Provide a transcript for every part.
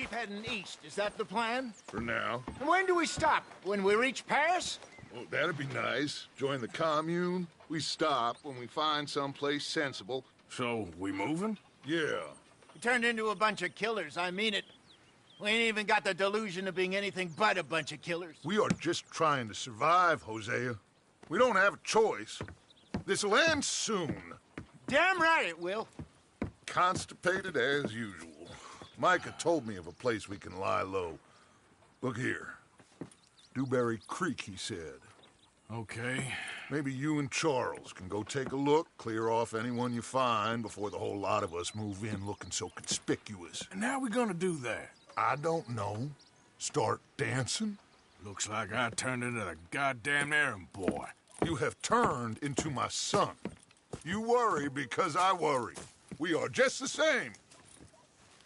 keep heading east. Is that the plan? For now. And when do we stop? When we reach Paris? Oh, that'd be nice. Join the commune. We stop when we find someplace sensible. So, we moving? Yeah. We turned into a bunch of killers, I mean it. We ain't even got the delusion of being anything but a bunch of killers. We are just trying to survive, Hosea. We don't have a choice. This'll end soon. Damn right it will. Constipated as usual. Micah told me of a place we can lie low. Look here. Dewberry Creek, he said. Okay. Maybe you and Charles can go take a look, clear off anyone you find before the whole lot of us move in looking so conspicuous. And how we gonna do that? I don't know. Start dancing? Looks like I turned into the goddamn errand boy. You have turned into my son. You worry because I worry. We are just the same.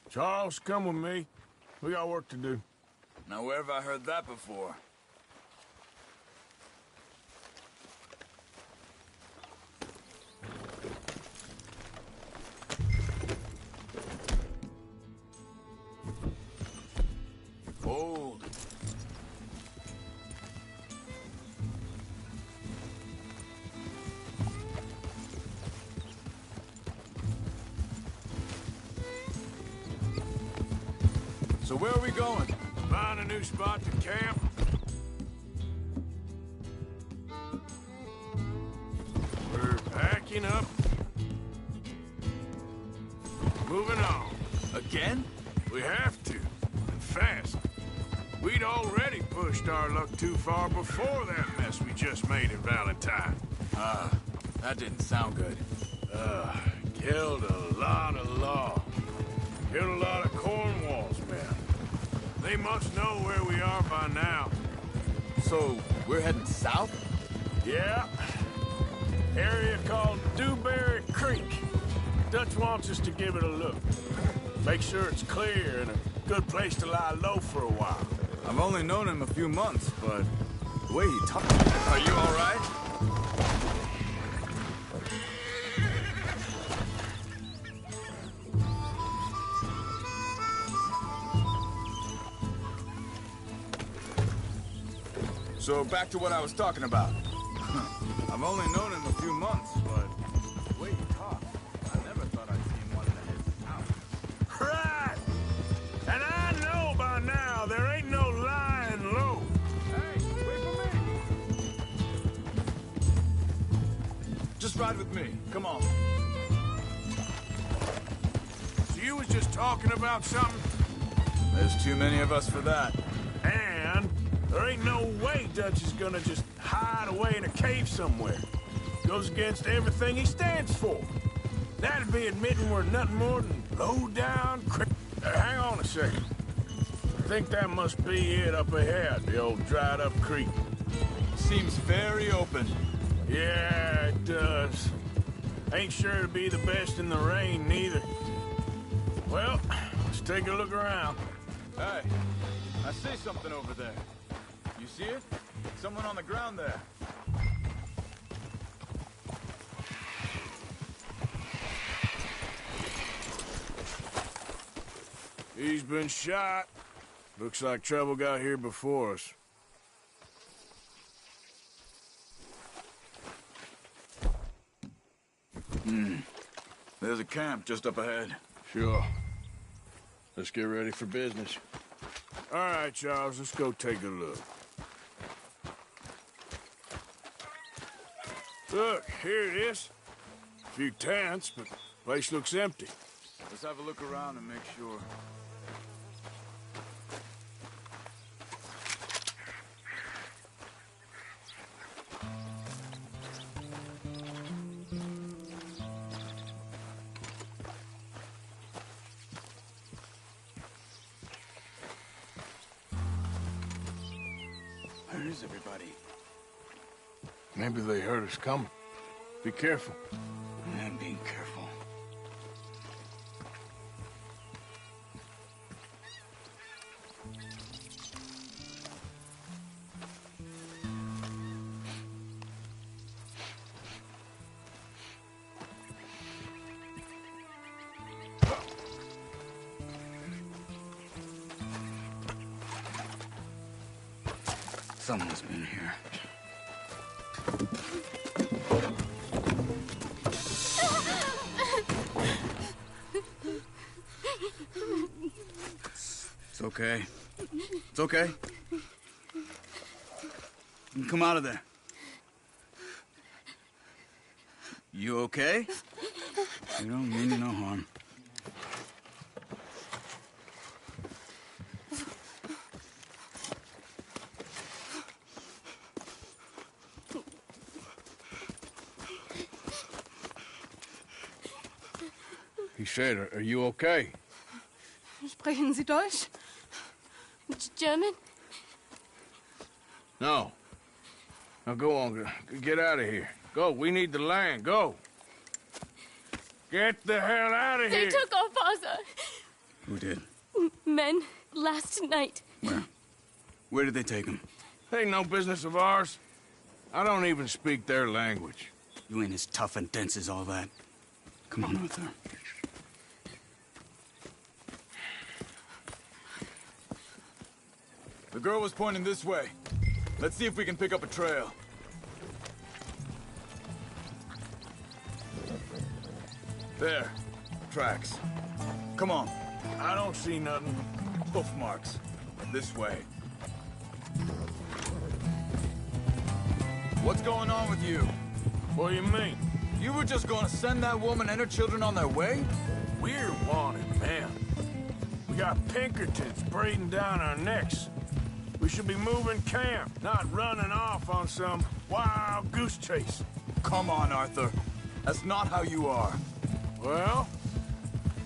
Charles, come with me. We got work to do. Now, where have I heard that before? Hold. So where are we going? Find a new spot to camp. We're packing up. Moving on. Again? We have to. And fast. We'd already pushed our luck too far before that mess we just made in Valentine. That didn't sound good. Killed a lot of law. Killed a lot of Cornwall's men. They must know where we are by now. So, we're heading south? Yeah. Area called Dewberry Creek. Dutch wants us to give it a look. Make sure it's clear and a good place to lie low for a while. I've only known him a few months, but the way he talks... Are you all right? So, back to what I was talking about. I've only known him a few months, but the way he talks, I never thought I'd see him wanting to head south. Right! And I know by now there ain't no lying low. Hey, wait for me! Just ride with me. Come on. So you was just talking about something? There's too many of us for that. And there ain't no way Dutch is gonna just hide away in a cave somewhere. Goes against everything he stands for. That'd be admitting we're nothing more than low-down hang on a second. I think that must be it up ahead, the old dried-up creek. Seems very open. Yeah, it does. Ain't sure to be the best in the rain, neither. Well, let's take a look around. Hey, I see something over there. You see it? Someone on the ground there. He's been shot. Looks like trouble got here before us. There's a camp just up ahead. Sure. Let's get ready for business. All right, Charles, let's go take a look. Look, here it is. A few tents, but the place looks empty. Let's have a look around and make sure. Where is everybody? Maybe they heard us coming. Be careful. I'm being careful. Someone's been here. It's okay. It's okay. Come out of there. You okay? You don't mean you no harm. He said, are you okay? Sprechen Sie Deutsch? German? No. Now go on, get out of here. Go, we need the land, go. Get the hell out of They here. took our father. Who did? Men, last night. Where? Where did they take him? Ain't no business of ours. I don't even speak their language. You ain't as tough and dense as all that. Come on, Arthur. The girl was pointing this way. Let's see if we can pick up a trail. There. Tracks. Come on. I don't see nothing. Hoof marks. This way. What's going on with you? What do you mean? You were just gonna send that woman and her children on their way? We're wanted, man. We got Pinkertons breathing down our necks. We should be moving camp, not running off on some wild goose chase. Come on, Arthur. That's not how you are. Well,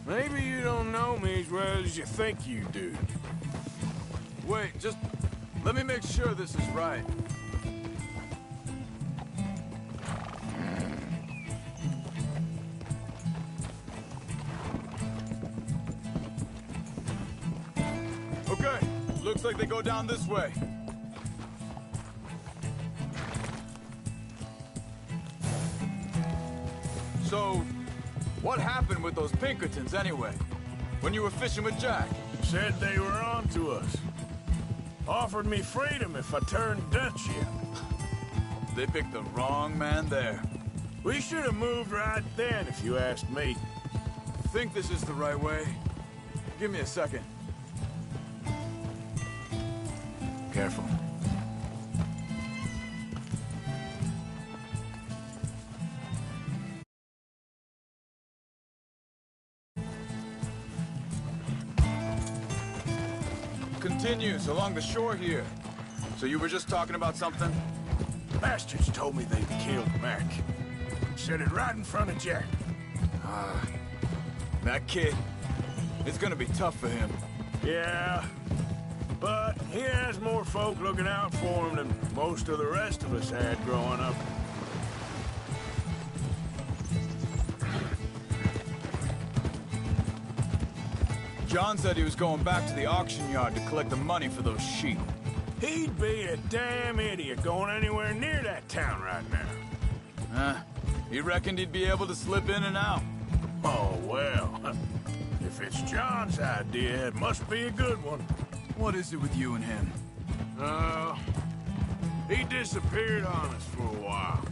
maybe you don't know me as well as you think you do. Wait, just let me make sure this is right. Okay, looks like they go down this way. So, what happened with those Pinkertons anyway? When you were fishing with Jack? Said they were on to us. Offered me freedom if I turned Dutch yet. They picked the wrong man there. We should have moved right then, if you asked me. Think this is the right way? Give me a second. Careful. Continues along the shore here. So you were just talking about something? Bastards told me they'd killed Mac. Said it right in front of Jack. That kid, it's gonna be tough for him. Yeah, but he has more folk looking out for him than most of the rest of us had growing up. John said he was going back to the auction yard to collect the money for those sheep. He'd be a damn idiot going anywhere near that town right now. He reckoned he'd be able to slip in and out. Oh, well. If it's John's idea, it must be a good one. What is it with you and him? He disappeared on us for a while.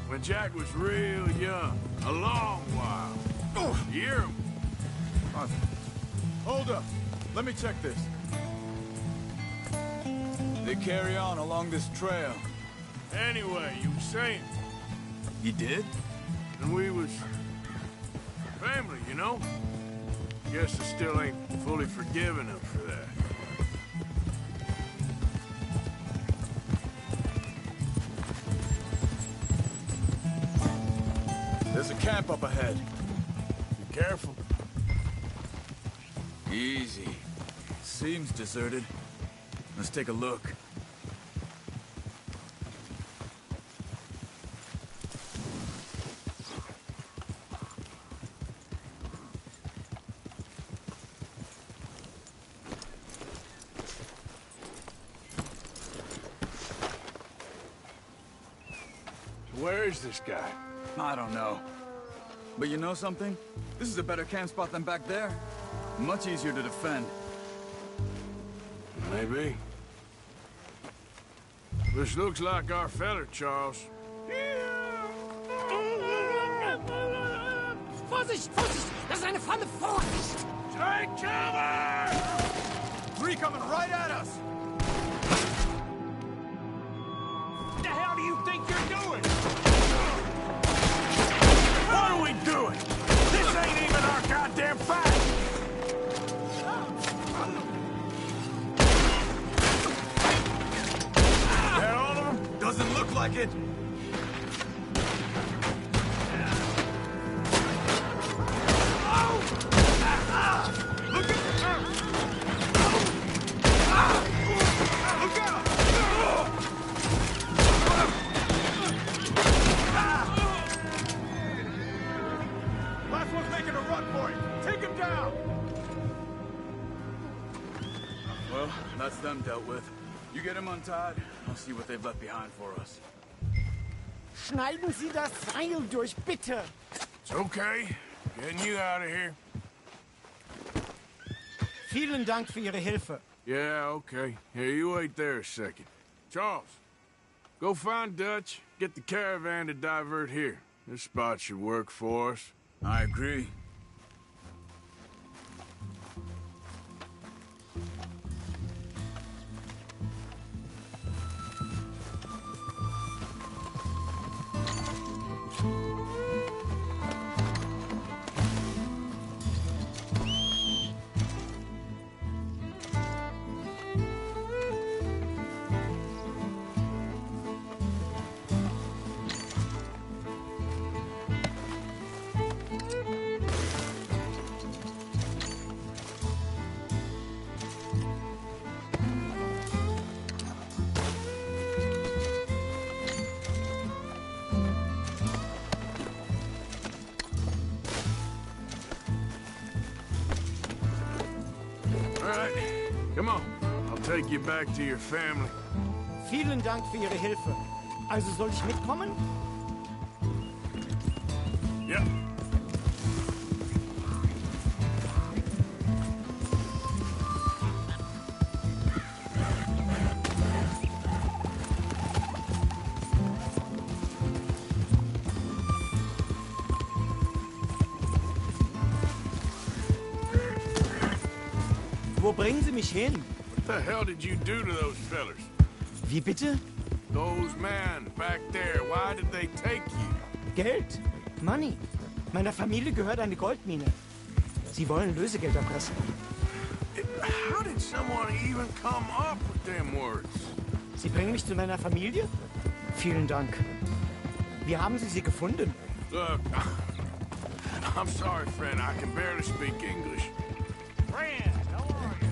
When Jack was real young. A long while. A year. Arthur, hold up. Let me check this. They carry on along this trail. Anyway, you were saying, He did? and we was family, you know? Guess I still ain't fully forgiven him for that. There's a camp up ahead. Be careful. Easy. Seems deserted. Let's take a look. Where is this guy? I don't know. But you know something? This is a better camp spot than back there. Much easier to defend. Maybe. This looks like our feller, Charles. Vorsicht, Vorsicht! Das ist eine Falle! Vorsicht! Take cover! Three coming right at us! What the hell do you think you're doing? What are we doing? This ain't even our goddamn fight! That all of them? Doesn't look like it! Last one's making a run for it. Take him down! Well, that's them dealt with. You get them untied, I'll see what they've left behind for us. Schneiden Sie das Seil durch, bitte! It's okay. Getting you out of here. Vielen Dank für Ihre Hilfe. Yeah, okay. Here, you wait there a second. Charles, go find Dutch. Get the caravan to divert here. This spot should work for us. I agree. All right, come on. I'll take you back to your family. Vielen Dank für Ihre Hilfe. Also soll ich mitkommen? Yep. Wo bringen Sie mich hin? What the hell did you do to those fellers? Wie bitte? Those men back there, why did they take you? Geld. Money. Meiner Familie gehört eine Goldmine. Sie wollen Lösegeld erpressen. How did someone even come up with them words? Sie bringen mich zu meiner Familie? Vielen Dank. Wie haben Sie sie gefunden? Look, I'm sorry, friend. I can barely speak English. Friend, how are you?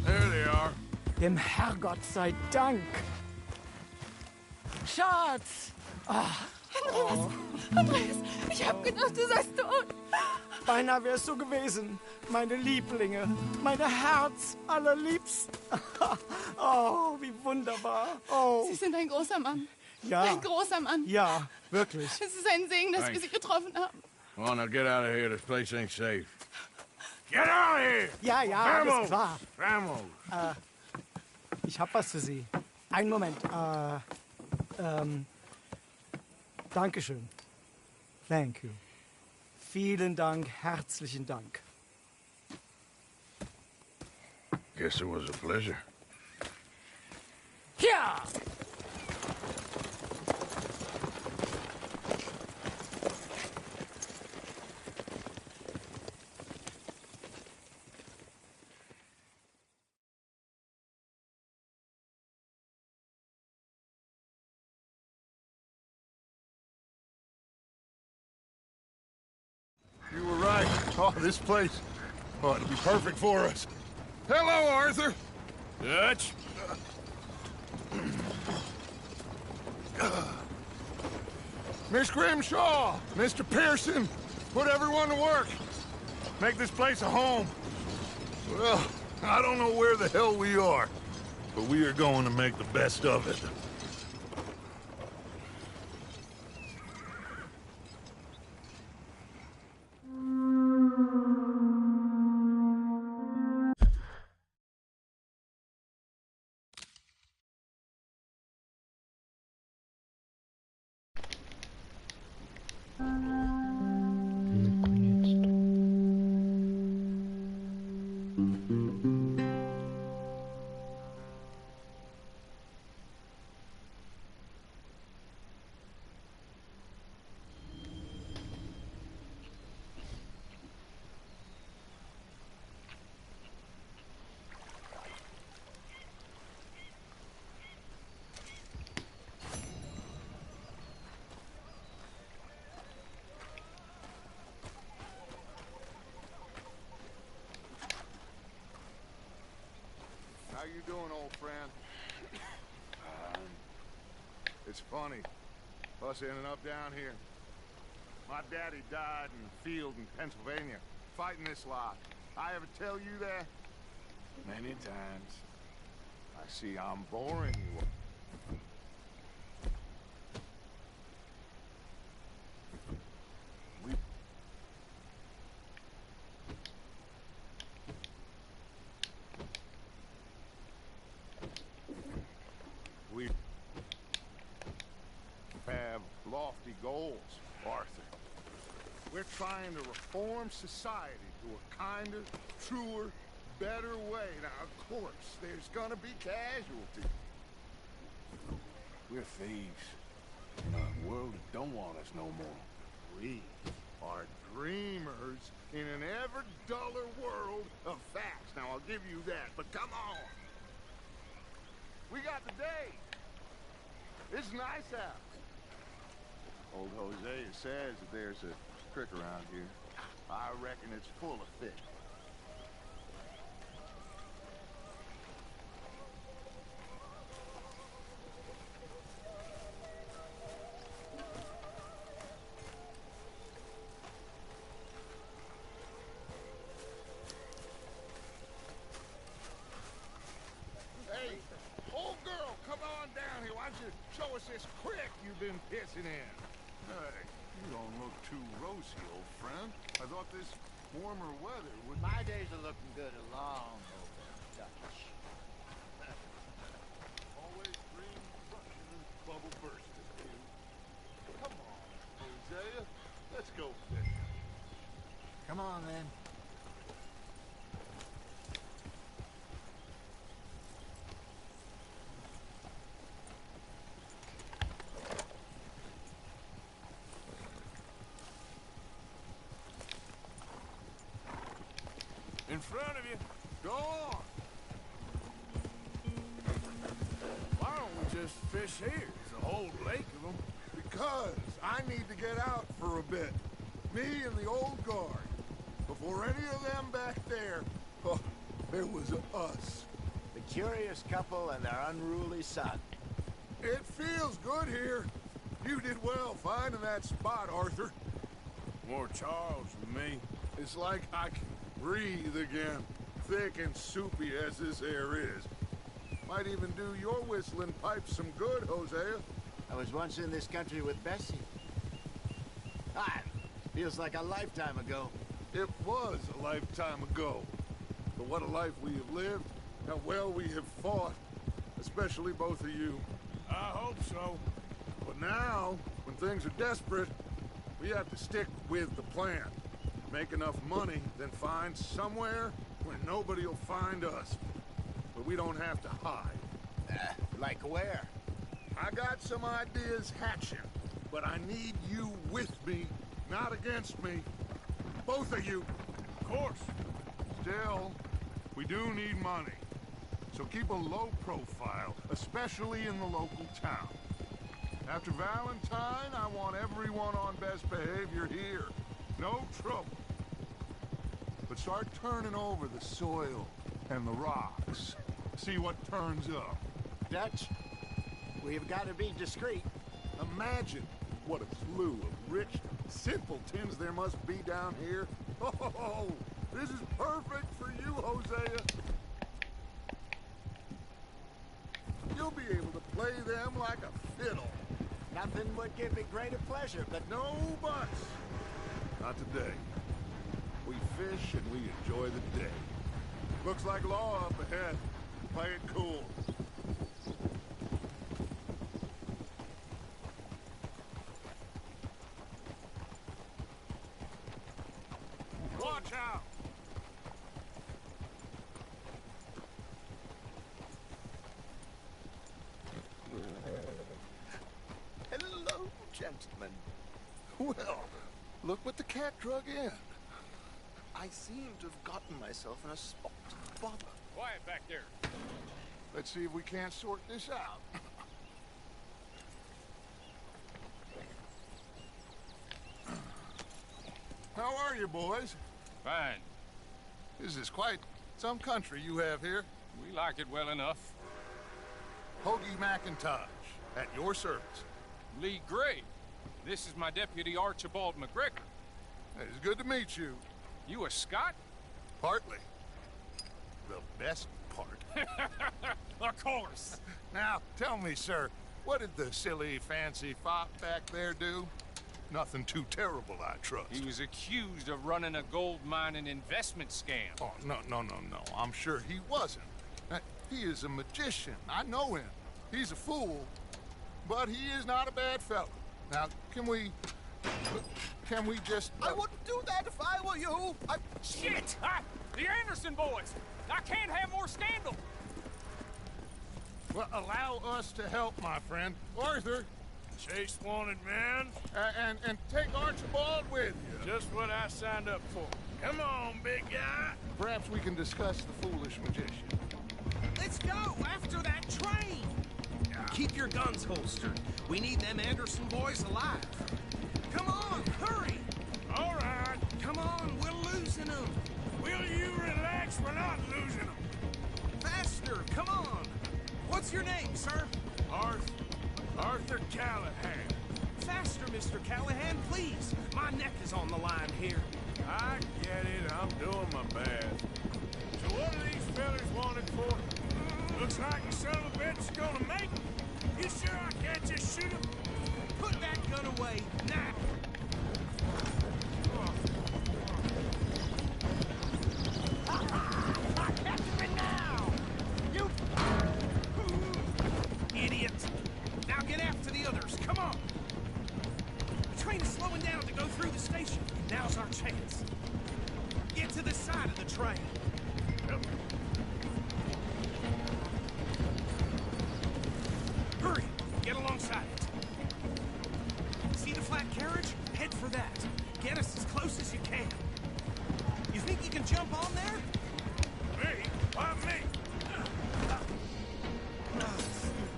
There they are. Dem Herrgott sei Dank. Schatz! Andreas, ich hab gedacht, du seist tot. Beinahe wär's so gewesen. Meine Lieblinge. Meine Herz allerliebsten. Oh, wie wunderbar. Oh, Sie sind ein großer Mann. ja. Ein großer Mann. Ja, wirklich. Es ist ein Segen, dass wir Thanks. Sie getroffen haben. Come on, now get out of here. This place ain't safe. Get out of here! Ja, ja, alles klar. Vamos! Ich hab was für Sie. Einen Moment. Dankeschön. Thank you. Vielen Dank, herzlichen Dank. Guess it was a pleasure. Ja! You were right. Oh, this place. Oh, it'll be perfect for us. Hello, Arthur. Dutch? Miss Grimshaw. Mr. Pearson. Put everyone to work. Make this place a home. Well, I don't know where the hell we are, but we are going to make the best of it. How you doing, old friend? It's funny, us ending up down here. My daddy died in the field in Pennsylvania, fighting this lot. I ever tell you that? Many times. I see I'm boring you. We have lofty goals, Arthur. We're trying to reform society to a kinder, truer, better way. Now, of course, there's gonna be casualties. We're thieves. In a world that don't want us no more. We are dreamers in an ever duller world of facts. Now, I'll give you that, but come on. We got the day. It's nice out. Old Hosea says that there's a creek around here. I reckon it's full of fish. Hey, old girl, come on down here. Why don't you show us this creek you've been pissing in? Hey, you don't look too rosy, old friend. I thought this warmer weather would... My days are looking good along over Dutch. Always dream crushing and bubble bursting, dude. Come on, Hosea. Let's go fishing. Come on, then. In front of you. Go on. Why don't we just fish here? There's a whole lake of them. Because I need to get out for a bit. Me and the old guard. Before any of them back there, oh, there was us. The curious couple and their unruly son. It feels good here. You did well finding that spot, Arthur. More Charles than me. It's like I can breathe again, thick and soupy as this air is. Might even do your whistling pipes some good, Hosea. I was once in this country with Bessie. Ah, feels like a lifetime ago. It was a lifetime ago. But what a life we have lived, how well we have fought, especially both of you. I hope so. But now, when things are desperate, we have to stick with the plan. Make enough money, then find somewhere where nobody will find us. But we don't have to hide. Like where? I got some ideas hatching, but I need you with me, not against me. Both of you. Of course. Still, we do need money. So keep a low profile, especially in the local town. After Valentine, I want everyone on best behavior here. No trouble. But start turning over the soil and the rocks. See what turns up. Dutch, we've got to be discreet. Imagine what a slew of rich, simpletons there must be down here. Oh, this is perfect for you, Hosea. You'll be able to play them like a fiddle. Nothing would give me greater pleasure, but No buts. Not today. We fish and we enjoy the day. Looks like law up ahead. Play it cool. Watch out! Hello, gentlemen. Well, look what the cat drug in. I seem to have gotten myself in a spot to bother. Quiet back there. Let's see if we can't sort this out. How are you, boys? Fine. This is quite some country you have here. We like it well enough. Hoagie McIntosh, at your service. Lee Gray. This is my deputy Archibald McGregor. It's good to meet you. You a Scot? Partly. The best part. Of course. Now, tell me, sir, what did the silly, fancy fop back there do? Nothing too terrible, I trust. He was accused of running a gold mining investment scam. Oh, no. I'm sure he wasn't. He is a magician. I know him. He's a fool, but he is not a bad fellow. Now, can we just... I wouldn't do that if I were you. Shit! The Anderson boys! I can't have more scandal! Well, allow us to help, my friend. Arthur, Chase wanted man. and take Archibald with you. Just what I signed up for. Come on, big guy. Perhaps we can discuss the foolish magician. Let's go after that train. Keep your guns holstered. We need them Anderson boys alive. Come on, hurry. All right. Come on, we're losing them. Will you relax? We're not losing them. Faster, come on. What's your name, sir? Arthur Callahan. Faster, Mr. Callahan, please. My neck is on the line here. I get it. I'm doing my best. So what are these fellas wanted for? Looks like the son of a bitch is gonna make it. You sure I can't just shoot him? Put that gun away, now. Idiot! Now get after the others, come on! The train is slowing down to go through the station. Now's our chance. Get to the side of the train. Hurry! Get alongside it. See the flat carriage? Head for that. Get us as close as you can. You think you can jump on there? Me? Why me?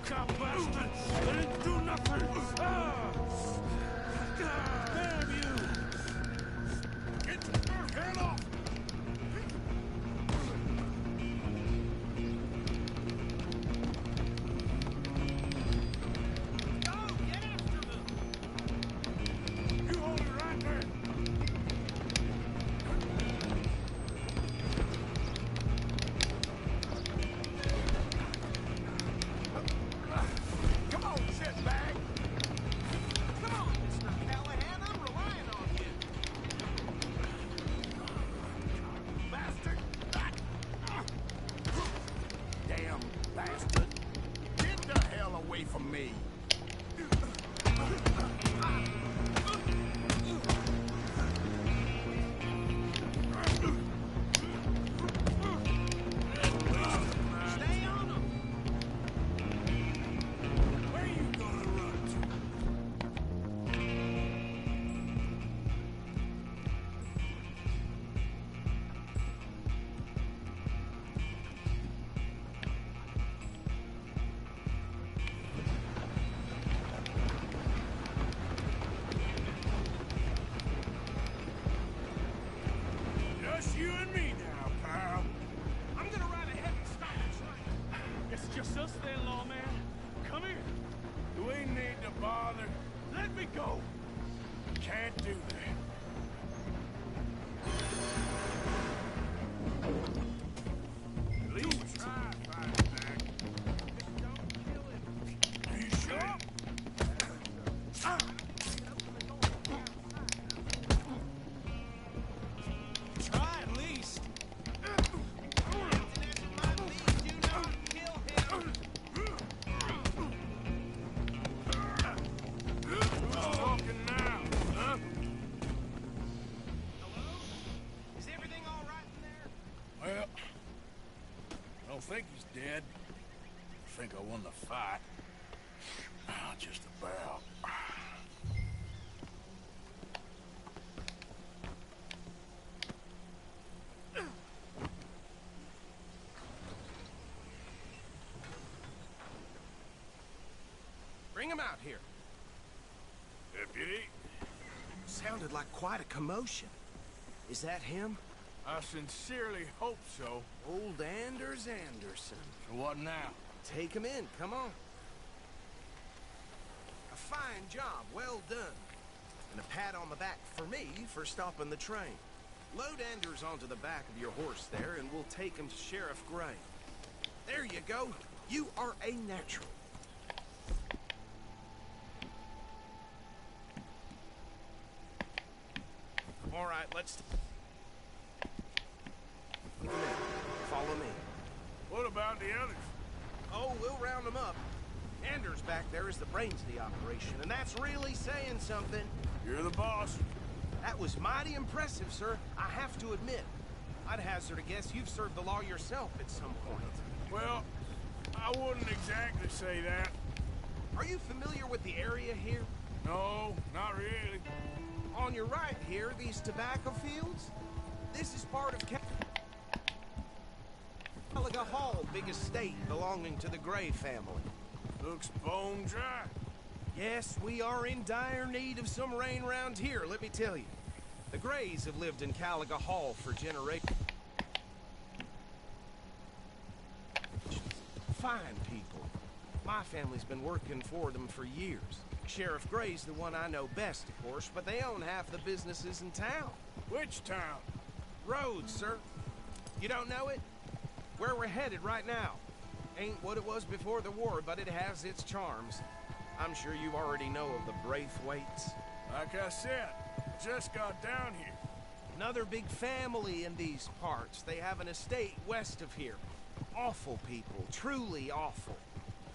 Cop bastard! I didn't do nothing! Damn you! Get your hand off! Go! Get after them! You hold it right there! Come on, shitbag. Come on, Mr. Callahan, I'm relying on you. Bastard. Damn bastard. Get the hell away from me. Stay on them. Where you gonna run to? Just you and me now, pal. I'm gonna ride ahead and stop the train. It's just us then, lawman. Come here. You ain't need to bother. Let me go. Can't do that. At least try, Fireback. Just don't kill him. Are you sure? Try at least. Who's talking now, huh? Is everything all right in there? Well, I don't think he's dead. I think I won the fight. Just about. Bring him out here. Deputy, Sounded like quite a commotion. Is that him? I sincerely hope so. Old Anders Anderson. So what now? Take him in, come on. A fine job, well done. And a pat on the back for me for stopping the train. Load Anders onto the back of your horse there, and we'll take him to Sheriff Gray. There you go. You are a natural. All right, let's... Come in. Follow me. What about the others? Oh, we'll round them up. Anders back there is the brains of the operation, and that's really saying something. You're the boss. That was mighty impressive, sir. I have to admit. I'd hazard a guess you've served the law yourself at some point. Well, I wouldn't exactly say that. Are you familiar with the area here? No, not really. On your right here, these tobacco fields? This is part of Caliga Hall, big estate belonging to the Gray family. Looks bone dry. Yes, we are in dire need of some rain round here, let me tell you. The Grays have lived in Caliga Hall for generations. Fine people. My family's been working for them for years. Sheriff Gray's the one I know best, of course, but they own half the businesses in town. Which town? Rhodes, sir. You don't know it? Where we're headed right now. Ain't what it was before the war, but it has its charms. I'm sure you already know of the Braithwaites. Like I said, just got down here. Another big family in these parts. They have an estate west of here. Awful people, truly awful.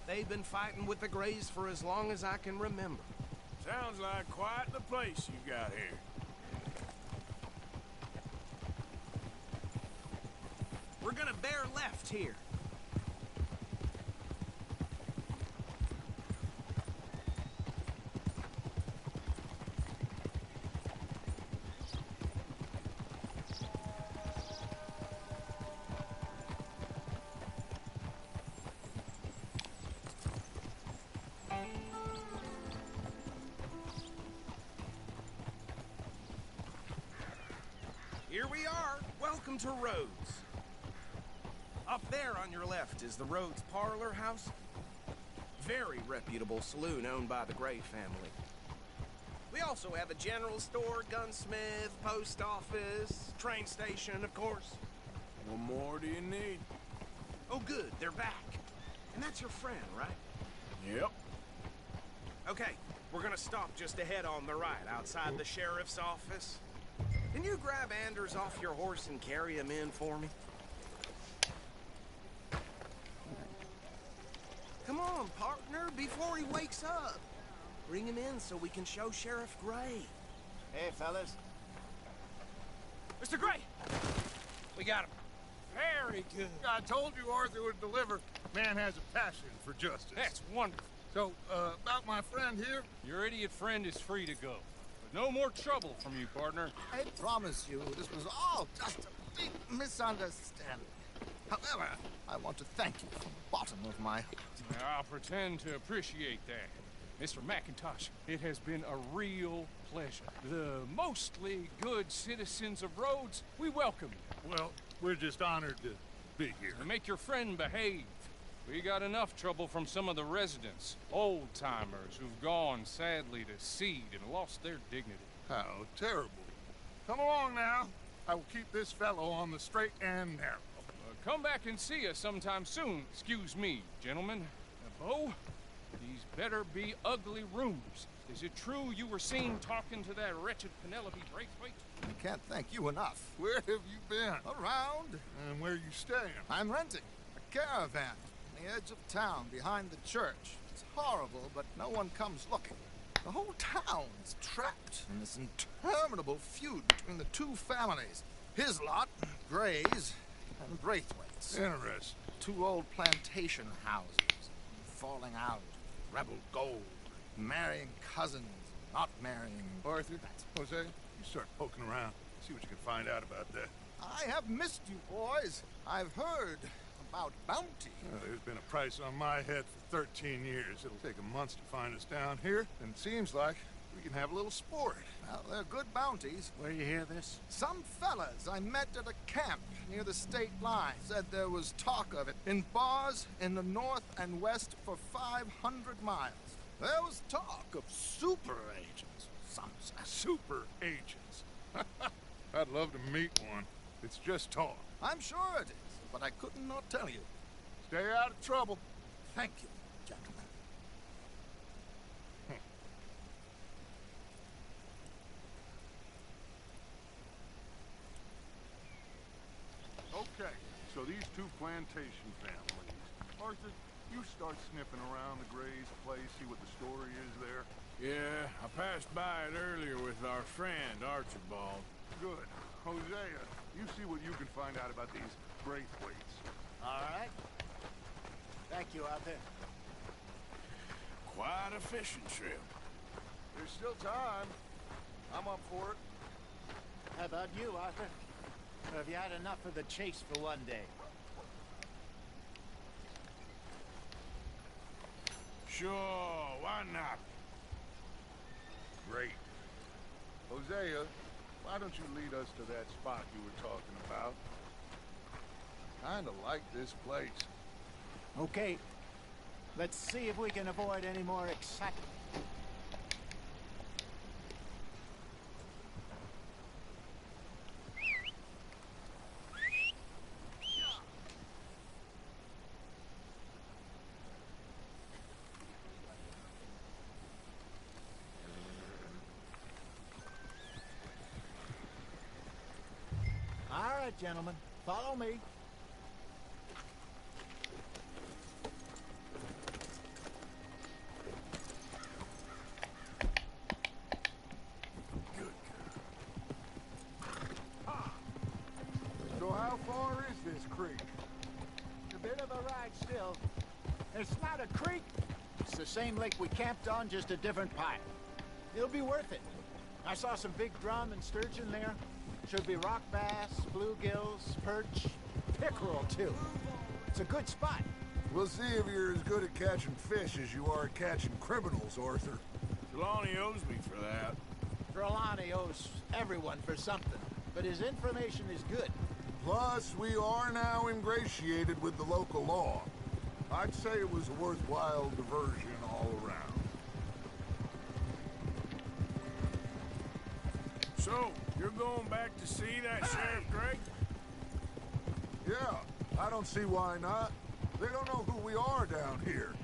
They've been fighting with the Grays for as long as I can remember. Sounds like quite the place you got here. We're gonna bear left here. Here we are. Welcome to Rhodes. Up there on your left is the Rhodes Parlor House. Very reputable saloon owned by the Gray family. We also have a general store, gunsmith, post office, train station, of course. What more do you need? Oh, good. They're back. And that's your friend, right? Yep. Okay, we're gonna stop just ahead on the right, outside the sheriff's office. Can you grab Anders off your horse and carry him in for me? Come on, partner, before he wakes up. Bring him in so we can show Sheriff Gray. Hey, fellas. Mr. Gray! We got him. Very good. I told you Arthur would deliver. Man has a passion for justice. That's wonderful. So, about my friend here? Your idiot friend is free to go. But no more trouble from you, partner. I promise you, this was all just a big misunderstanding. However, I want to thank you from the bottom of my heart. I'll pretend to appreciate that. Mr. McIntosh, it has been a real pleasure. The mostly good citizens of Rhodes, we welcome you. Well, we're just honored to be here. And make your friend behave. We got enough trouble from some of the residents, old-timers who've gone, sadly, to seed and lost their dignity. How terrible. Come along now. I will keep this fellow on the straight and narrow. Come back and see us sometime soon. Excuse me, gentlemen. Bo, these better be ugly rooms. Is it true you were seen talking to that wretched Penelope Braithwaite? I can't thank you enough. Where have you been? Around. And where you staying? I'm renting a caravan on the edge of town behind the church. It's horrible, but no one comes looking. The whole town is trapped in this interminable feud between the two families. His lot, Gray's, and Braithwaite's. Interesting. Two old plantation houses, falling out, rebel gold, marrying cousins, not marrying... Arthur, Jose, you start poking around. See what you can find out about that. I have missed you, boys. I've heard about bounty. There's been a price on my head for 13 years. It'll take a month to find us down here, and it seems like we can have a little sport. Well, they're good bounties. Where you hear this? Some fellas I met at a camp near the state line said there was talk of it in bars in the north and west for 500 miles. There was talk of super agents, some said. Super agents. I'd love to meet one. It's just talk. I'm sure it is, but I couldn't not tell you. Stay out of trouble. Thank you, gentlemen. Okay, so these two plantation families. Arthur, you start sniffing around the Gray's place, see what the story is there. Yeah, I passed by it earlier with our friend, Archibald. Good. Hosea, you see what you can find out about these Braithwaites. All right. Thank you, Arthur. Quite a fishing trip. There's still time. I'm up for it. How about you, Arthur? Or have you had enough of the chase for one day? Sure, why not? Great. Hosea, why don't you lead us to that spot you were talking about? Kinda like this place. Okay. Let's see if we can avoid any more excitement. All right, gentlemen, follow me. So how far is this creek? A bit of a ride still. It's not a creek. It's the same lake we camped on, just a different pipe. It'll be worth it. I saw some big drum and sturgeon there. Should be rock bass, bluegills, perch, pickerel too. It's a good spot. We'll see if you're as good at catching fish as you are at catching criminals, Arthur. Trelawney owes me for that. Trelawney owes everyone for something, but his information is good. Plus, we are now ingratiated with the local law. I'd say it was a worthwhile diversion all around. So, you're going back to see that Sheriff Gray? Yeah, I don't see why not. They don't know who we are down here.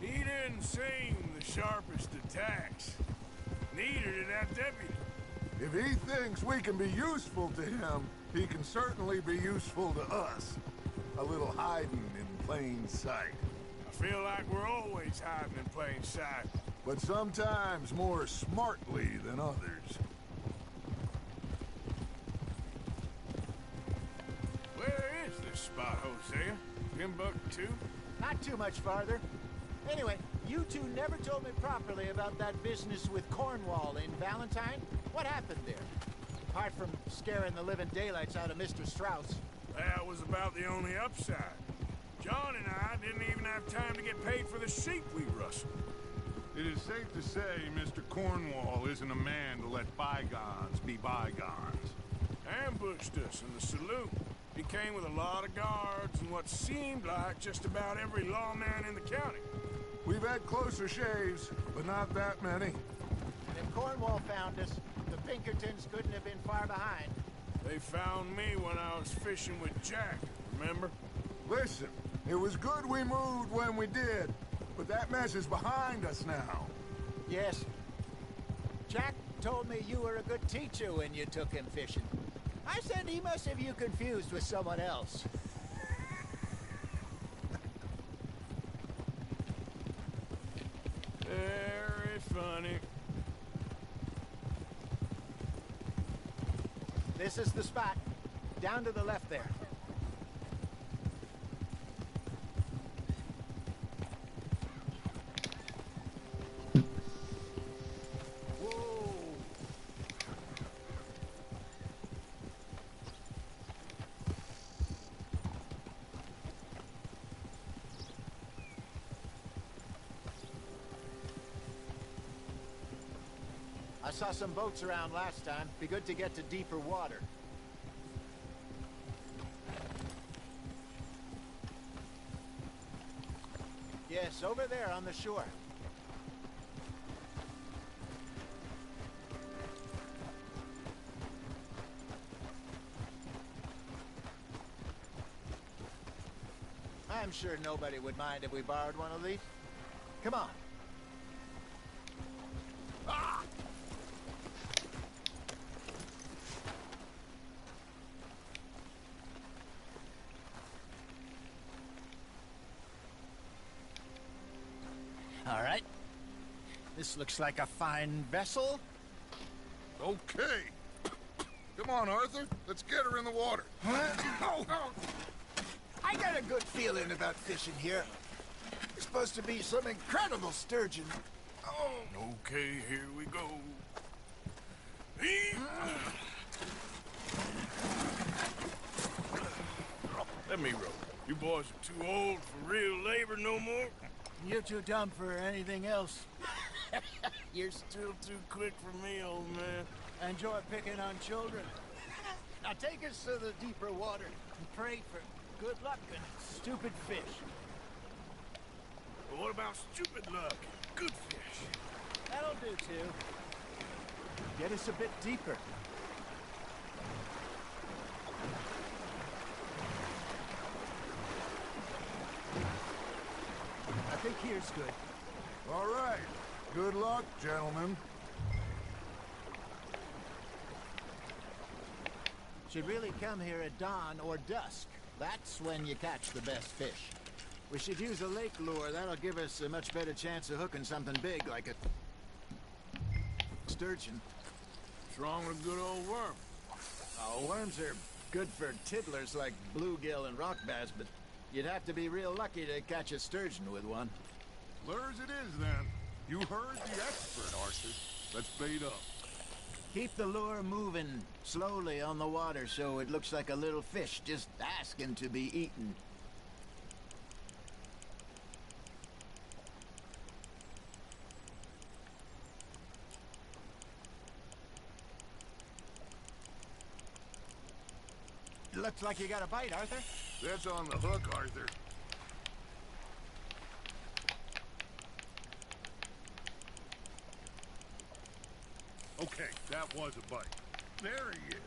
He didn't seem the sharpest attacks. Neither did that deputy. If he thinks we can be useful to him, he can certainly be useful to us. A little hiding in plain sight. I feel like we're always hiding in plain sight. But sometimes more smartly than others. Where is this spot, Hosea? Timbuktu? Not too much farther. Anyway, you two never told me properly about that business with Cornwall in Valentine. What happened there? Apart from scaring the living daylights out of Mr. Strauss. That was about the only upside. John and I didn't even have time to get paid for the sheep we rustled. It is safe to say Mr. Cornwall isn't a man to let bygones be bygones. Ambushed us in the saloon. He came with a lot of guards and what seemed like just about every lawman in the county. We've had closer shaves, but not that many. And if Cornwall found us, the Pinkertons couldn't have been far behind. They found me when I was fishing with Jack, remember? Listen, it was good we moved when we did, but that mess is behind us now. Yes. Jack told me you were a good teacher when you took him fishing. I said he must have you confused with someone else. Very funny. This is the spot. Down to the left there. Whoa. I saw some boats around last time. Be good to get to deeper water. Yes, over there on the shore. I'm sure nobody would mind if we borrowed one of these. Come on. Ah! All right. This looks like a fine vessel. Okay. Come on, Arthur. Let's get her in the water. Oh. I got a good feeling about fishing here. There's supposed to be some incredible sturgeon. Oh. Okay, here we go. Let me row. You boys are too old for real labor no more. You're too dumb for anything else. You're still too quick for me, old man. I enjoy picking on children. Now take us to the deeper water and pray for good luck and stupid fish. But what about stupid luck and good fish? That'll do, too. Get us a bit deeper. I think here's good. All right. Good luck, gentlemen. Should really come here at dawn or dusk. That's when you catch the best fish. We should use a lake lure. That'll give us a much better chance of hooking something big like a sturgeon. What's wrong with a good old worm? Oh, worms are good for tiddlers like bluegill and rock bass, but you'd have to be real lucky to catch a sturgeon with one. Lures it is, then. You heard the expert, Arthur. Let's bait up. Keep the lure moving slowly on the water so it looks like a little fish just asking to be eaten. Looks like you got a bite, Arthur. That's on the hook, Arthur. Okay, that was a bite. There he is.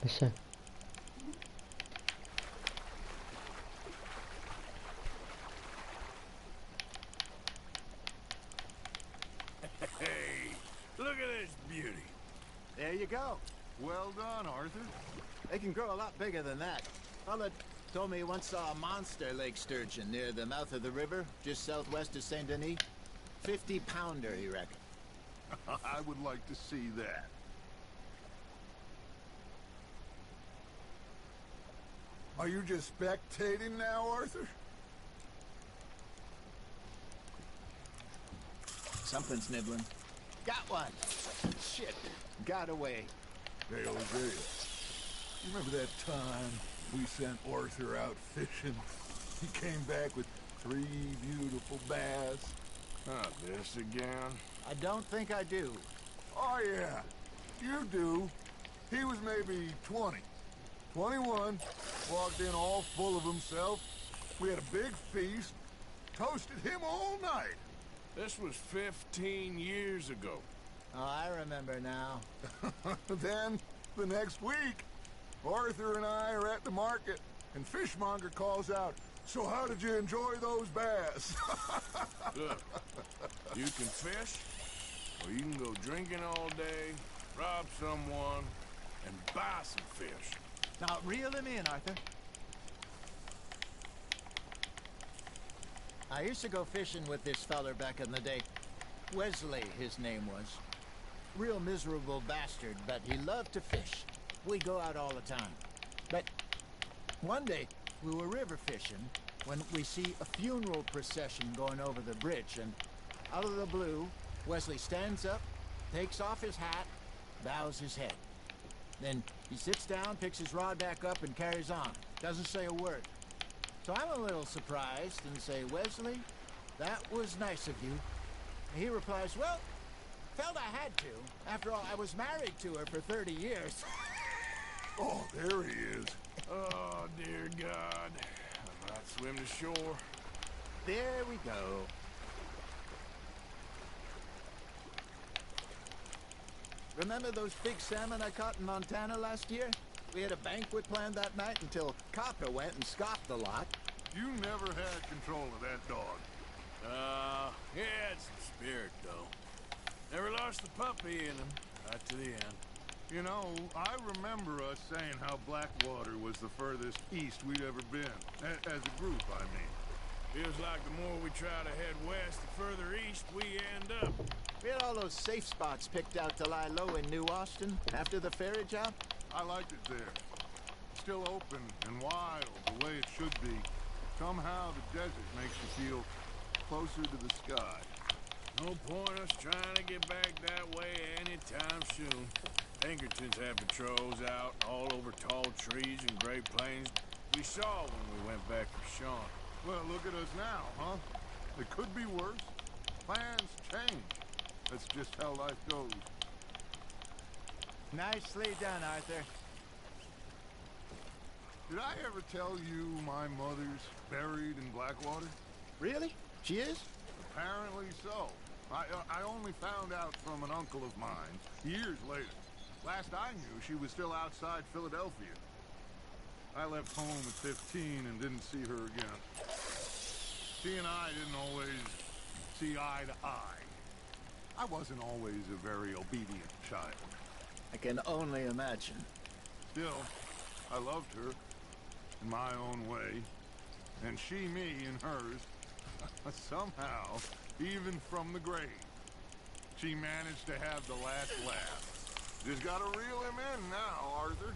Listen. Hey, look at this beauty. There you go. Well done, Arthur. They can grow a lot bigger than that. Fella told me he once saw a monster lake sturgeon near the mouth of the river, just southwest of Saint Denis. 50-pounder, he reckoned. I would like to see that. Are you just spectating now, Arthur? Something's nibbling. Got one. Shit. Got away. Hey, Hosea. You remember that time we sent Arthur out fishing? He came back with 3 beautiful bass. Not this again. I don't think I do. Oh, yeah. You do. He was maybe 20. 21. Walked in all full of himself. We had a big feast. Toasted him all night. This was 15 years ago. Oh, I remember now. Then, the next week, Arthur and I are at the market, and Fishmonger calls out, "So how did you enjoy those bass?" Look, you can fish, or you can go drinking all day, rob someone, and buy some fish. Now, reel him in, Arthur. I used to go fishing with this feller back in the day. Wesley, his name was. Real miserable bastard, but he loved to fish. We go out all the time. But one day, we were river fishing when we see a funeral procession going over the bridge, and out of the blue, Wesley stands up, takes off his hat, bows his head. Then he sits down, picks his rod back up, and carries on. Doesn't say a word. So I'm a little surprised and say, "Wesley, that was nice of you." And he replies, "Well, felt I had to. After all, I was married to her for 30 years. Oh, there he is. Oh, dear God. I might swim to shore. There we go. Remember those big salmon I caught in Montana last year? We had a banquet planned that night until Copper went and scoffed the lot. You never had control of that dog. He had some spirit, though. Never lost the puppy in him, right to the end. You know, I remember us saying how Blackwater was the furthest east we'd ever been. As a group, I mean. Feels like the more we try to head west, the further east we end up. We had all those safe spots picked out to lie low in New Austin after the ferry job. I liked it there. Still open and wild, the way it should be. Somehow the desert makes you feel closer to the sky. No point us trying to get back that way anytime soon. Pinkertons have patrols out all over tall trees and Great Plains. We saw when we went back to Sean. Well, look at us now, huh? It could be worse. Plans change. That's just how life goes. Nicely done, Arthur. Did I ever tell you my mother's buried in Blackwater? Really? She is? Apparently so. I only found out from an uncle of mine years later. Last I knew, she was still outside Philadelphia. I left home at 15 and didn't see her again. She and I didn't always see eye to eye. I wasn't always a very obedient child. I can only imagine. Still, I loved her in my own way, and she me in hers. Somehow, even from the grave, she managed to have the last laugh. Just gotta reel him in now, Arthur.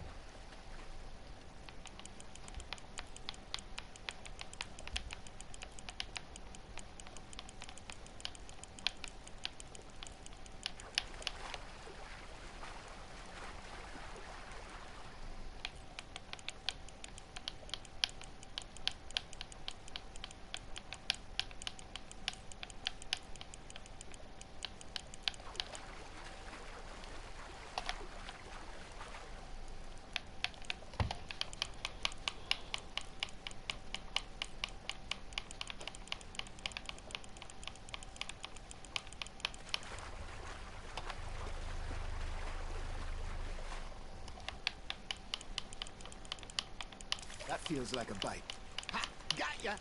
That feels like a bite. Ha! Got ya!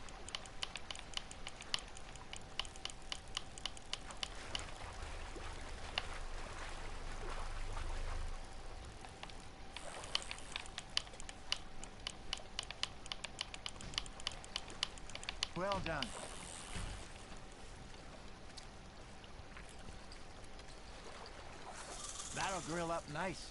Well done. That'll grill up nice.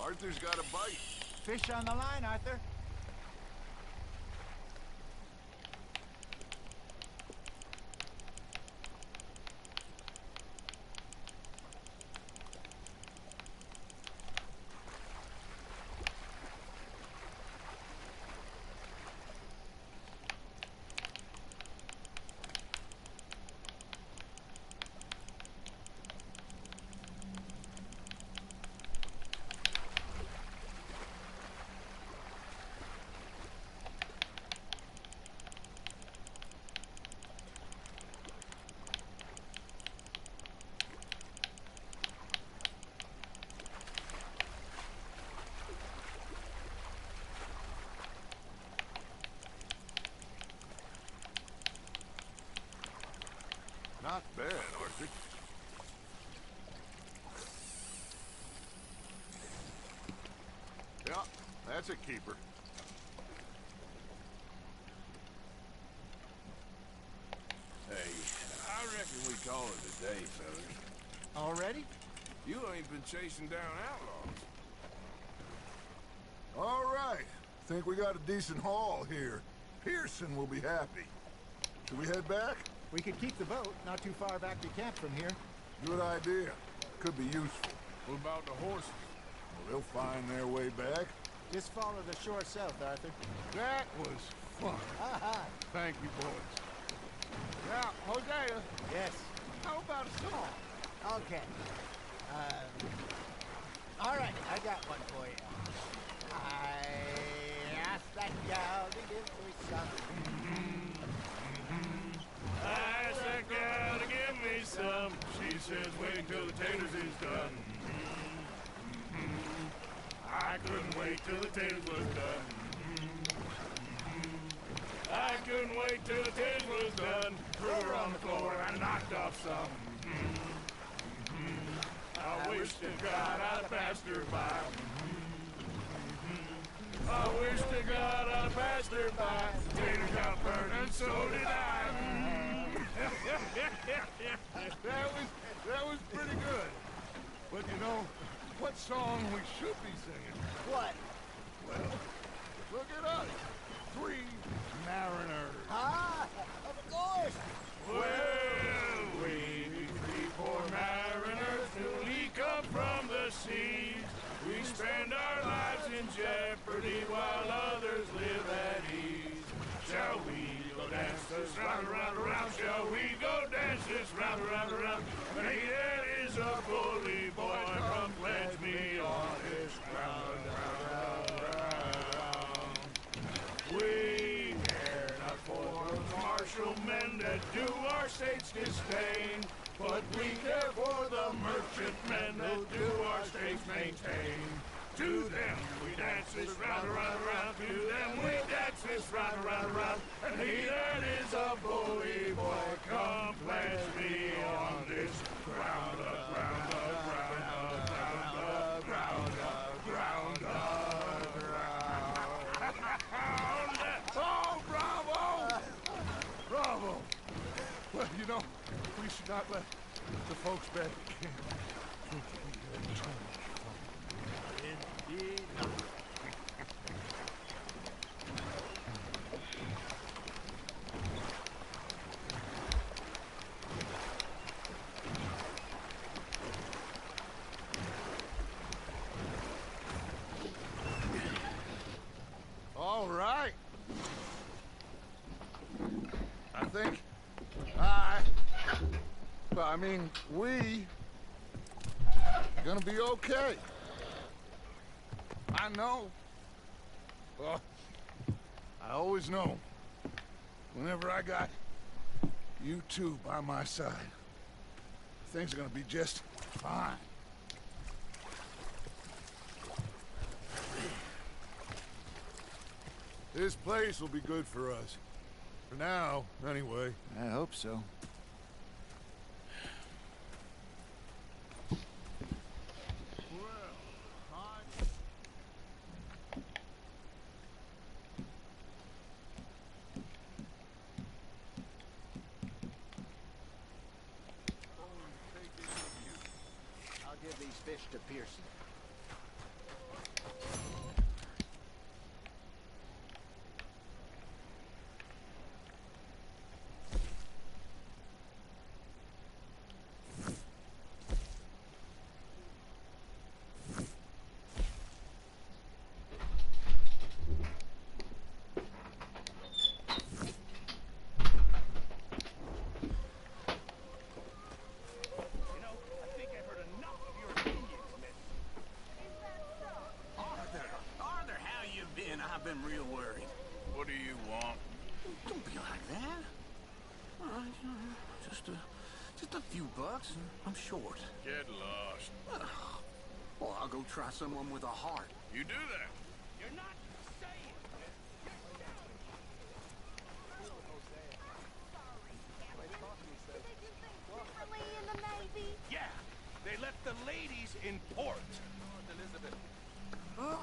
Arthur's got a bite. Fish on the line, Arthur. Not bad, Arthur. Yeah, that's a keeper. Hey, I reckon we call it a day, fellas. Already? You ain't been chasing down outlaws. All right. Think we got a decent haul here. Pearson will be happy. Should we head back? We could keep the boat not too far back to camp from here. Good idea. Could be useful. What about the horses? Well, they'll find their way back. Just follow the shore south, Arthur. That was fun. Thank you, boys. Now, Hosea, Yes. how about a song? Okay. All right, I got one for you. I asked that gal to give me some. I asked that gal to give me some. She says wait till the taters is done. I couldn't wait till the taters was done. I couldn't wait till the taters was done. Threw her on the floor and I knocked off some. I wish to God I'd passed her by. I wish to God I'd passed her by. Taters got burned and so did I. That was pretty good. But you know, what song we should be singing? What? Well, look at us. 3 mariners. Ah, of course. Well, we poor mariners newly come from the seas. We spend our lives in jeopardy while others live at ease. Shall we go dance this round, around, around? Shall we go dance this round, around, around? Hey, that is a bully boy, come pledge me on this ground, round. We care not for martial men that do our state's disdain, but we care for the merchantmen that do our states maintain. To them we dance this round, around, around. To them we dance this round, around, around. And he that is a bully boy, come pledge me on this ground, ground, ground, ground, ground, ground, ground. Oh, bravo! Bravo! Well, you know, we should not let the folks back at camp. Indeed not. All right. I think I mean, we gonna be okay. I know. Well, I always know. Whenever I got You two by my side. Things are gonna be just fine. This place will be good for us. For now, anyway. I hope so. I'll give these fish to Pearson. I've been real worried. What do you want? Don't be like that. All right, just a few bucks, and I'm short. Get lost. Well, I'll go try someone with a heart. You do that. You're not saying. Yeah, they left the ladies in port. Elizabeth. Oh,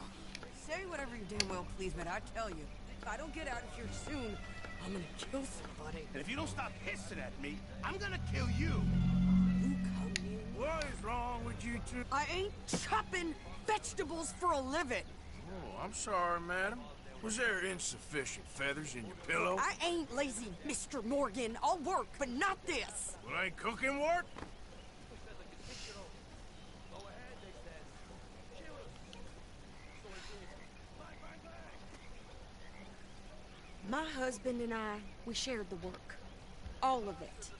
say whatever you damn well please, but I tell you, if I don't get out of here soon, I'm gonna kill somebody. And if you don't stop hissing at me, I'm gonna kill you. You come in. What is wrong with you two? I ain't chopping vegetables for a living. Oh, I'm sorry, madam. Was there insufficient feathers in your pillow? I ain't lazy, Mr. Morgan. I'll work, but not this. Well, ain't cooking work? My husband and I, we shared the work. All of it.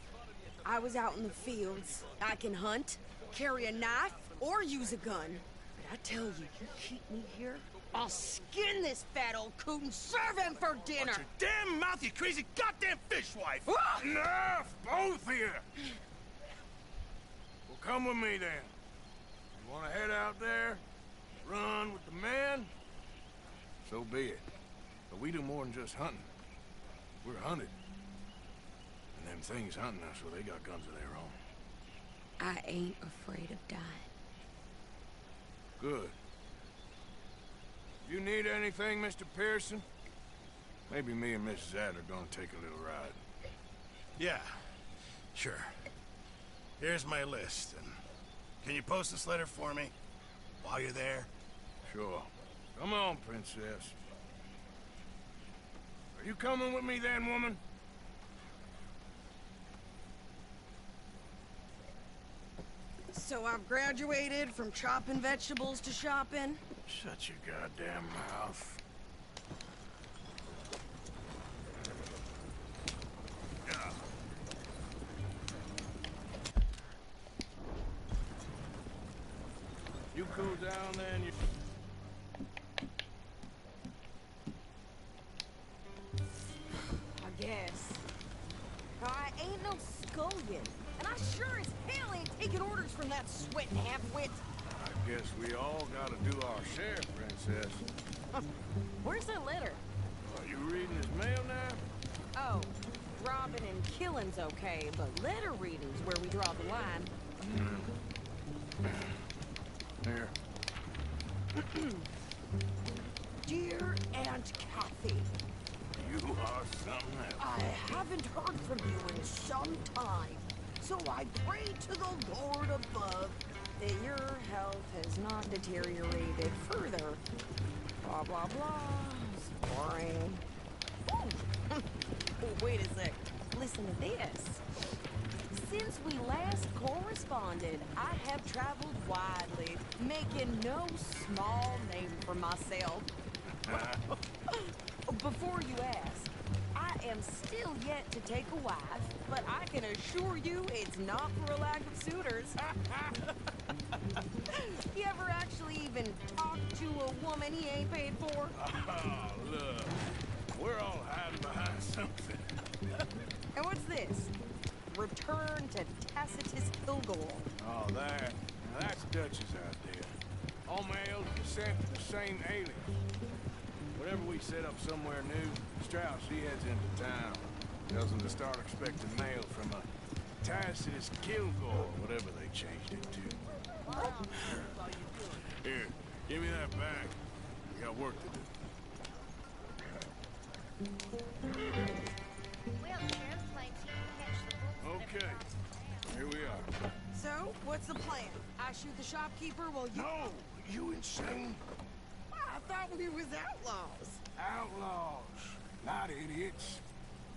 I was out in the fields. I can hunt, carry a knife, or use a gun. But I tell you, you keep me here, I'll skin this fat old coot and serve him for dinner. Watch your damn mouth, you crazy goddamn fishwife! Ah! Enough, both of you! Well, come with me then. You want to head out there, run with the men? So be it. But we do more than just hunting. We're hunted. And them things hunting us, well, they got guns of their own. I ain't afraid of dying. Good. You need anything, Mr. Pearson? Maybe me and Mrs. Adler gonna take a little ride. Yeah, sure. Here's my list, and can you post this letter for me while you're there? Sure. Come on, princess. Are you coming with me then, woman? So I've graduated from chopping vegetables to shopping. Shut your goddamn mouth. Yeah. You cool down then, you... I guess. I ain't no scullion, and I sure as hell ain't taking orders from that sweating half-wit. I guess we all gotta do our share, princess. Where's that letter? Are you reading his mail now? Oh, robbing and killing's okay, but letter reading's where we draw the line. Here. Dear Aunt Kathy, You are something else. I haven't heard from you in some time, so I pray to the Lord above that your health has not deteriorated further. Blah, blah, blah. It's boring. Ooh. Wait a sec. Listen to this. Since we last corresponded, I have traveled widely, making no small name for myself. Before you ask, I am still yet to take a wife, but I can assure you it's not for a lack of suitors. You ever actually even talk to a woman he ain't paid for? Oh, look. We're all hiding behind something. And what's this? return to Tacitus Kilgore. Oh, that. Now that's Dutch's idea. All mail is sent to the same alias. Whenever we set up somewhere new, Strauss, he heads into town. Tells them to start expecting mail from a Tacitus Kilgore, whatever they changed it to. Here, give me that back. We got work to do. Okay, here we are. So, what's the plan? I shoot the shopkeeper while you... No! You insane? I thought we was outlaws. Outlaws, not idiots.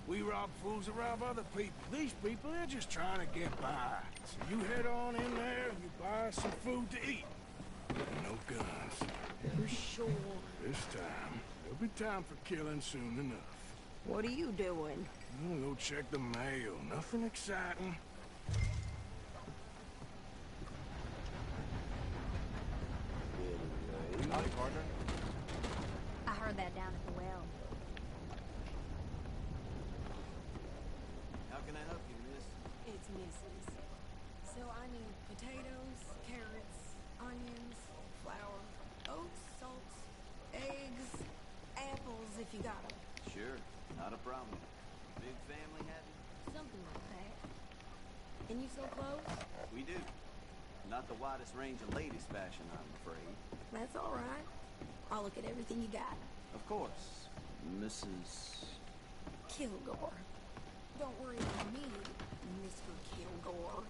We rob fools that rob other people. These people, they're just trying to get by. So you head on in there and you buy some food to eat. No guns. For sure. This time, there'll be time for killing soon enough. What are you doing? I'm gonna go check the mail. Nothing exciting. Howdy, partner. I heard that down at the well. How can I help you, miss? It's Mrs. So I need potatoes, carrots, onions, flour, oats, salt, eggs, apples if you got them. Sure, not a problem. Big family, have you? Something like that. And you sell clothes? We do. Not the widest range of ladies' fashion, I'm afraid. That's all right. I'll look at everything you got. Of course, Mrs. Kilgore. Don't worry about me, Mr. Kilgore.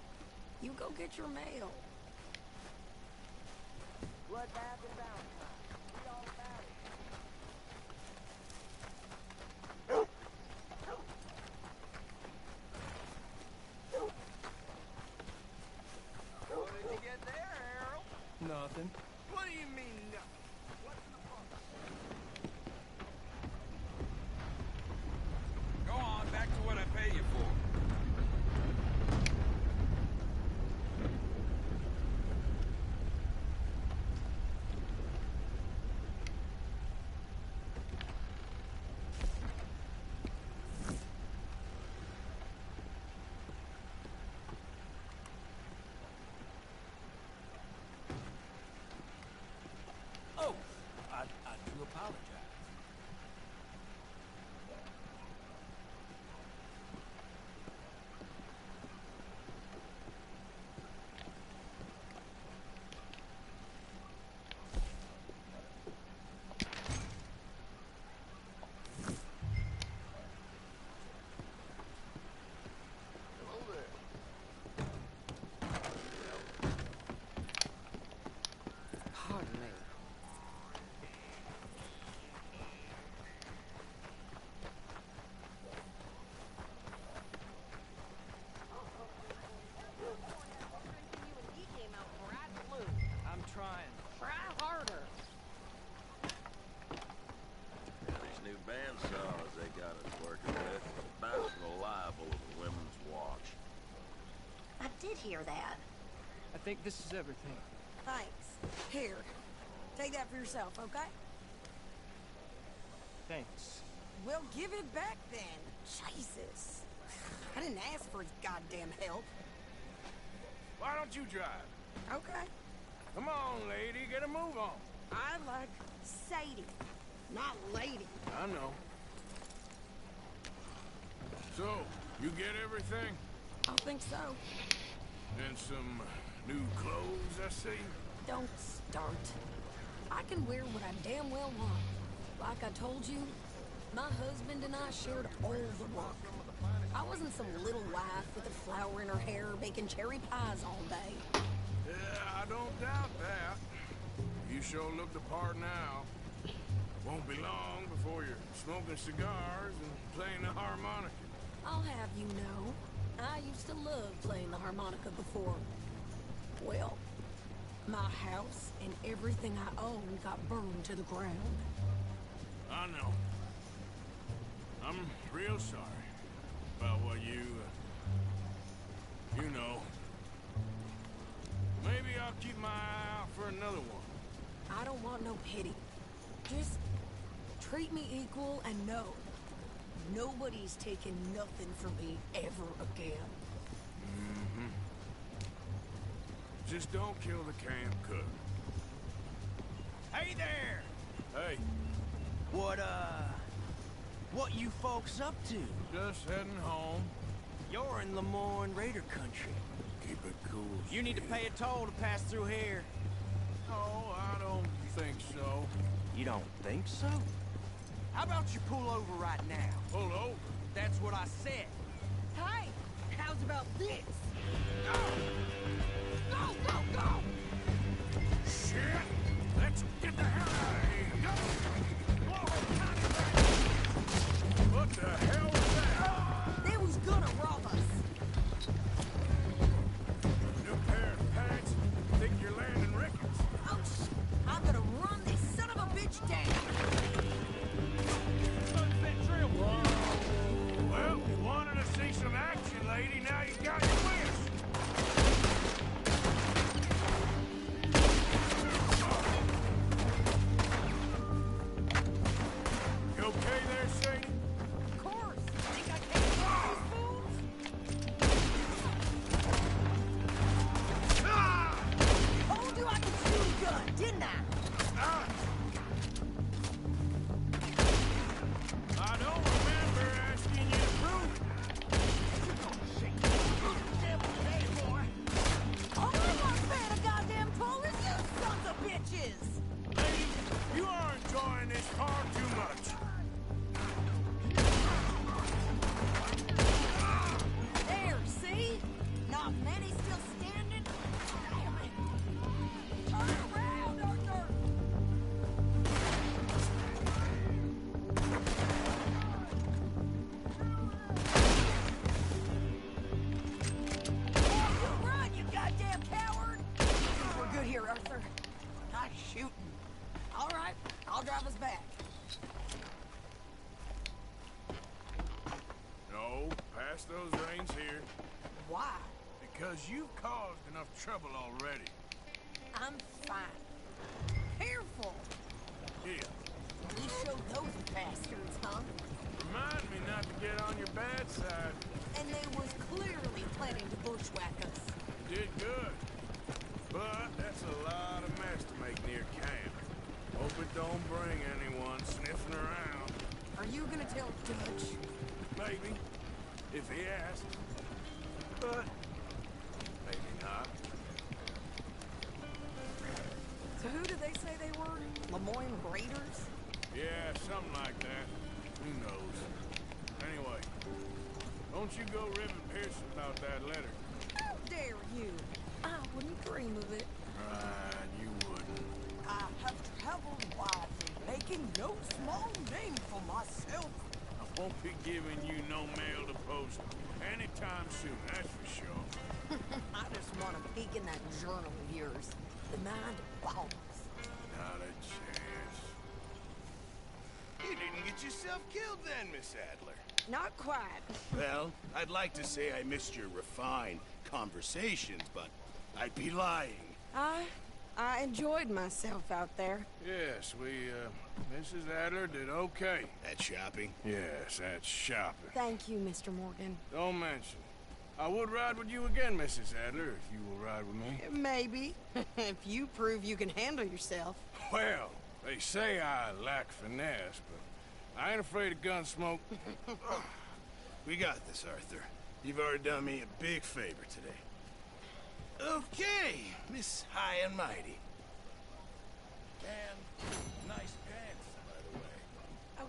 You go get your mail. Bloodbath and Valentine. Read all about it. What did you get there, Harold? Nothing. What do you mean, nothing? What's in the box? Go on, back to what I pay you for. Oh, I do apologize. Pardon me. I'm trying. Try harder. These new bandsaws they got us working with, about reliable as a women's watch. I did hear that. I think this is everything. Thanks. Here. Take that for yourself, okay? Thanks. Well, give it back then. Jesus. I didn't ask for his goddamn help. Why don't you drive? Okay. Come on, lady, get a move on. I like Sadie, not lady. I know. So, you get everything? I think so. And some new clothes, I see? Don't start. I can wear what I damn well want. Like I told you, my husband and I shared all the work. I wasn't some little wife with a flower in her hair baking cherry pies all day. Yeah, I don't doubt that. You sure look the part now. Won't be long before you're smoking cigars and playing the harmonica. I'll have you know, I used to love playing the harmonica before. Well, my house and everything I owned got burned to the ground. I know. I'm real sorry about what you know. Maybe I'll keep my eye out for another one. I don't want no pity. Just treat me equal and know nobody's taking nothing from me ever again. Just don't kill the camp cook. Hey there! Hey, What you folks up to? just heading home. You're in Lemoyne Raider country. Keep it cool. You need to pay a toll to pass through here. No, I don't think so. You don't think so? How about you pull over right now? Pull over. That's what I said. Hey, how's about this? Go! Go, go, go! Shit! Let's get the hell out of here. Go! What the hell was that? They was gonna rob us. New pair of pants? Think you're landing Ricketts? Oh, I'm gonna run this son of a bitch down. Well, you wanted to see some action, lady. Now you got your wish. You okay there, Sadie? Of course. Think I can't stop these fools? Told you I could shoot a gun, didn't I? I don't remember asking you to prove All I want paying a goddamn toll is you sons of bitches! Lady, you are enjoying this far too much. There, see? Not many still standing? Damn it! Turn around, Arthur! Run, you goddamn coward! We're good here, Arthur. Not shooting. All right, I'll drive us back. No, pass those reins here. Why? Because you've caused enough trouble already. I'm fine. Careful! Here, We showed those bastards, huh? remind me not to get on your bad side. And they was clearly planning to bushwhack us. You did good. But that's a lot of mess to make near camp. Hope it don't bring anyone sniffing around. Are you gonna tell Dutch? Maybe, if he asks. But maybe not. So who did they say they were? Lemoyne Raiders? Yeah, something like that. Who knows? Anyway, don't you go ribbing Pearson about that letter. How dare you? I wouldn't dream of it. Right, you wouldn't. I have traveled widely, making no small name for myself. I won't be giving you no mail to post anytime soon, that's for sure. I just want to peek in that journal of yours. The mind of bombs. Not a chance. You didn't get yourself killed then, Miss Adler. Not quite. Well, I'd like to say I missed your refined conversations, but I'd be lying. I enjoyed myself out there. Yes, Mrs. Adler did okay. At shopping? Yes, that's shopping. Thank you, Mr. Morgan. Don't mention. I would ride with you again, Mrs. Adler, if you will ride with me. Maybe. If you prove you can handle yourself. Well, they say I lack finesse, but I ain't afraid of gun smoke. We got this, Arthur. You've already done me a big favor today. Okay, Miss High and Mighty. And nice pants, by the way. Oh,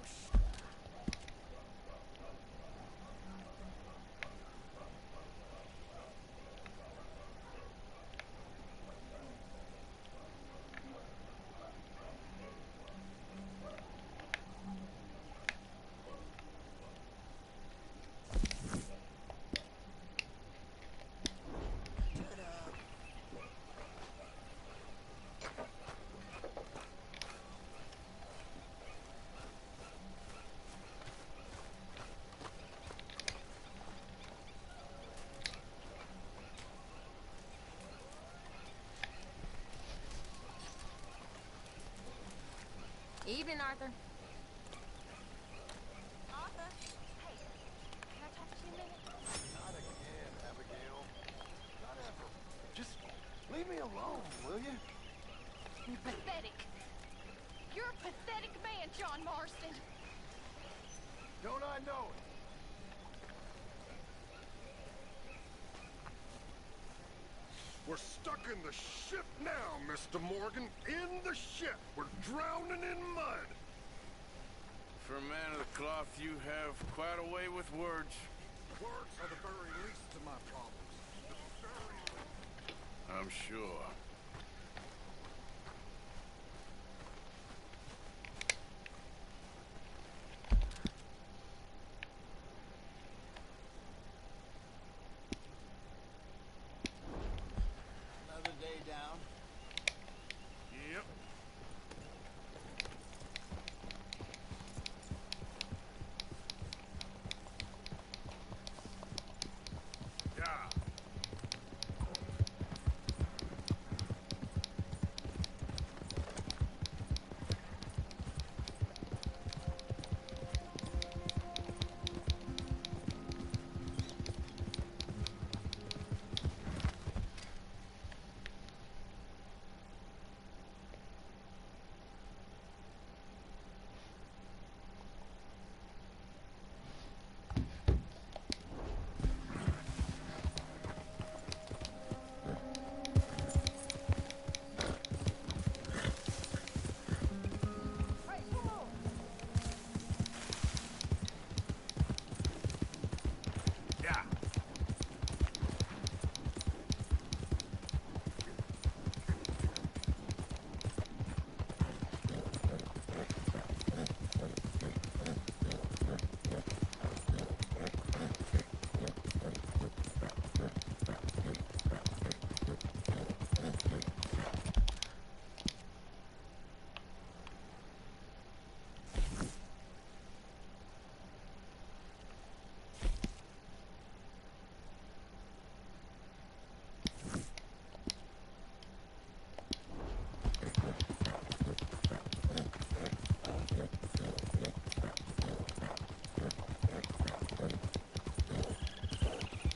Evening, Arthur. Arthur? Hey, can I talk to you a minute? Not again, Abigail. alone, will you? You're pathetic. You're a pathetic man, John Marston. Don't I know it? We're stuck in the ship now, Mr. Morgan. In the ship. We're drowning in mud. For a man of the cloth, you have quite a way with words. Words are the very least of my problems. The very least. I'm sure. Another day down. Yep. Yeah.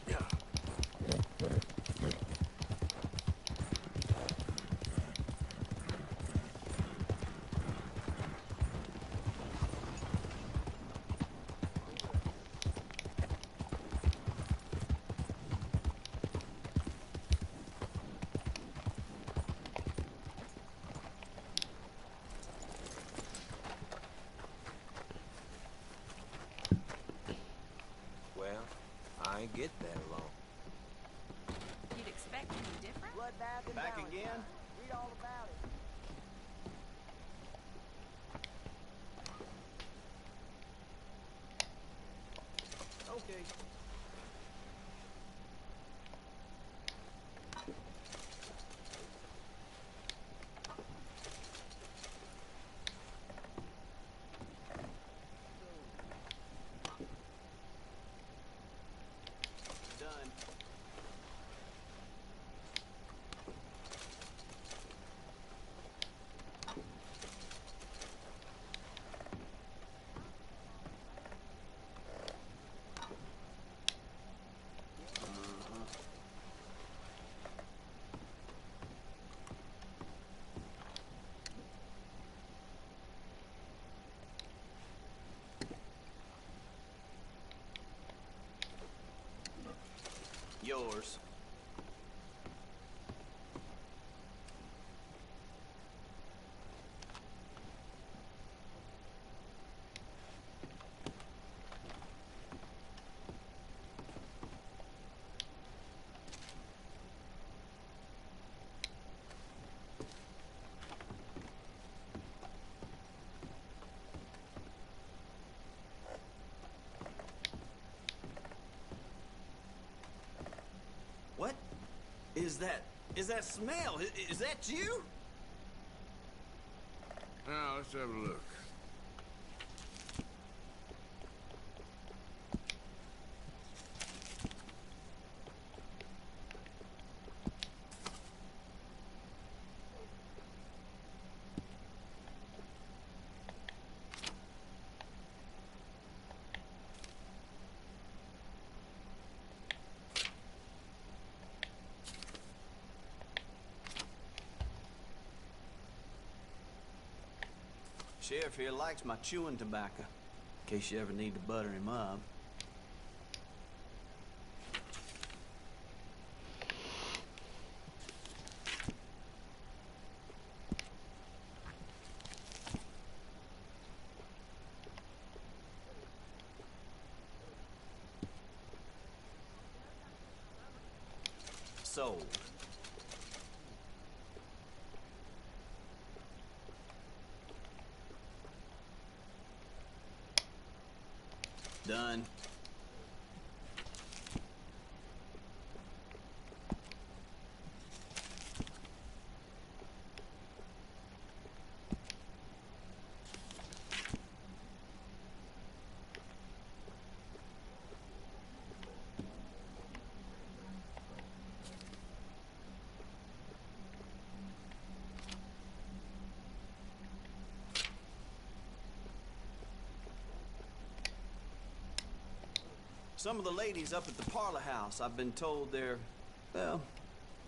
Yeah. Well, I ain't get that alone. You'd expect anything different? Bloodbath and Back Valentine. again? Read all about it. Okay. Done. Yours. What is that? Is that smell? Is that you? Now, let's have a look. Sheriff here likes my chewing tobacco, in case you ever need to butter him up. Sold. Done. Some of the ladies up at the parlor house, I've been told they're, well,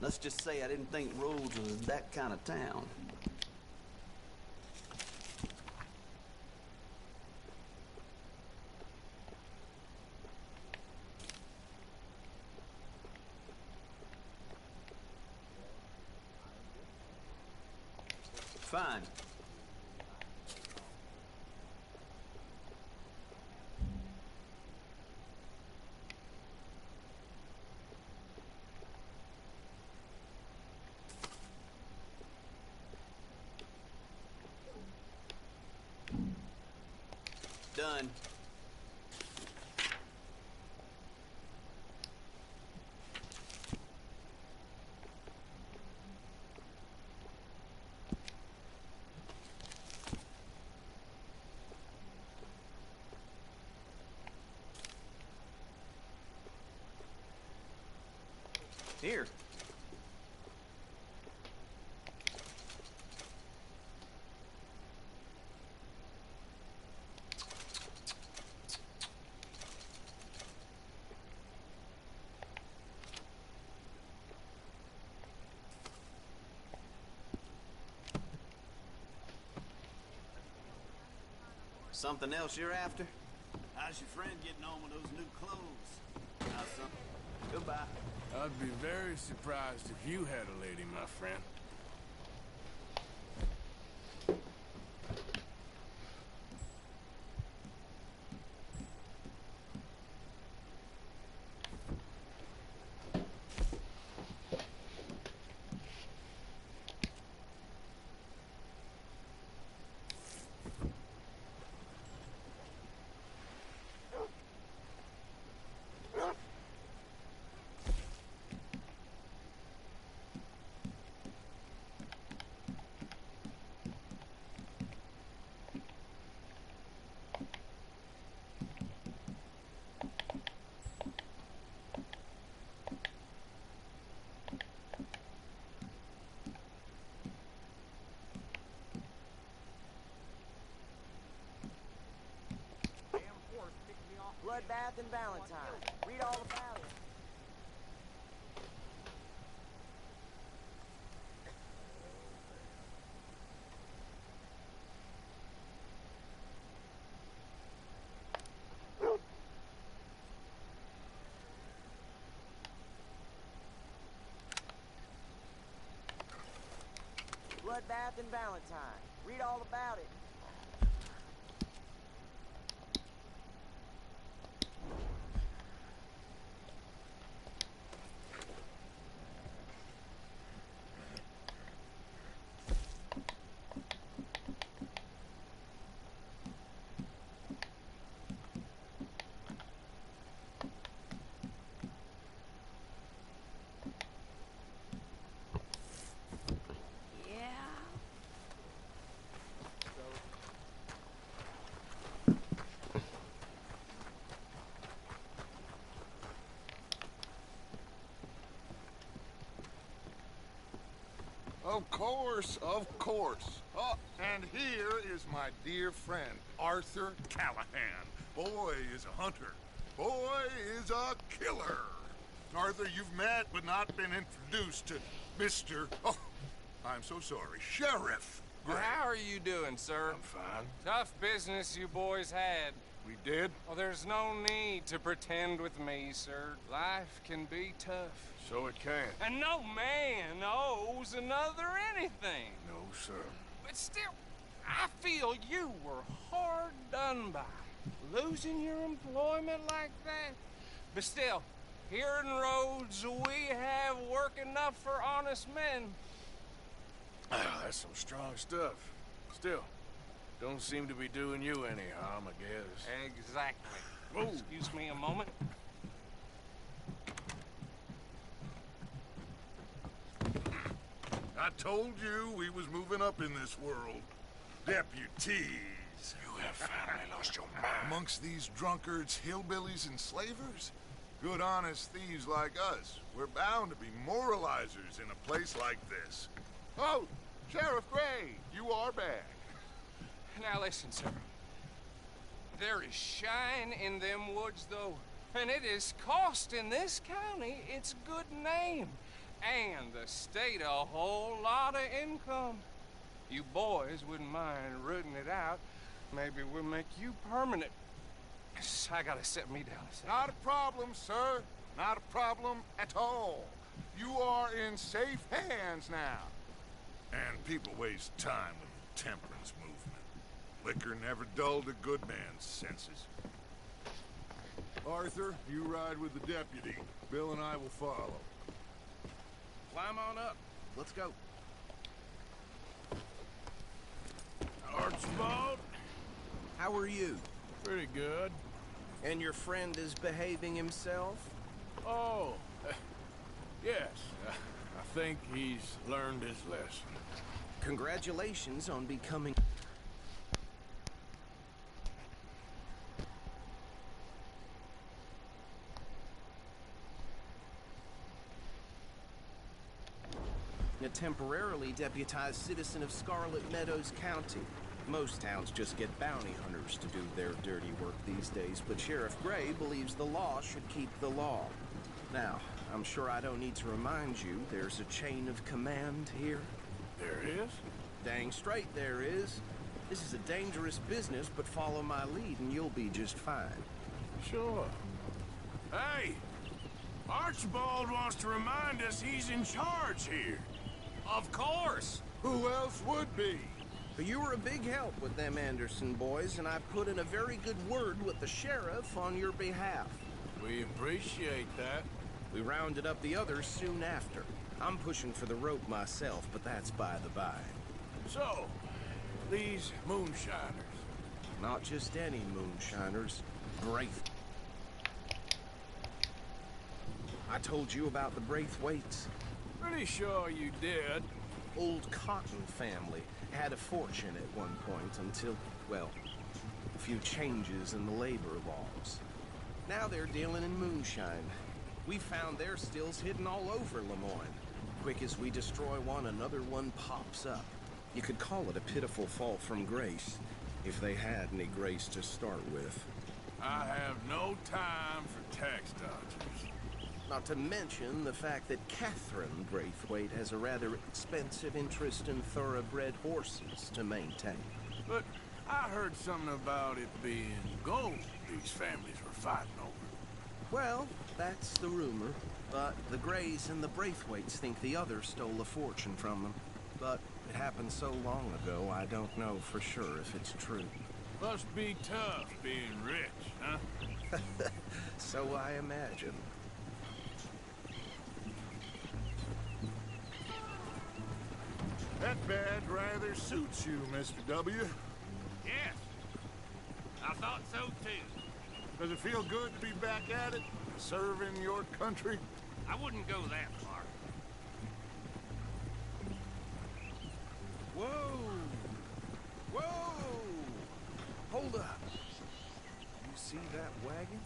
let's just say I didn't think Rhodes was that kind of town. Fine. Done. Here. Something else you're after? How's your friend getting on with those new clothes? How's some? Goodbye. I'd be very surprised if you had a lady, my friend. Bloodbath and Valentine. Read all about it. Bloodbath and Valentine. Read all about it. Of course, of course. Oh, and here is my dear friend, Arthur Callahan. Boy is a hunter. Boy is a killer. Arthur, you've met but not been introduced to Mr. Oh, I'm so sorry, Sheriff Great. How are you doing, sir? I'm fine. Tough business you boys had. We did? Well, there's no need to pretend with me, sir. Life can be tough. So it can. And no man owes another anything. No, sir. But still, I feel you were hard done by. Losing your employment like that. But still, here in Rhodes, we have work enough for honest men. That's some strong stuff. Still, don't seem to be doing you any harm, I guess. Exactly. Whoa. Excuse me a moment. I told you we was moving up in this world. Deputies. You have finally lost your mind. Amongst these drunkards, hillbillies, and slavers? Good honest thieves like us. We're bound to be moralizers in a place like this. Oh, Sheriff Gray, you are back. Now listen, sir. There is shine in them woods, though. And it is costing this county its good name. And the state a whole lot of income. You boys wouldn't mind rooting it out. Maybe we'll make you permanent. I gotta set me down a second. Not a problem, sir. Not a problem at all. You are in safe hands now. And people waste time with the temperance movement. Liquor never dulled a good man's senses. Arthur, you ride with the deputy. Bill and I will follow. Climb on up. Let's go. Archibald? How are you? Pretty good. And your friend is behaving himself? Oh, yes. I think he's learned his lesson. Congratulations on becoming... a temporarily deputized citizen of Scarlet Meadows County. Most towns just get bounty hunters to do their dirty work these days, but Sheriff Gray believes the law should keep the law. Now, I'm sure I don't need to remind you, there's a chain of command here. There is? Dang straight there is. This is a dangerous business, but follow my lead and you'll be just fine. Sure. Hey! Archibald wants to remind us he's in charge here. Of course! Who else would be? But you were a big help with them Anderson boys, and I put in a very good word with the sheriff on your behalf. We appreciate that. We rounded up the others soon after. I'm pushing for the rope myself, but that's by the by. So, these moonshiners. Not just any moonshiners. Braith. I told you about the Braithwaites. Pretty sure you did. Old Cotton family had a fortune at one point until, well, a few changes in the labor laws. Now they're dealing in moonshine. We found their stills hidden all over Lemoyne. Quick as we destroy one, another one pops up. You could call it a pitiful fall from grace, if they had any grace to start with. I have no time for tax dodgers. Not to mention the fact that Catherine Braithwaite has a rather expensive interest in thoroughbred horses to maintain. But I heard something about it being gold these families were fighting over. Well, that's the rumor. But the Grays and the Braithwaites think the others stole a fortune from them. But it happened so long ago, I don't know for sure if it's true. Must be tough being rich, huh? So I imagine. That badge rather suits you, Mr. W. Yes. I thought so, too. Does it feel good to be back at it? Serving your country? I wouldn't go that far. Whoa! Whoa! Hold up. You see that wagon?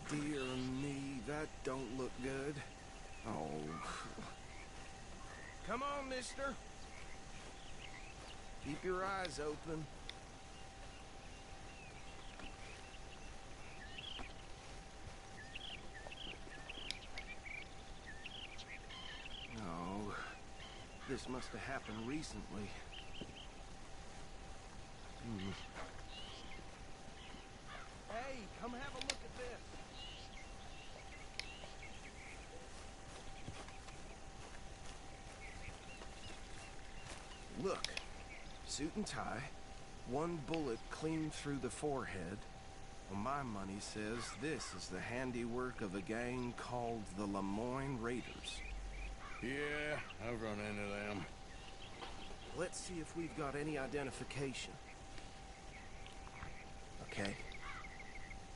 Dear me, that don't look good. Oh. Come on, mister. Keep your eyes open. this must have happened recently. Hey, come have a look at this. Look, suit and tie, one bullet clean through the forehead. Well, my money says this is the handiwork of a gang called the Lemoyne Raiders. Yeah, I've run into them. Let's see if we've got any identification. Okay.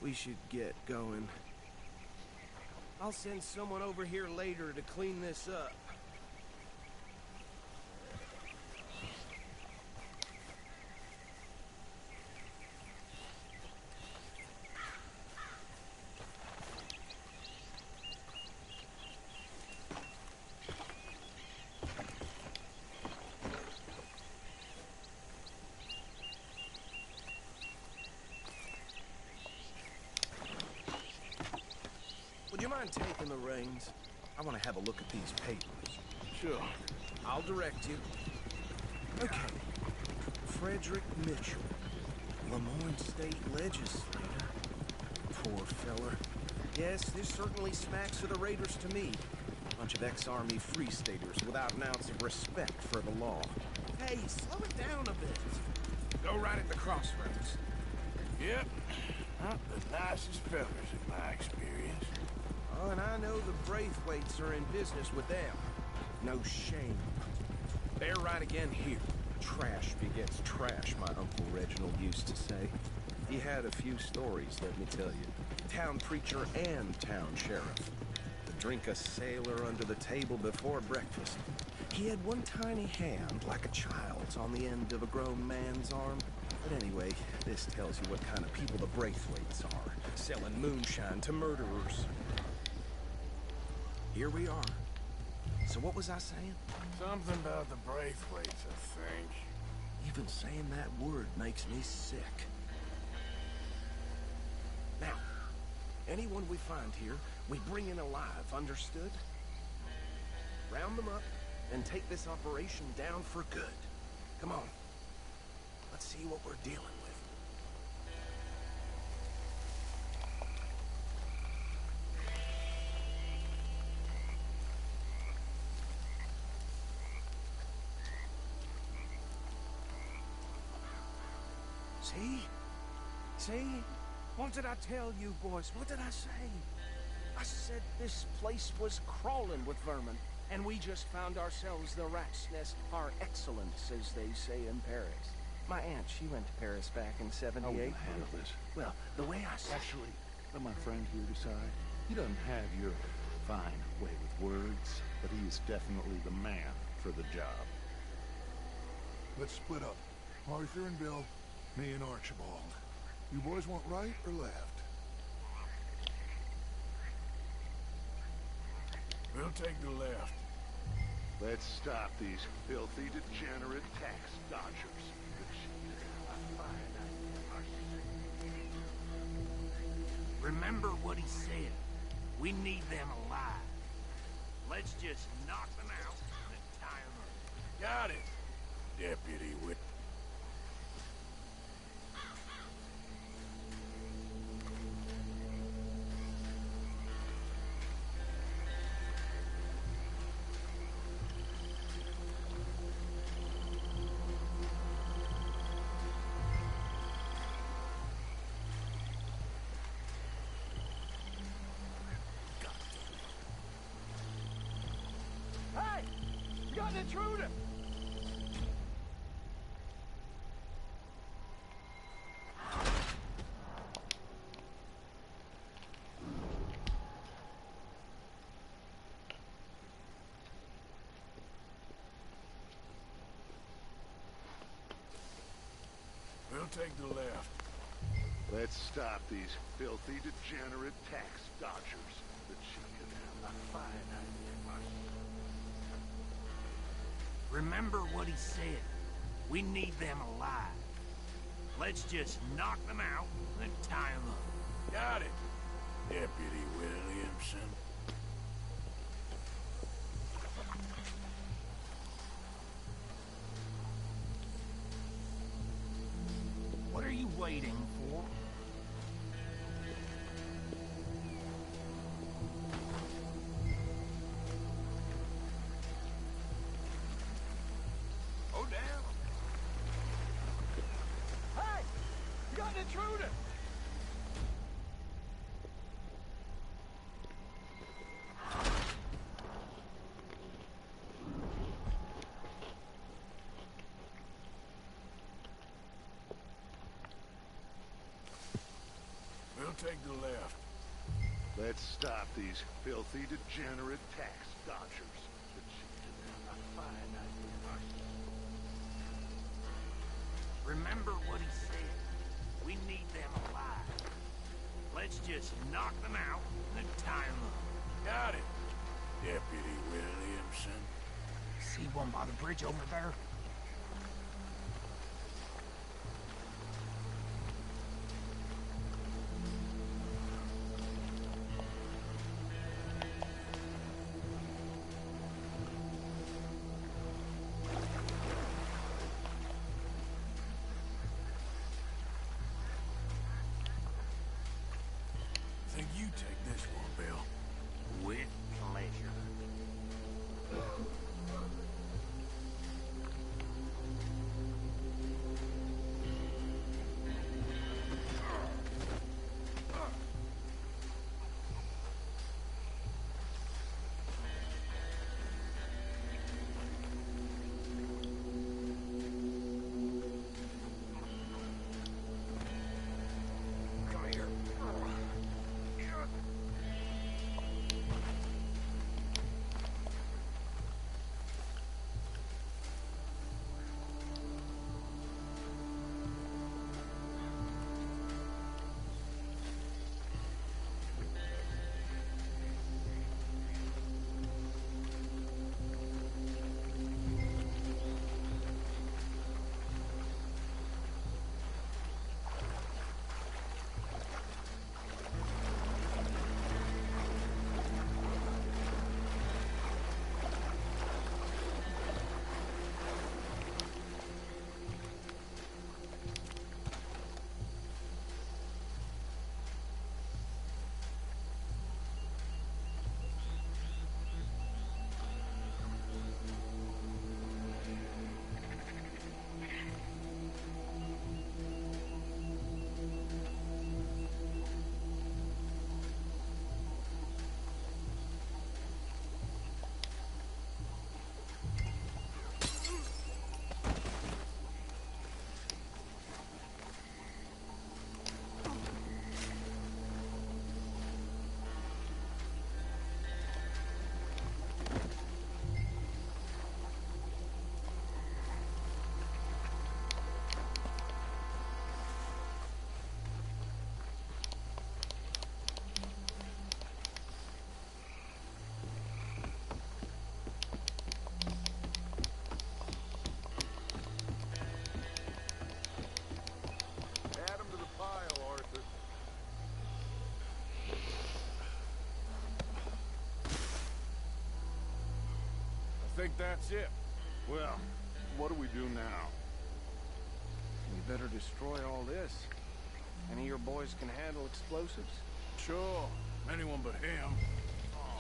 We should get going. I'll send someone over here later to clean this up. Would you mind taking the reins? I want to have a look at these papers. Sure. I'll direct you. Okay. Frederick Mitchell, Lemoyne State Legislator. Poor feller. Yes, this certainly smacks of the Raiders to me. Bunch of ex-Army Free Staters without an ounce of respect for the law. Hey, slow it down a bit. Go right at the crossroads. Yep. Not the nicest fellas in my experience. Oh, and I know the Braithwaites are in business with them. No shame. They're right again here. Trash begets trash, my Uncle Reginald used to say. He had a few stories, let me tell you. Town preacher and town sheriff. To drink a sailor under the table before breakfast. He had one tiny hand, like a child's, on the end of a grown man's arm. But anyway, this tells you what kind of people the Braithwaites are. Selling moonshine to murderers. Here we are. So what was I saying? Something about the Braithwaites, I think. Even saying that word makes me sick. Now, anyone we find here, we bring in alive, understood? Round them up and take this operation down for good. Come on. Let's see what we're dealing with. See? See? What did I tell you, boys? What did I say? I said this place was crawling with vermin, and we just found ourselves the rat's nest par excellence, as they say in Paris. My aunt, she went to Paris back in '78. How are we gonna handle this? Well, the way I said... Actually, let my friend here decide. He doesn't have your fine way with words, but he is definitely the man for the job. Let's split up. Arthur and Bill, me and Archibald. You boys want right or left? We'll take the left. Let's stop these filthy, degenerate tax dodgers. Remember what he said. We need them alive. Let's just knock them out and tie them up. Got it, Deputy Whit. Hey! You got an intruder! We'll take the left. Let's stop these filthy, degenerate tax dodgers. The chicken have a fine idea. Remember what he said. We need them alive. Let's just knock them out and tie them up. Got it, Deputy Williamson. waiting for? Oh, damn. Hey! You got an intruder! We'll take the left. Let's stop these filthy, degenerate tax dodgers. A fine idea. Remember what he said. We need them alive. Let's just knock them out and tie them up. Got it. Deputy Williamson. See one by the bridge over there? Think you take this one, Bill. With pleasure. Come here. Add 'em to the pile, Arthur. I think that's it. Well, what do we do now? We better destroy all this. Any of your boys can handle explosives? Sure. Anyone but him.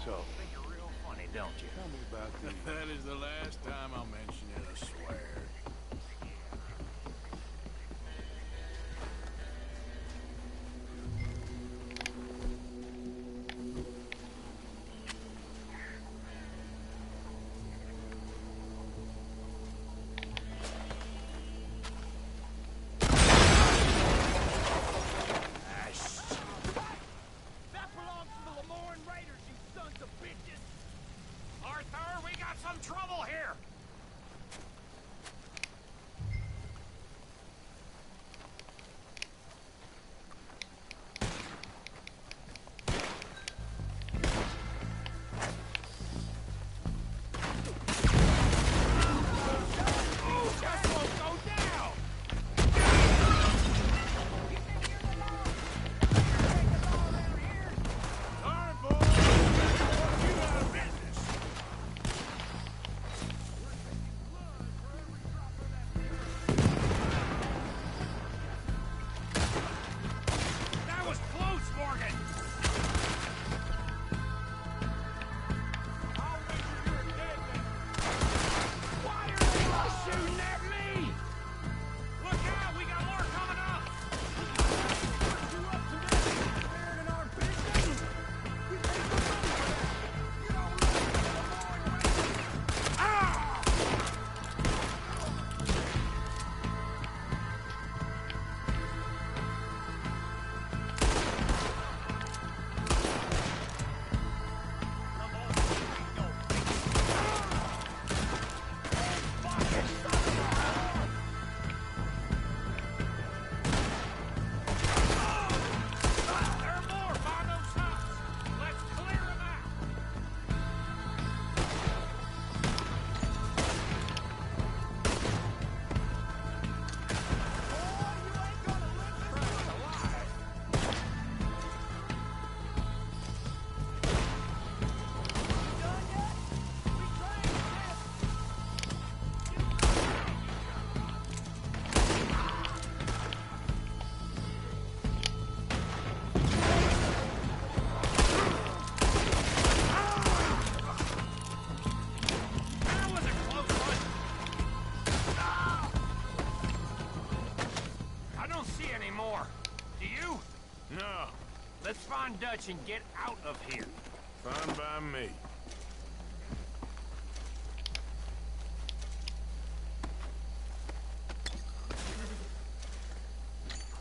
So, Think you're real funny, don't you? tell me about the... That is the last time I'll mention it, I swear. That belongs to the Lemoyne Raiders, you sons of bitches! Arthur, we got some trouble here! Just won't go down! Sorry, boys. You out of business. Dutch and get out of here. Fine by me.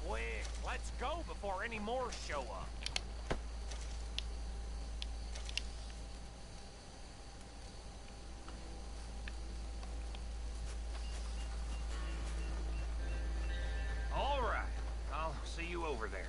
Quick, let's go before any more show up. All right, I'll see you over there.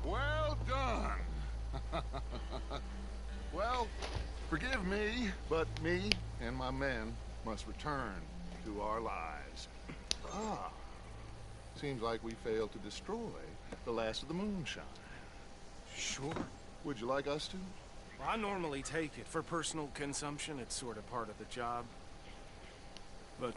Well done. Well, forgive me, but me and my men must return to our lives. Ah, seems like we failed to destroy the last of the moonshine. Sure. Would you like us to? Well, I normally take it for personal consumption. It's sort of part of the job. But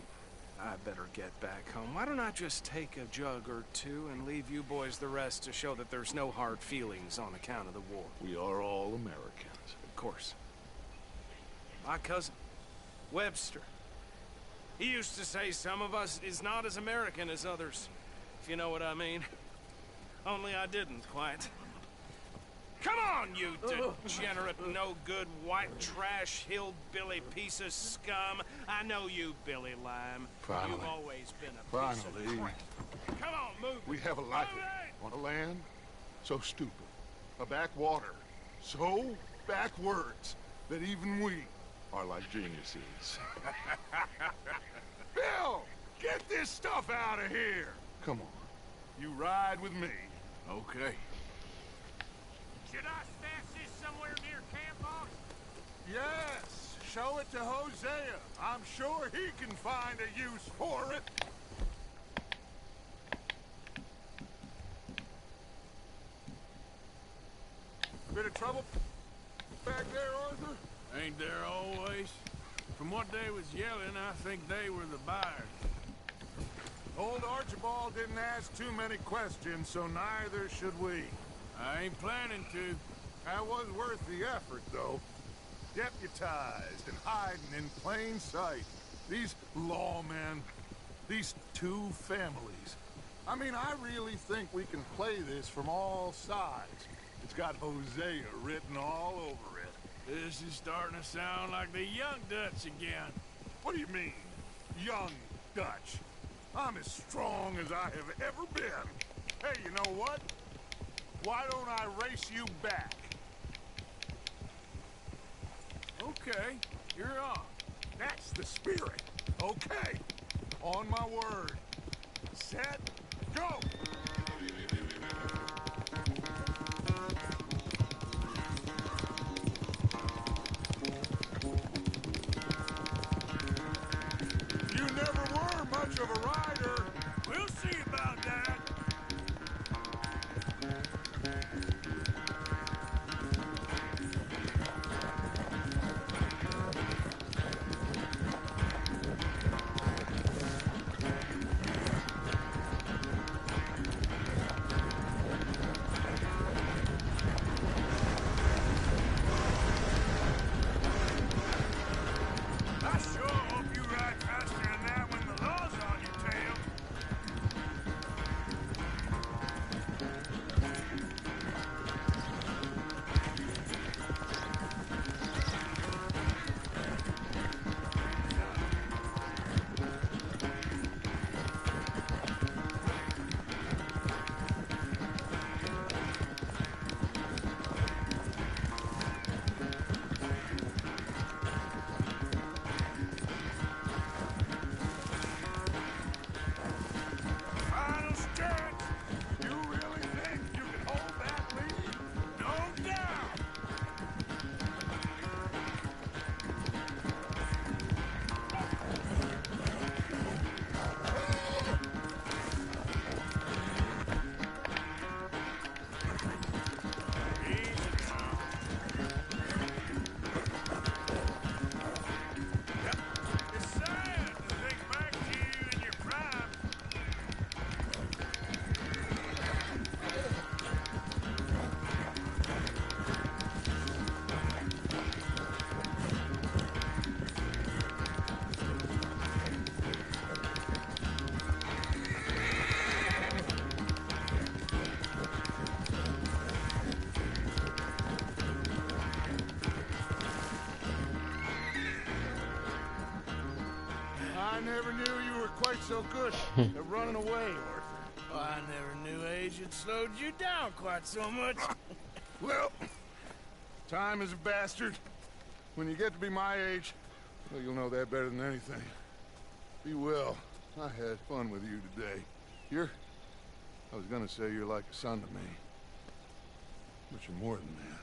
I better get back home. Why don't I just take a jug or two and leave you boys the rest to show that there's no hard feelings on account of the war? We are all Americans. Of course. My cousin, Webster. He used to say some of us is not as American as others, if you know what I mean. Only I didn't quite. Come on, you degenerate, no-good, white trash, hillbilly piece of scum. I know you, Billy Lime. Finally. You've always been a piece of crap. Come on, move. We have a life on a land so stupid, a backwater so backwards that even we are like geniuses. Bill, get this stuff out of here. Come on, you ride with me. Okay. Should I stash this somewhere near camp, boss? Yes, show it to Hosea. I'm sure he can find a use for it. Bit of trouble back there, Arthur? Ain't there always? From what they was yelling, I think they were the buyers. Old Archibald didn't ask too many questions, so neither should we. I ain't planning to. That was worth the effort, though. Deputized and hiding in plain sight. These lawmen, these two families. I mean, I really think we can play this from all sides. It's got Hosea written all over it. This is starting to sound like the young Dutch again. What do you mean, young Dutch? I'm as strong as I have ever been. Hey, you know what? Why don't I race you back? Okay, you're on. That's the spirit. Okay, on my word. Set, go! You never were much of a rider. We'll see about that. I never knew you were quite so good at running away, Arthur. I never knew age had slowed you down quite so much. Well, time is a bastard. When you get to be my age, well, you'll know that better than anything. Be well. I had fun with you today. I was gonna say you're like a son to me. But you're more than that.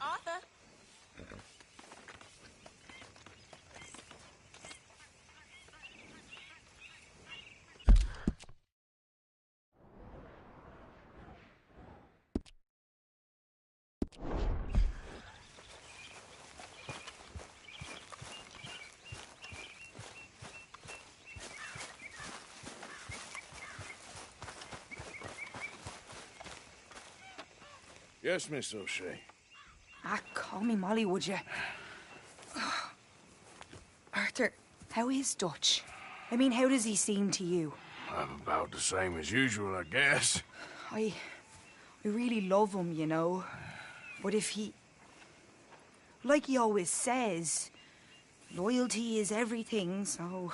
Arthur? Yes, Miss O'Shea. Ah, call me Molly, would you? Arthur, how is Dutch? I mean, how does he seem to you? I'm about the same as usual, I guess. I really love him, you know. But if he... Like he always says, loyalty is everything, so...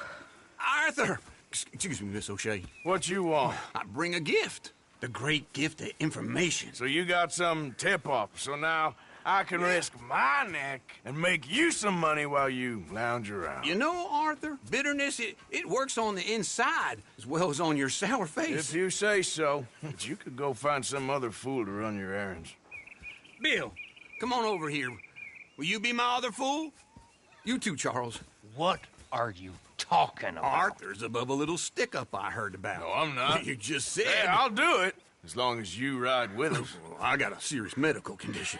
Arthur! Excuse me, Miss O'Shea. What you want? I bring a gift. The great gift of information. So you got some tip-off, so now I can risk my neck and make you some money while you lounge around. You know, Arthur, bitterness, it works on the inside as well as on your sour face. If you say so. But you could go find some other fool to run your errands. Bill, come on over here. Will you be my other fool? You too, Charles. What are you talking about? Arthur's above a little stick-up I heard about. No, I'm not. You just said... Hey, I'll do it, as long as you ride with us. I got a serious medical condition.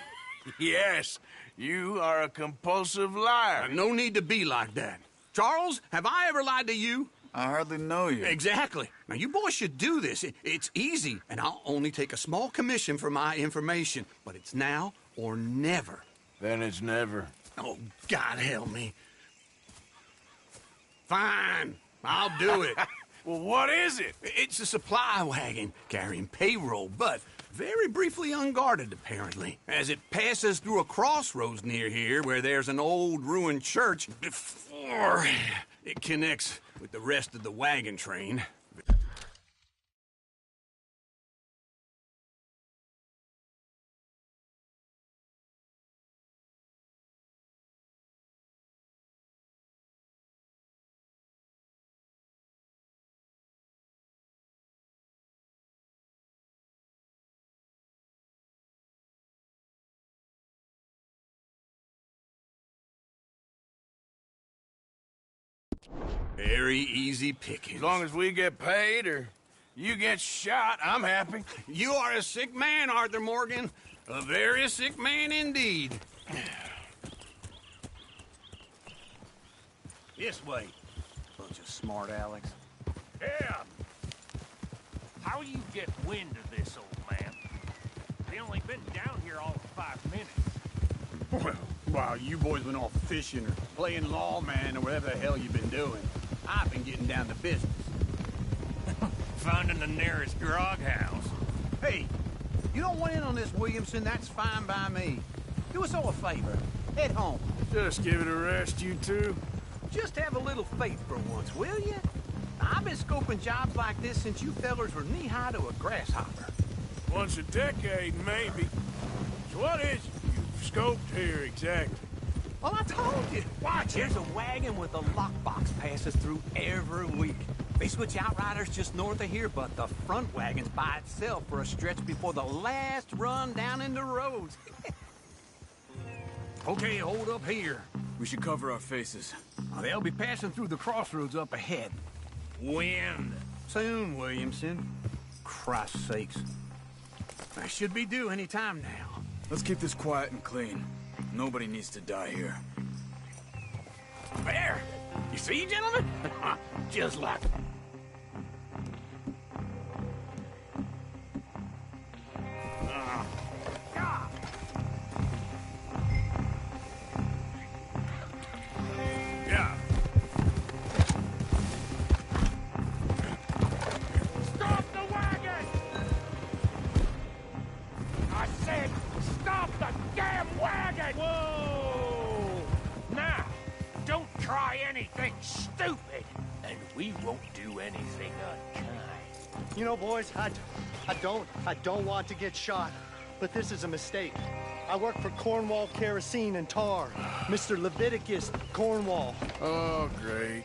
Yes, you are a compulsive liar. No need to be like that. Charles, have I ever lied to you? I hardly know you. Exactly. Now, you boys should do this. It's easy, and I'll only take a small commission for my information. But it's now or never. Then it's never. Oh, God help me. Fine. I'll do it. Well, what is it? It's a supply wagon carrying payroll, but very briefly unguarded, apparently, as it passes through a crossroads near here where there's an old ruined church before it connects with the rest of the wagon train. Very easy picking. As long as we get paid or you get shot, I'm happy. You are a sick man, Arthur Morgan. A very sick man indeed. This way. Bunch of smart Alex. Yeah. How you get wind of this, old man? They only been down here all of 5 minutes. Well, while you boys went off fishing or playing lawman or whatever the hell you've been doing, I've been getting down to business. Finding the nearest grog house. Hey, you don't want in on this, Williamson, that's fine by me. Do us all a favor. Head home. Just give it a rest, you two. Just have a little faith for once, will you? I've been scoping jobs like this since you fellers were knee-high to a grasshopper. Once a decade, maybe. So what is it you've scoped here exactly? Well, I told you. Watch it. There's a wagon with a lockbox passes through every week. They switch outriders just north of here, but the front wagon's by itself for a stretch before the last run down into roads. Okay, hold up here. We should cover our faces. They'll be passing through the crossroads up ahead. Wind. Soon, Williamson. Christ's sakes. I should be due any time now. Let's keep this quiet and clean. Nobody needs to die here. There! You see, gentlemen? Just like... Yeah. Stop the wagon! I said, stop the damn wagon! Whoa! Now, don't try anything stupid, and we won't do anything unkind. You know, boys, I don't want to get shot, but this is a mistake. I work for Cornwall Kerosene and Tar, Mr. Leviticus Cornwall. Oh, great.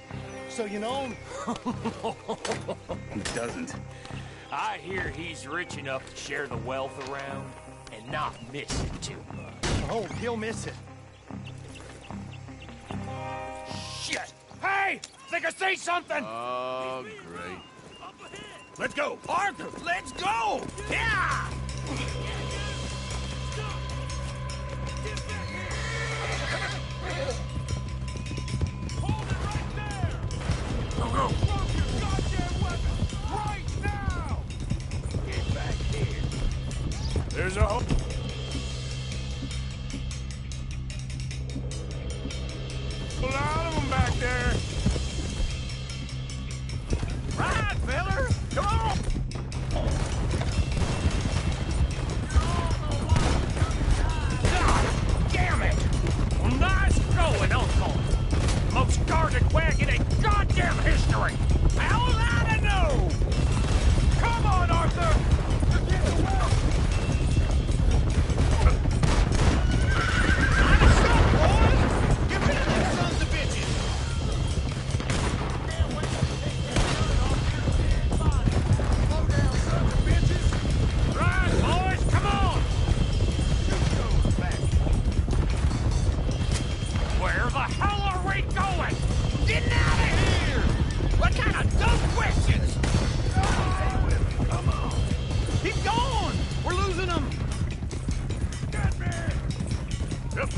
So you know him? He doesn't. I hear he's rich enough to share the wealth around and not miss it too much. Oh, he'll miss it. Shit! Hey! Think I see something? Oh, great. Let's go! Arthur, let's go! Yeah! Hold it right there! Go, go! Drop your goddamn weapon! Right now! Get back here. There's a hole. A lot of them back there. Right, feller! Come on! God damn it! Well, nice going, Uncle. Most guarded wagon in goddamn history! How was I to know? Come on, Arthur! You're getting away! Line us up, boys! Get rid of those sons of bitches! Right, boys, come on! Where the hell are we going? Getting out of here! What kind of dumb questions? Stay with me, come on. Keep going! We're losing them! Get me! Yep.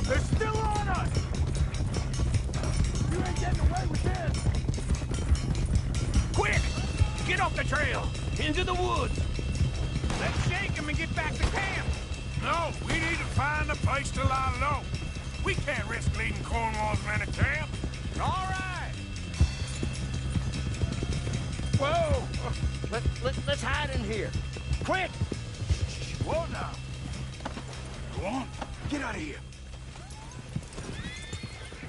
They're still on us! You ain't getting away with this! Quick! Get off the trail! Into the woods! Let's shake them and get back to camp! No, we need to find a place to lie low. We can't risk leading Cornwall's men to camp. All right! Whoa! Let's hide in here. Quick! Whoa now. Go on. Get out of here.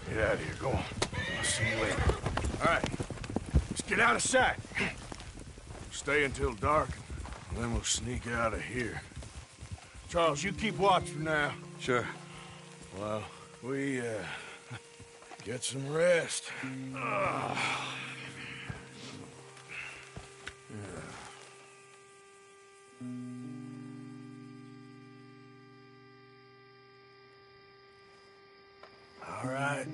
Get out of here. Go on. I'll see you later. All right. Let's get out of sight. Stay until dark, and then we'll sneak out of here. Charles, you keep watch for now. Sure. Well, we, get some rest. All right.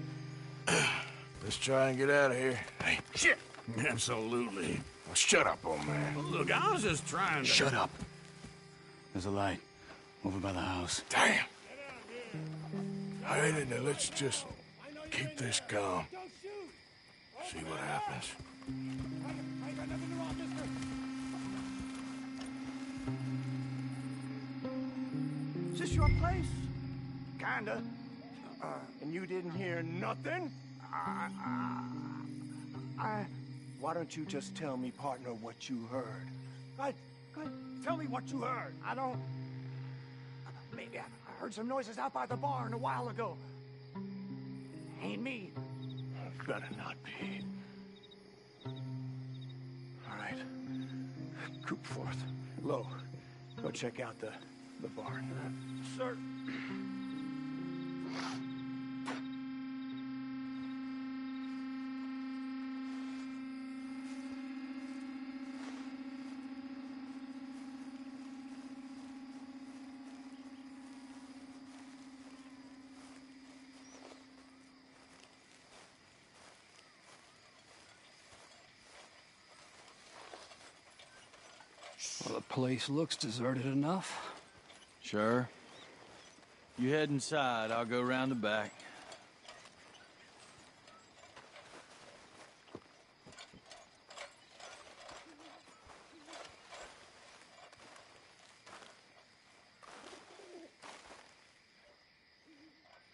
Let's try and get out of here. Hey, shit! Absolutely. Well, shut up, old man. Look, I was just trying to... Shut up. There's a light over by the house. Damn! All right, now let's just keep this calm. See what happens. Is this your place? Kinda. And you didn't hear nothing? Why don't you just tell me, partner, what you heard? Go ahead, tell me what you heard. I don't... Maybe I heard some noises out by the barn a while ago. Ain't me. Better not be. All right. Group forth. Low. Go check out the barn. Sir. Well, the place looks deserted enough. Sure. You head inside, I'll go round the back.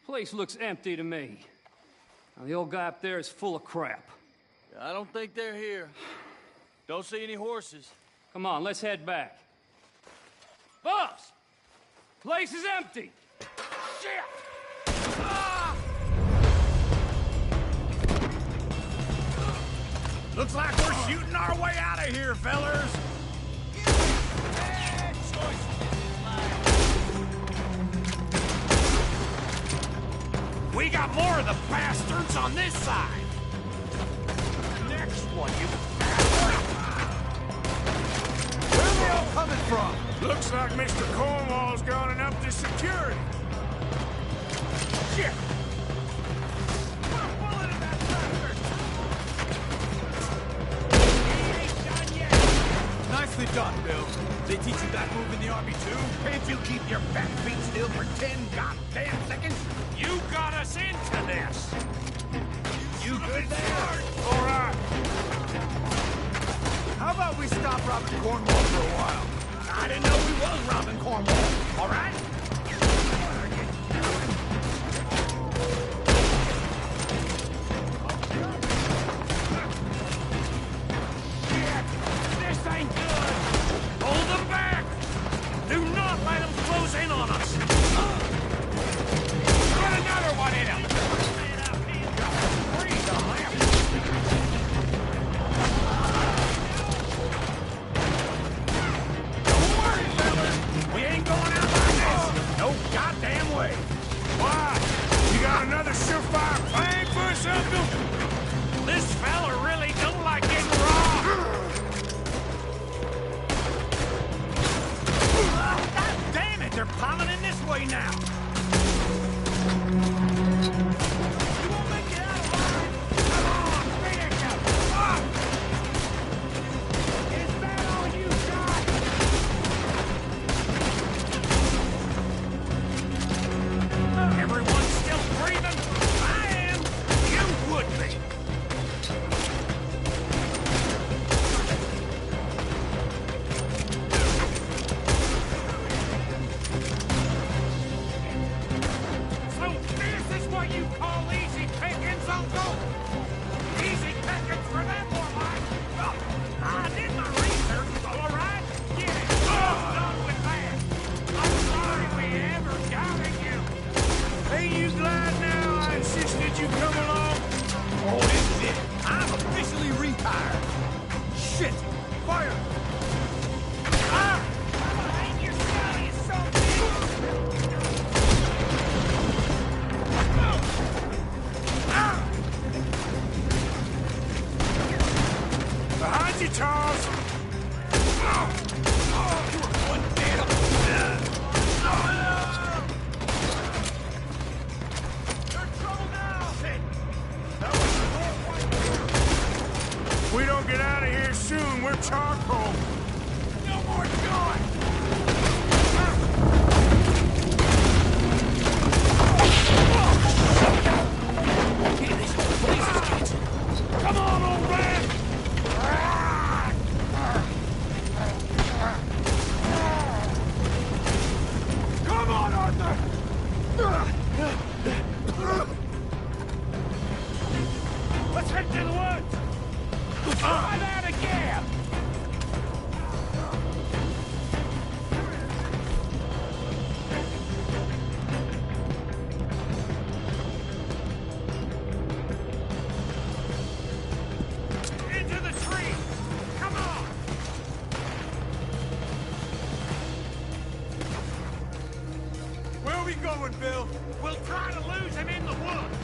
Place looks empty to me. Now, the old guy up there is full of crap. I don't think they're here. Don't see any horses. Come on, let's head back. Boss! Place is empty! Shit! Ah! Looks like we're shooting our way out of here, fellers! Bad choice. We got more of the bastards on this side! The next one, you bastard! from? Looks like Mr. Cornwall's gone and upped his security. Shit! Put a bullet in that bastard! He ain't done yet! Nicely done, Bill. They teach you that move in the Army, too? Can't you keep your fat feet still for 10 goddamn seconds? You got us into this! You good there? All right. How about we stop robbing Cornwall for a while? I didn't know we was robbing Cornwall. All right? Shit! This ain't good! Hold them back! Do not let them close in on us! Get another one in him! Freeze on him! Don't worry, fellas! We ain't going out like this! No goddamn way! Why? You got another surefire plan for us, Uncle? This fella really don't like getting robbed! God damn it! They're piling in this way now! You won't make it out alive! Come on! Finish him! Up! Is that all you got? Everyone's still breathing? I am! You would be! So this is what you call easy pickings, Uncle? Easy pickings for them, more like. Oh, I did my research, all right? Get it. Done with that. I'm sorry we ever doubted you. Ain't you glad now I insisted you come along? Oh, this is it. I'm officially retired. Shit! Fire! Ah! Ain't your son is so big? Behind you, Charles! If we don't get out of here soon, we're charcoal. No more going! Come on, old man! Come on, Arthur! Let's head to the woods! Try that again! Into the tree! Come on! Where are we going, Bill? We'll try to lose him in the woods!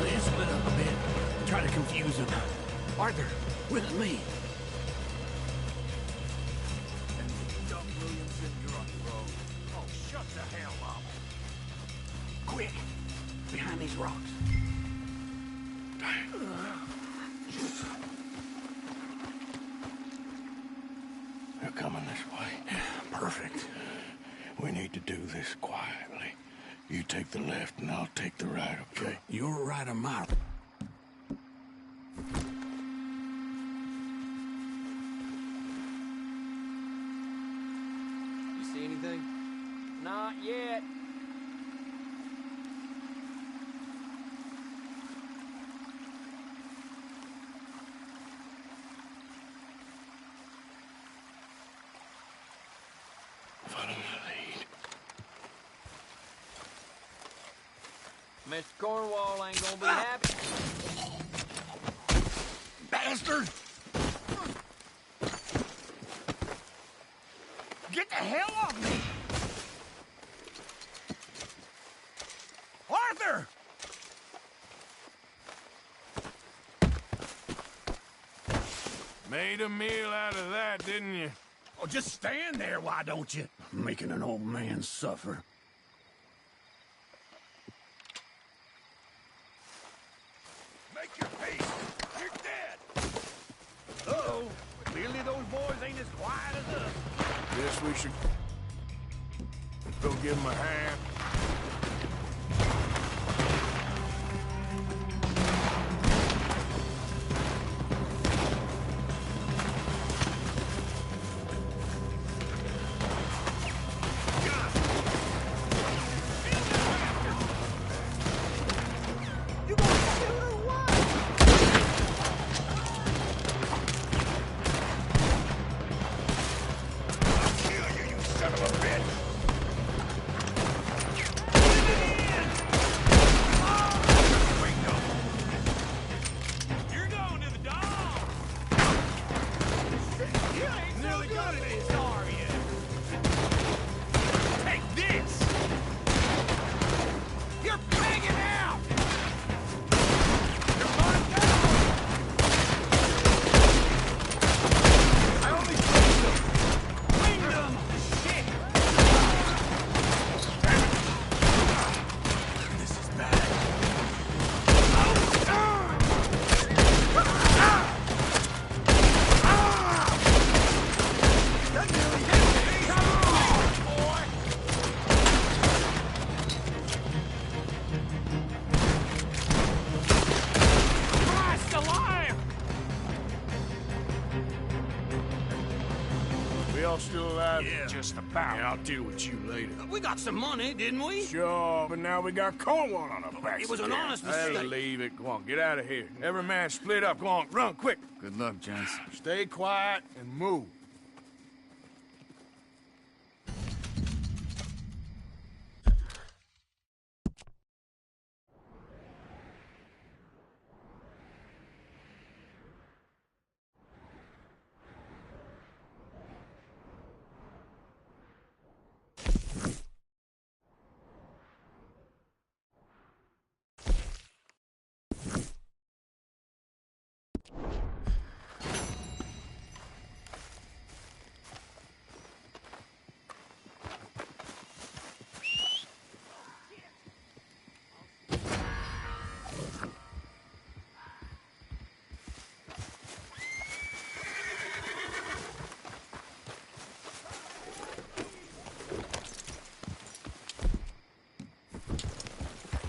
Let's split up a bit. Try to confuse him. Arthur, with me. Oh, shut the hell up! Quick! Behind these rocks. They're coming this way. Perfect. We need to do this quietly. You take the left and I'll take the right, okay? You're right on my... You see anything? Not yet. Follow my lead. Mr. Cornwall ain't gonna be happy. Bastard! Get the hell off me! Made a meal out of that, didn't you? Oh, just stand there, why don't you? Making an old man suffer. Make your peace. You're dead. Uh-oh. Clearly those boys ain't as quiet as us. Guess we should go give him a hand. Still alive? Yeah. Just about. Yeah, I'll deal with you later. We got some money, didn't we? Sure, but now we got Cornwall on our backs. It was an again. honest Hey, mistake. leave it. Go on, get out of here. Every man split up. Go on, run, quick. Good luck, gents. Stay quiet and move.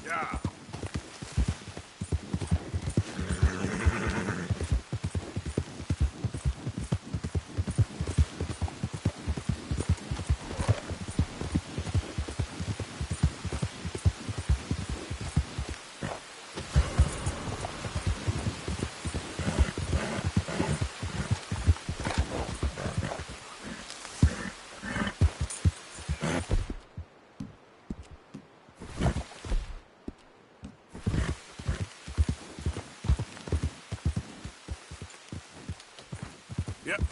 Yeah. Yep.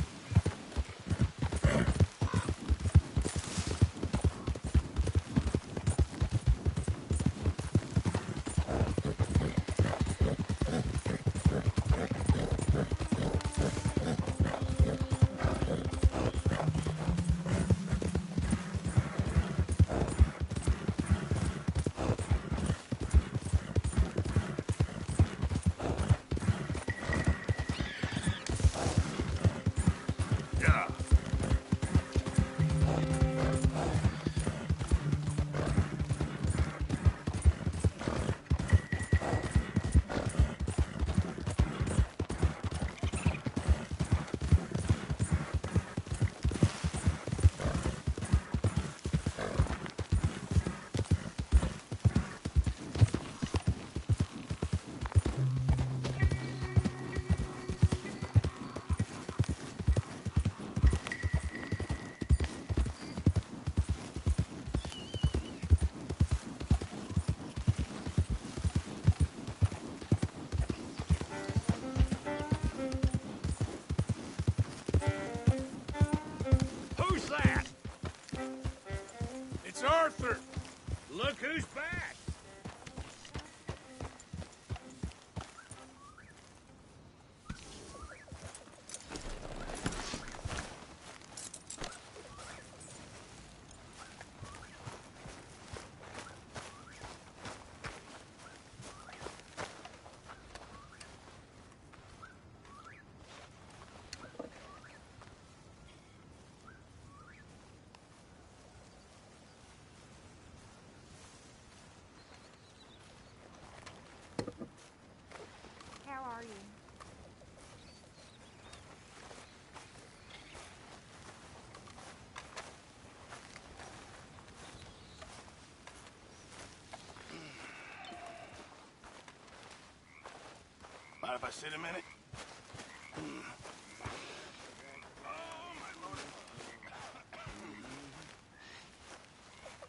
Mind if I sit a minute?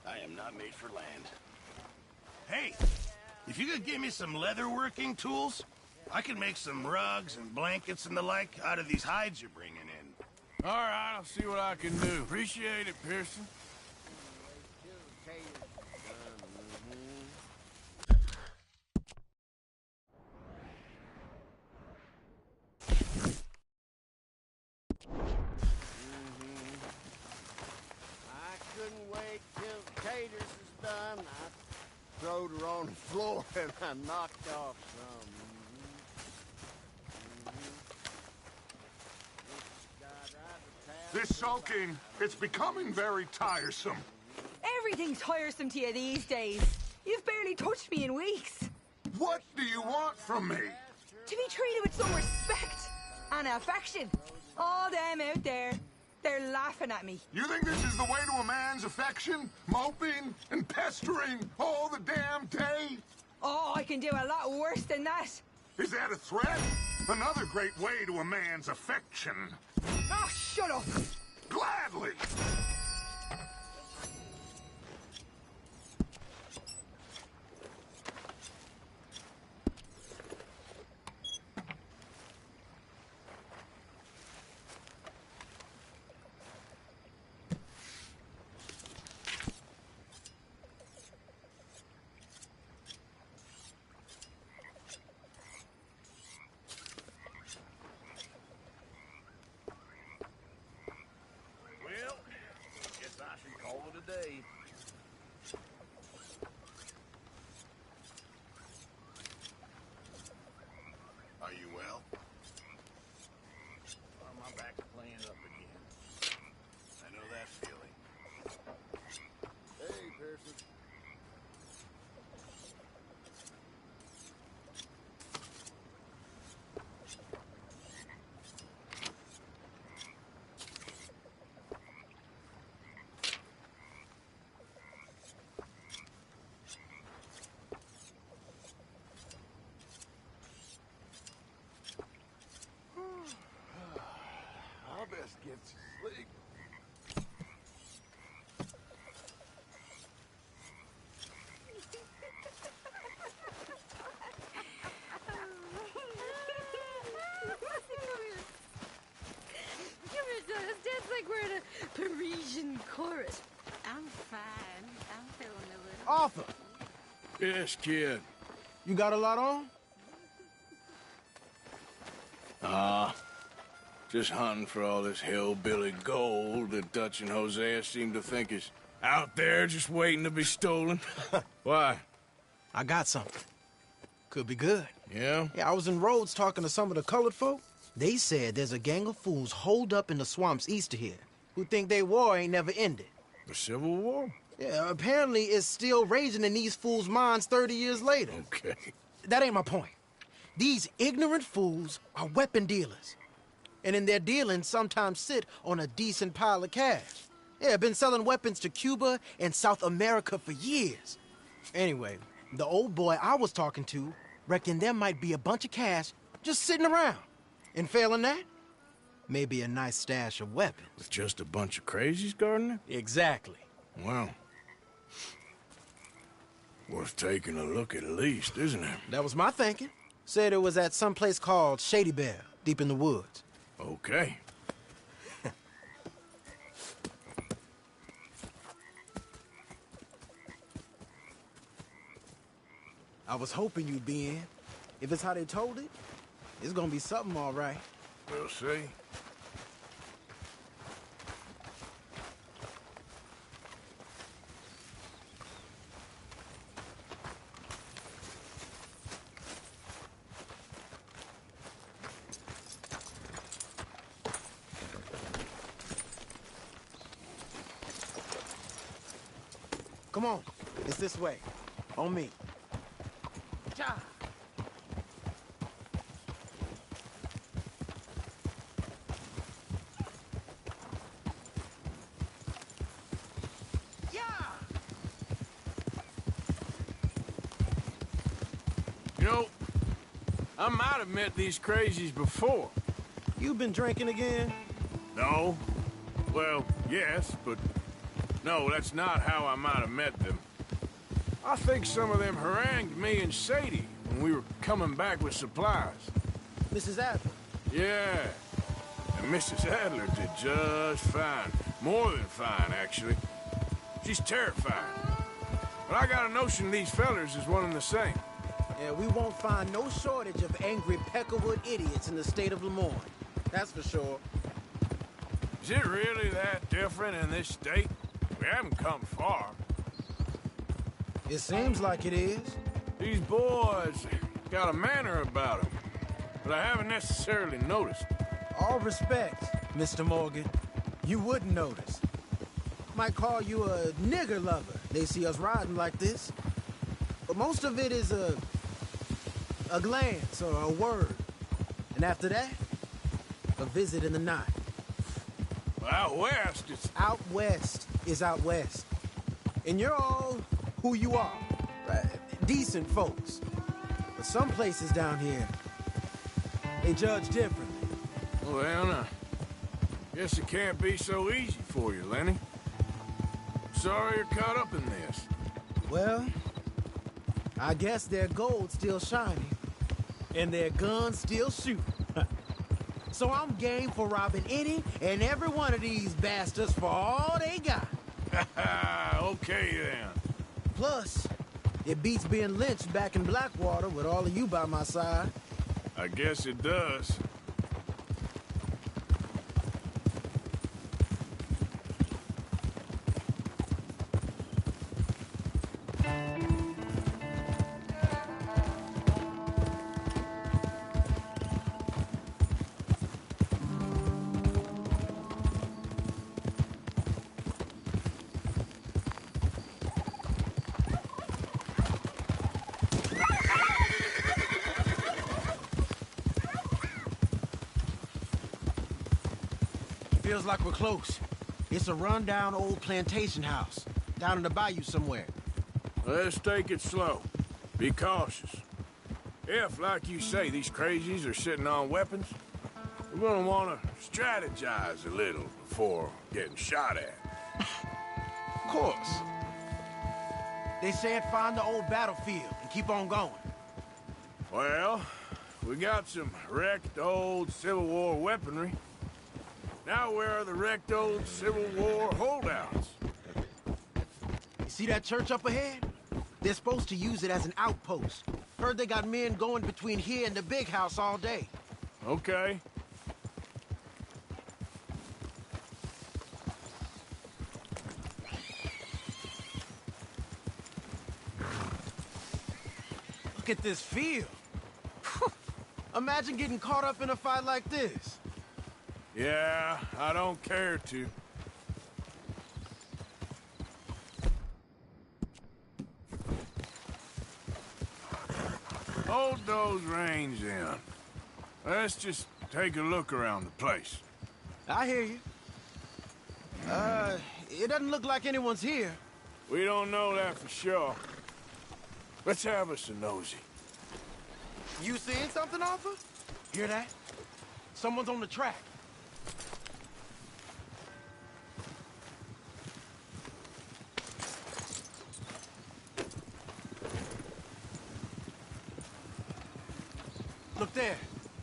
I am not made for land. Hey, if you could give me some leatherworking tools, I could make some rugs and blankets and the like out of these hides you're bringing in. All right, I'll see what I can do. Appreciate it, Pearson. I couldn't wait till the taters is done. I throwed her on the floor and I knocked off some. This sulking, it's becoming very tiresome. Everything's tiresome to you these days. You've barely touched me in weeks. What do you want from me? To be treated with some respect and affection. All them out there, they're laughing at me. You think this is the way to a man's affection? Moping and pestering all the damn day? Oh, I can do a lot worse than that. Is that a threat? Another great way to a man's affection. Oh, shut up. Gladly. Day. Are you well? Oh, my back's playing up again. I know that feeling. Hey, Pearson. I'll best get some sleep. Dance like we're in a Parisian chorus. I'm fine. I'm feeling a little. Arthur! Yes, kid. You got a lot on? Just hunting for all this hillbilly gold that Dutch and Hosea seem to think is out there just waiting to be stolen. Why? I got something. Could be good. Yeah? Yeah, I was in Rhodes talking to some of the colored folk. They said there's a gang of fools holed up in the swamps east of here who think their war ain't never ended. The Civil War? Yeah, apparently it's still raging in these fools' minds 30 years later. Okay. That ain't my point. These ignorant fools are weapon dealers. And in their dealing, sometimes sit on a decent pile of cash. Yeah, been selling weapons to Cuba and South America for years. Anyway, the old boy I was talking to reckoned there might be a bunch of cash just sitting around. And failing that, maybe a nice stash of weapons. With just a bunch of crazies guarding it? Exactly. Well, worth taking a look at least, isn't it? That was my thinking. Said it was at some place called Shady Belle, deep in the woods. Okay. I was hoping you'd be in. If it's how they told it, it's gonna be something all right. We'll see. Come on, it's this way. On me. Cha! You know, I might have met these crazies before. You been drinking again? No. Well, yes, but no, that's not how I might have met them. I think some of them harangued me and Sadie when we were coming back with supplies. Mrs. Adler? Yeah. And Mrs. Adler did just fine. More than fine, actually. She's terrifying. But I got a notion these fellers is one and the same. Yeah, we won't find no shortage of angry Peckerwood idiots in the state of Lemoyne. That's for sure. Is it really that different in this state? We haven't come far. It seems like it is. These boys got a manner about them, but I haven't necessarily noticed. All respect, Mr. Morgan. You wouldn't notice. Might call you a nigger lover. They see us riding like this. But most of it is a glance or a word. And after that, a visit in the night. Well, out west, it's... Out west is out west. And you're all who you are. Right? Decent folks. But some places down here, they judge differently. Well, I guess it can't be so easy for you, Lenny. Sorry you're caught up in this. Well, I guess their gold's still shining, and their guns still shoot. So I'm game for robbing any and every one of these bastards for all they got. Okay, then. Plus, it beats being lynched back in Blackwater with all of you by my side. I guess it does. Feels like we're close. It's a rundown old plantation house, down in the bayou somewhere. Let's take it slow. Be cautious. If, like you say, these crazies are sitting on weapons, we're gonna want to strategize a little before getting shot at. Of course. They said find the old battlefield and keep on going. Well, we got some wrecked old Civil War weaponry. Now where are the wrecked old Civil War holdouts? You see that church up ahead? They're supposed to use it as an outpost. Heard they got men going between here and the big house all day. Okay. Look at this field. Imagine getting caught up in a fight like this. Yeah, I don't care to. Hold those reins in. Let's just take a look around the place. I hear you. It doesn't look like anyone's here. We don't know that for sure. Let's have us a nosy. You seeing something, Arthur? Hear that? Someone's on the track. Look there,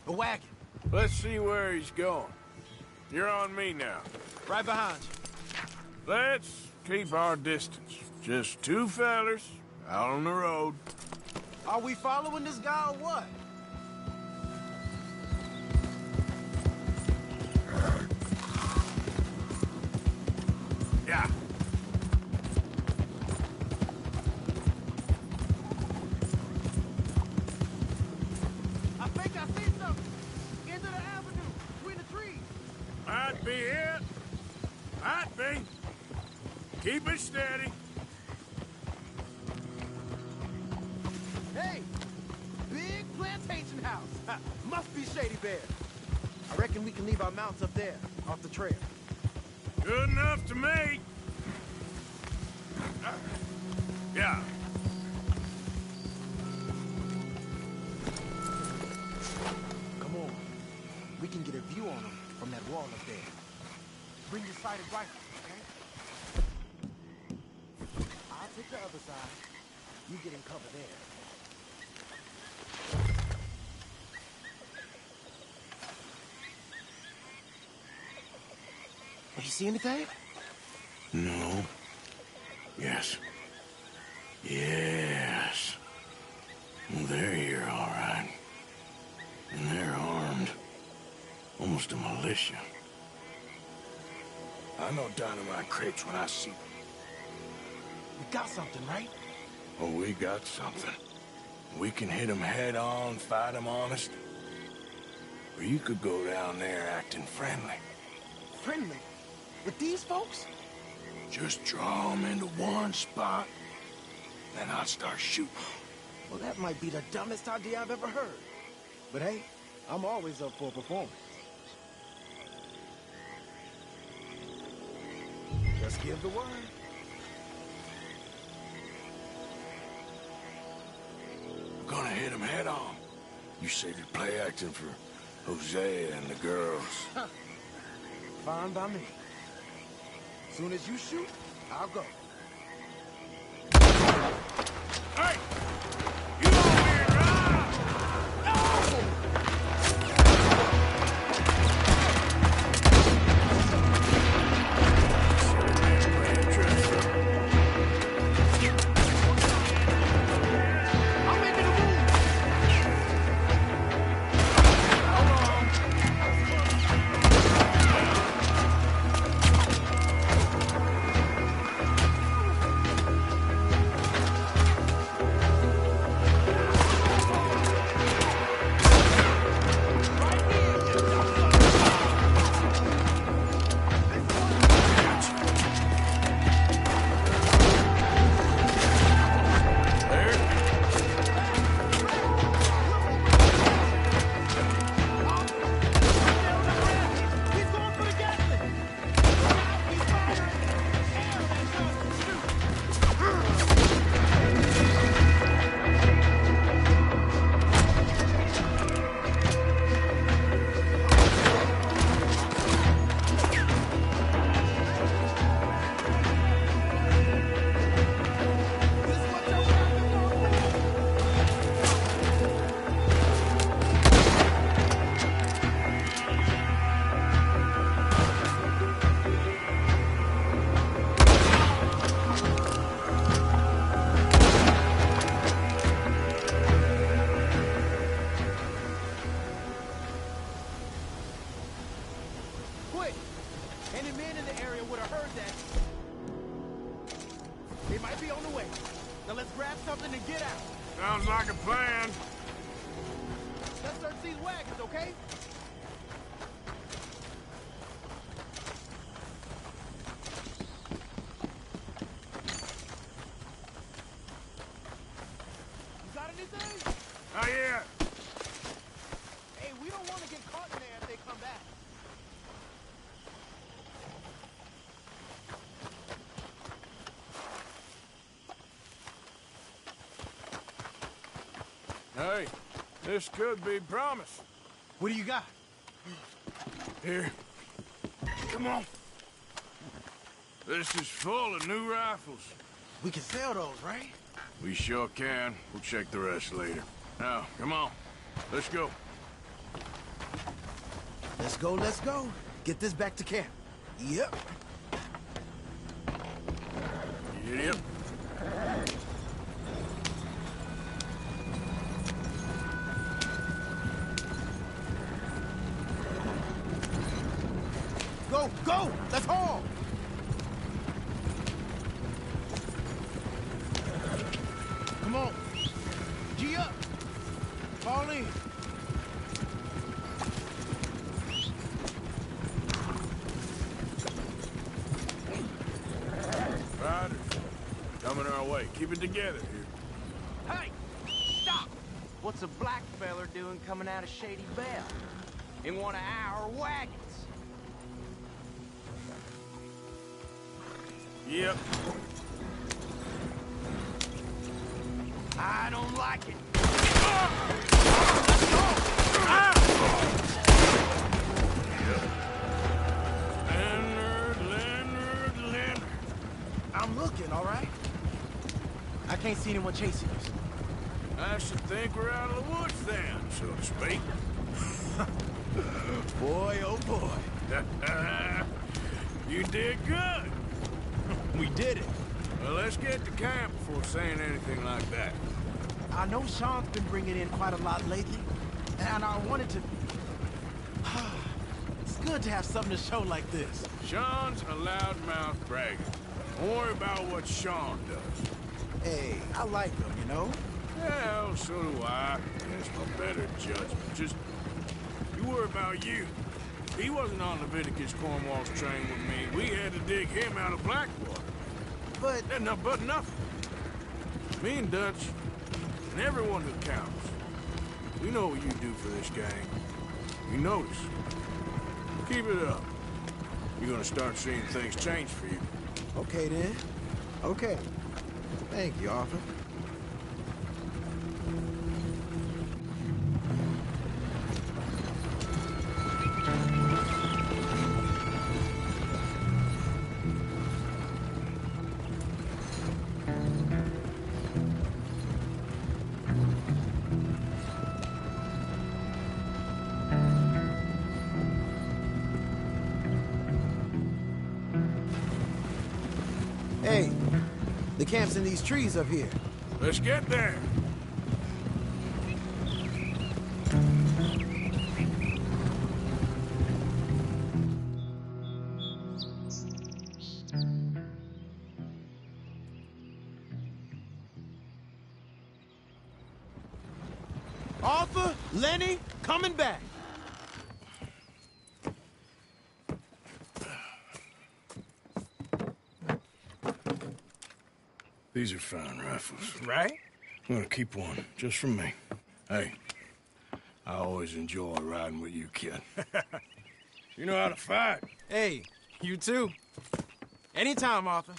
a wagon. Let's see where he's going. You're on me now. Right behind you. Let's keep our distance. Just two fellers out on the road. Are we following this guy or what? Yeah. I think I see something. Into the avenue, between the trees. Might be it. Might be. Keep it steady. Hey, big plantation house. Must be Shady Bear. I reckon we can leave our mounts up there, off the trail. Good enough to me. Yeah. We can get a view on them from that wall up there. Bring your sighted rifle, okay? I'll take the other side. You get in cover there. You see anything? No. Yes. Yes. Well, they're here, all right. And they're armed. Almost a militia. I know dynamite crates when I see them. We got something, right? Oh, we got something. We can hit them head on, fight them honest. Or you could go down there acting friendly. Friendly? With these folks? Just draw them into one spot, then I'll start shooting. Well, that might be the dumbest idea I've ever heard. But hey, I'm always up for a performance. Just give the word. I'm gonna hit them head on. You save your play acting for Hosea and the girls. Fine by me. Soon as you shoot, I'll go. Hey! You over here, run! Quick! Any man in the area would have heard that. They might be on the way. Now let's grab something and get out. Sounds like a plan. Let's search these wagons, okay? You got anything? Not yet. Hey, we don't want to get caught in there if they come back. Hey, this could be promise. What do you got? Here. Come on. This is full of new rifles. We can sell those, right? We sure can. We'll check the rest later. Now, come on. Let's go. Let's go, let's go. Get this back to camp. Yep. Yep. Go, go! Let's haul! Come on. G up. Fall in. Riders. Coming our way. Keep it together here. Hey! Stop! What's a black feller doing coming out of Shady Belle? In one of our wagons? Yep. I don't like it. chasing us. I should think we're out of the woods then, so to speak. Boy, oh boy. You did good. We did it. Well, let's get to camp before saying anything like that. I know Sean's been bringing in quite a lot lately, and I wanted to... It's good to have something to show like this. Sean's a loudmouth bragger. Don't worry about what Sean does. Hey, I like him, you know? Well, so do I. It's my better judgment. Just, you worry about you. He wasn't on Leviticus Cornwall's train with me. We had to dig him out of Blackwater. But nothing. Me and Dutch, and everyone who counts, we know what you do for this gang. We notice. Keep it up. You're gonna start seeing things change for you. Okay, then. Okay. Thank you, Arthur. Hey, the camp's in these trees up here. Let's get there. Arthur, Lenny, coming back. These are fine rifles. Right? I'm gonna keep one, just for me. Hey, I always enjoy riding with you, kid. You know how to fight. Hey, you too. Anytime, Arthur.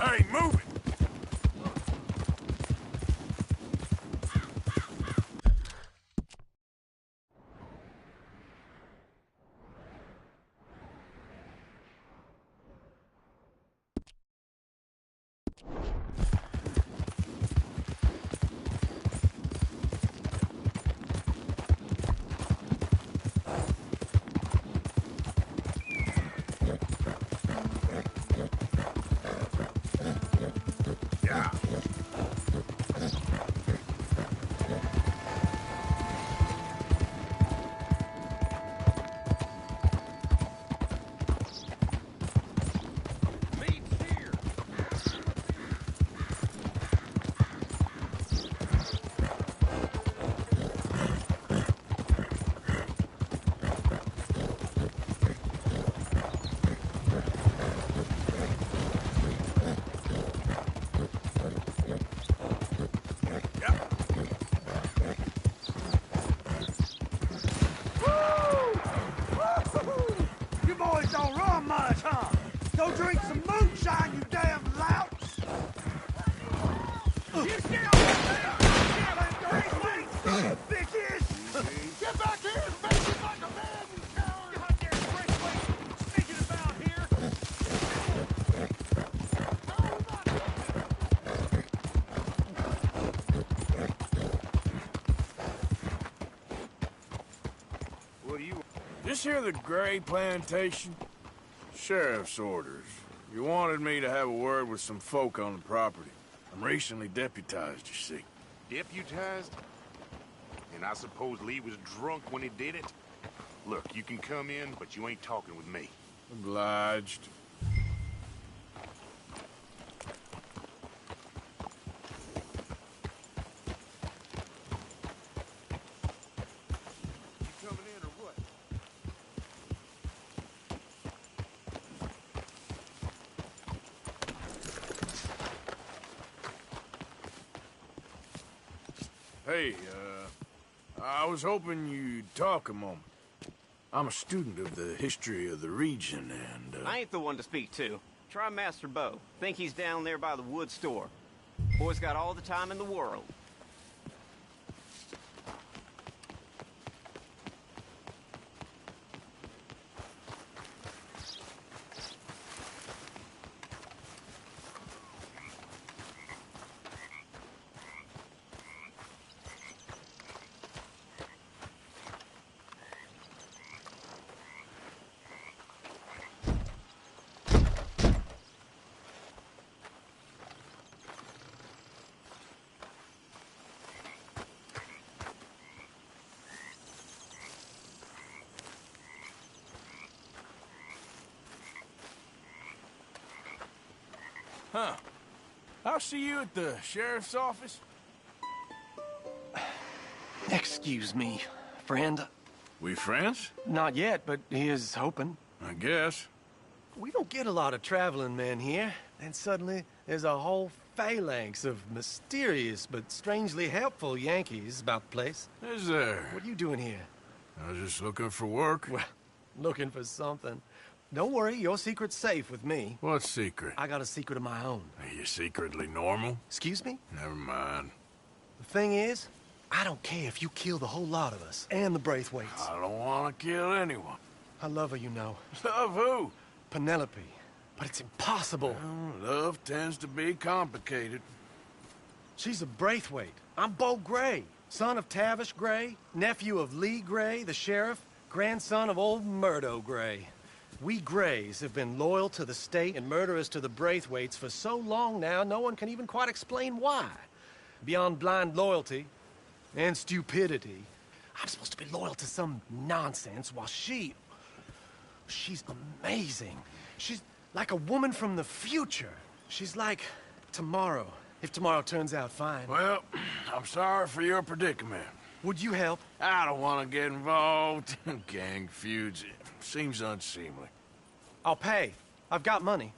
Hey, move it! You boys don't run much, huh? Go drink some moonshine, you damn louts! You still bitches! Get back here and make it like a man, you coward! Goddamn Braithwaite sneaking about here! What do you... This here the Gray Plantation? Sheriff's orders. You wanted me to have a word with some folk on the property. I'm recently deputized, you see. Deputized? And I suppose Lee was drunk when he did it? Look, you can come in, but you ain't talking with me. Obliged. You coming in or what? Hey, I was hoping you'd talk a moment. I'm a student of the history of the region, and, I ain't the one to speak to. Try Master Bo. Think he's down there by the wood store. Boy's got all the time in the world. Huh. I'll see you at the sheriff's office. Excuse me, friend. We friends? Not yet, but he is hoping. I guess. We don't get a lot of traveling men here, and suddenly there's a whole phalanx of mysterious but strangely helpful Yankees about the place. Is there? What are you doing here? I was just looking for work. Well, looking for something. Don't worry, your secret's safe with me. What secret? I got a secret of my own. Are you secretly normal? Excuse me? Never mind. The thing is, I don't care if you kill the whole lot of us, and the Braithwaites. I don't want to kill anyone. I love her, you know. Love who? Penelope. But it's impossible. Well, love tends to be complicated. She's a Braithwaite. I'm Bo Gray, son of Tavish Gray, nephew of Lee Gray, the sheriff, grandson of old Murdo Gray. We Grays have been loyal to the state and murderous to the Braithwaites for so long now, no one can even quite explain why. Beyond blind loyalty and stupidity, I'm supposed to be loyal to some nonsense while she's amazing. She's like a woman from the future. She's like tomorrow, if tomorrow turns out fine. Well, I'm sorry for your predicament. Would you help? I don't want to get involved in gang feuds. It seems unseemly. I'll pay. I've got money.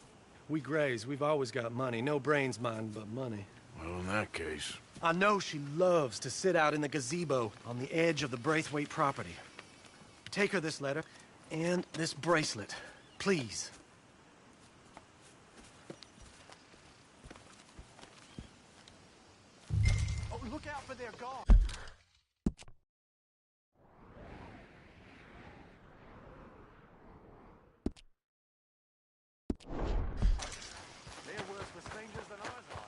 We Grays, we've always got money. No brains, mind, but money. Well, in that case... I know she loves to sit out in the gazebo on the edge of the Braithwaite property. Take her this letter and this bracelet, please. they're gone. They're worse for strangers than ours are.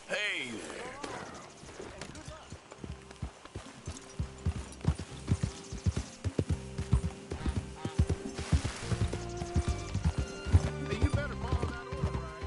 Hey there. Hey, you better follow that order, right?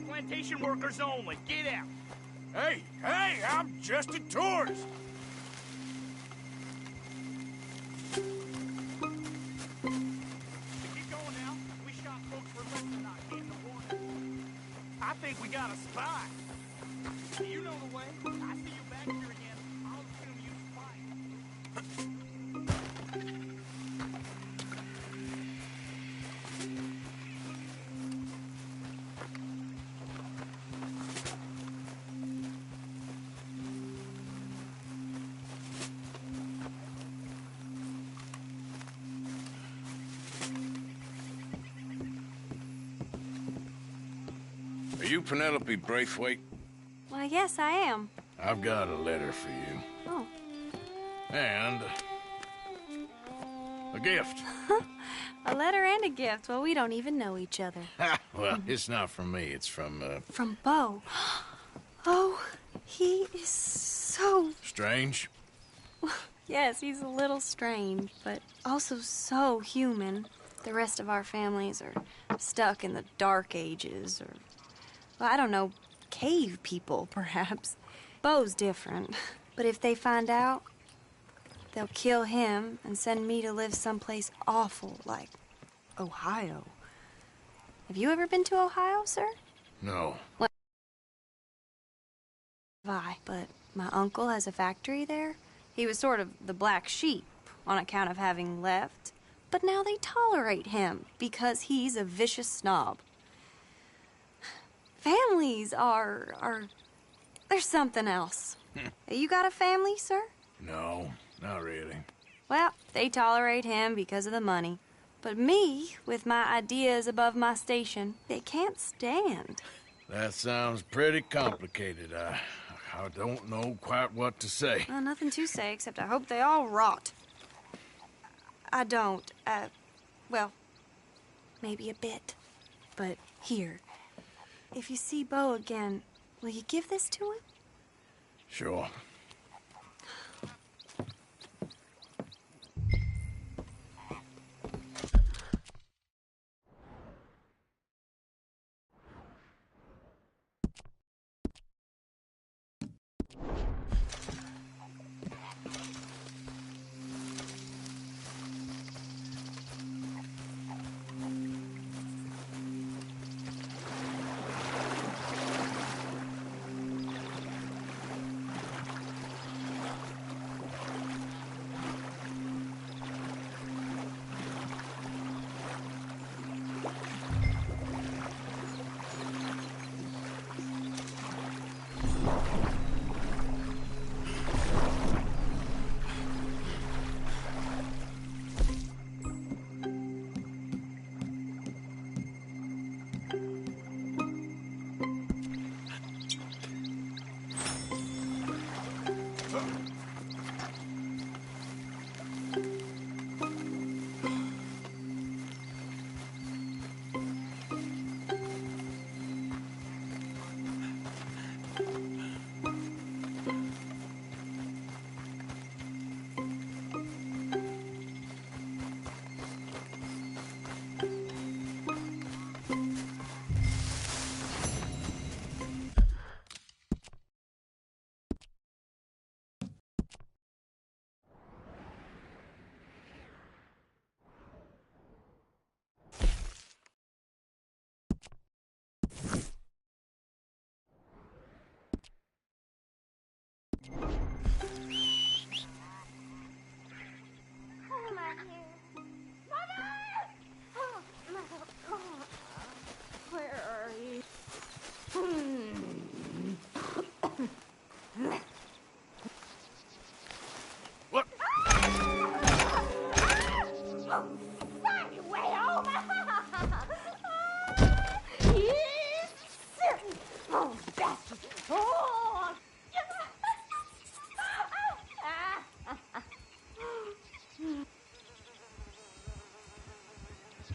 Plantation workers only. Get out. Hey, I'm just a tourist. Keep going now. We shot folks for less than not getting the warning. I think we got a spy. Do you know the way? I see you back here again. I'll assume you spy. Are you Penelope Braithwaite? Why, yes, I am. I've got a letter for you. Oh. And a gift. A letter and a gift. Well, we don't even know each other. Well, it's not from me. It's from, From Bo. Oh, he is so... Strange? Yes, he's a little strange, but also so human. The rest of our families are stuck in the dark ages, or... Well, I don't know, cave people, perhaps. Bo's different. But if they find out, they'll kill him and send me to live someplace awful like Ohio. Have you ever been to Ohio, sir? No. Well, but my uncle has a factory there. He was sort of the black sheep on account of having left. But now they tolerate him because he's a vicious snob. Families are there's something else. You got a family, sir? No, not really. Well, they tolerate him because of the money. But me, with my ideas above my station, they can't stand. That sounds pretty complicated. I don't know quite what to say. Well, nothing to say, except I hope they all rot. I don't, well, maybe a bit. But here, if you see Bo again, will you give this to him? Sure.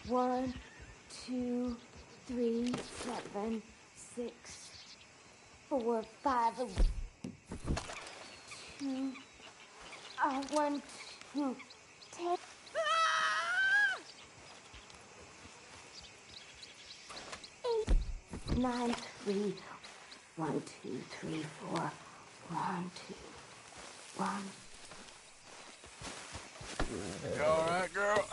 One, 2, 3, 7, 6, 4, 5, 2, 1, 2, 10. 8, 9, 3, 1, 2, 3, 4, 1, 2, 1. You all right, girl?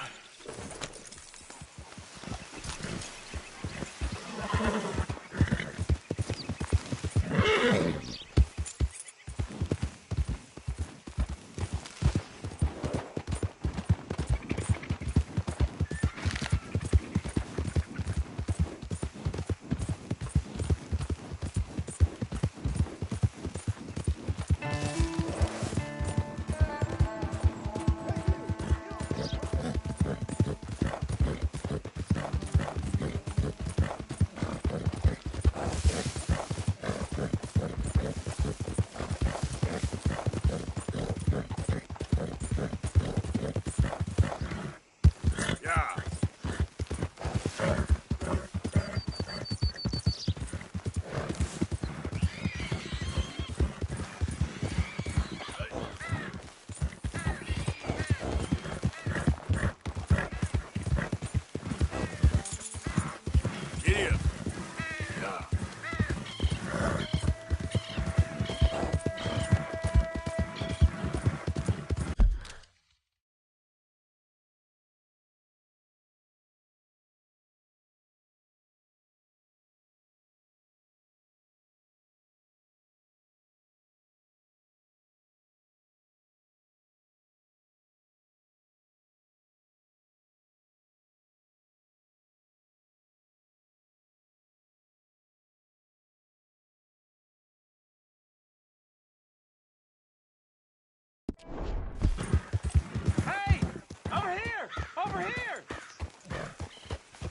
over here!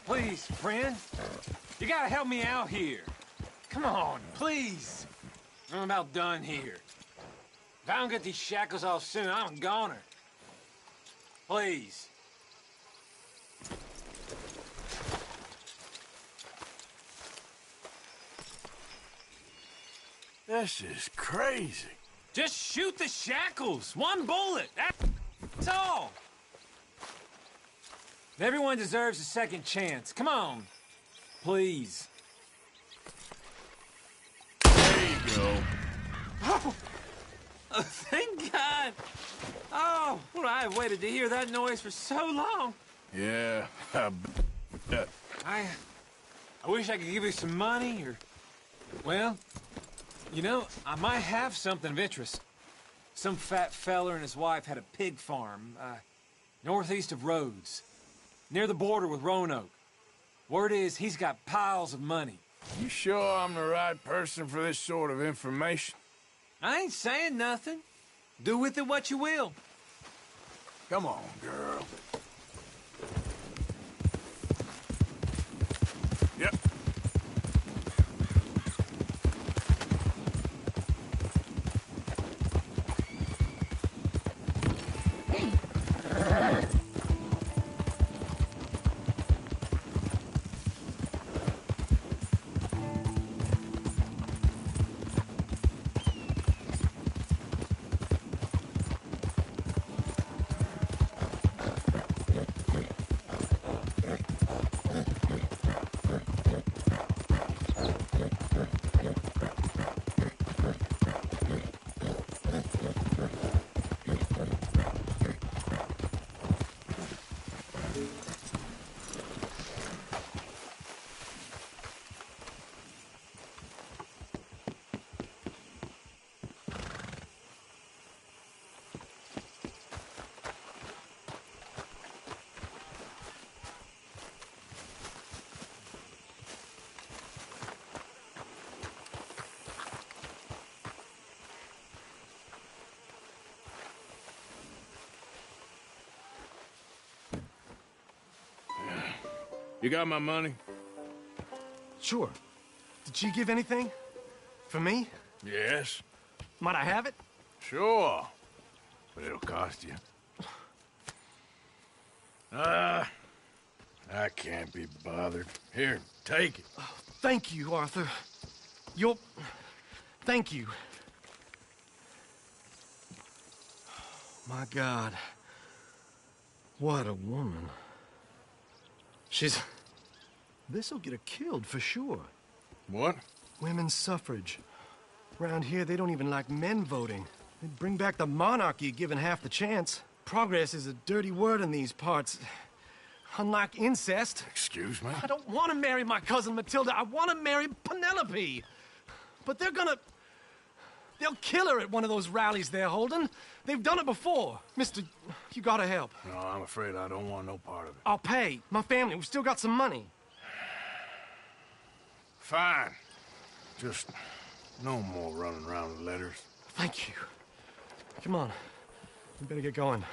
Please, friend. You gotta help me out here. Come on, please. I'm about done here. If I don't get these shackles off soon, I'm a goner. Please. This is crazy. Just shoot the shackles. One bullet. That's all. Everyone deserves a second chance. Come on. Please. There you go. Oh, thank God. Oh, well, I waited to hear that noise for so long. Yeah, I wish I could give you some money or... Well, you know, I might have something of interest. Some fat feller and his wife had a pig farm, northeast of Rhodes, near the border with Roanoke. Word is he's got piles of money. You sure I'm the right person for this sort of information? I ain't saying nothing. Do with it what you will. Come on, girl. Yep. You got my money? Sure. Did she give anything? For me? Yes. Might I have it? Sure. But it'll cost you. I can't be bothered. Here, take it. Oh, thank you, Arthur. Thank you. My God. What a woman. This'll get her killed for sure. What? Women's suffrage. Around here, they don't even like men voting. They'd bring back the monarchy given half the chance. Progress is a dirty word in these parts. Unlike incest. Excuse me? I don't want to marry my cousin Matilda. I want to marry Penelope. But they'll kill her at one of those rallies they're holding. They've done it before. Mister, you gotta help. No, I'm afraid I don't want no part of it. I'll pay. My family, we've still got some money. Fine. Just no more running around with letters. Thank you. Come on. We better get going.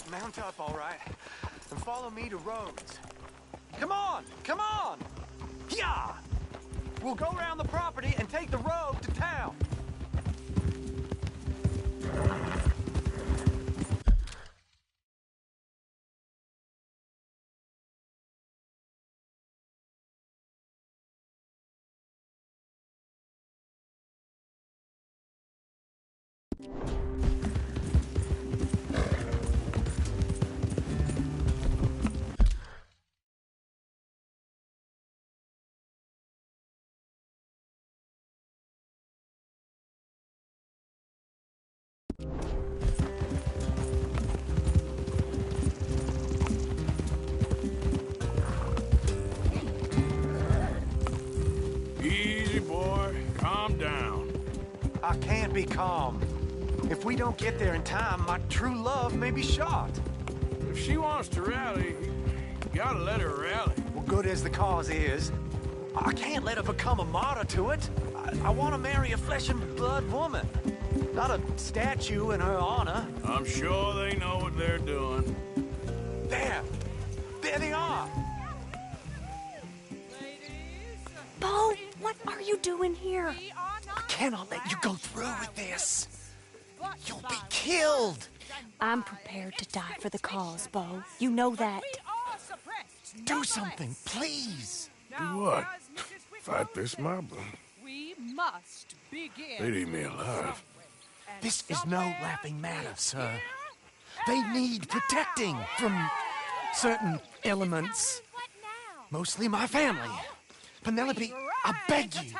Mount up, all right, and follow me to Rhodes. Come on! Come on! Yeah! We'll go around the property and take the road to town. Easy, boy. Calm down. I can't be calm. If we don't get there in time, my true love may be shot. If she wants to rally, you gotta let her rally. Well, good as the cause is, I can't let her become a martyr to it. I want to marry a flesh and blood woman. Not a statue in her honor. I'm sure they know what they're doing. There! There they are! Bo, what are you doing here? I cannot let you go through with this. You'll be killed. I'm prepared to die for the cause, Bo. You know that. Do something, please. Do what? Fight this mob? We must begin. They'd eat me alive. This is no laughing matter, sir. They need protecting from certain elements. Mostly my family. Penelope, I beg you.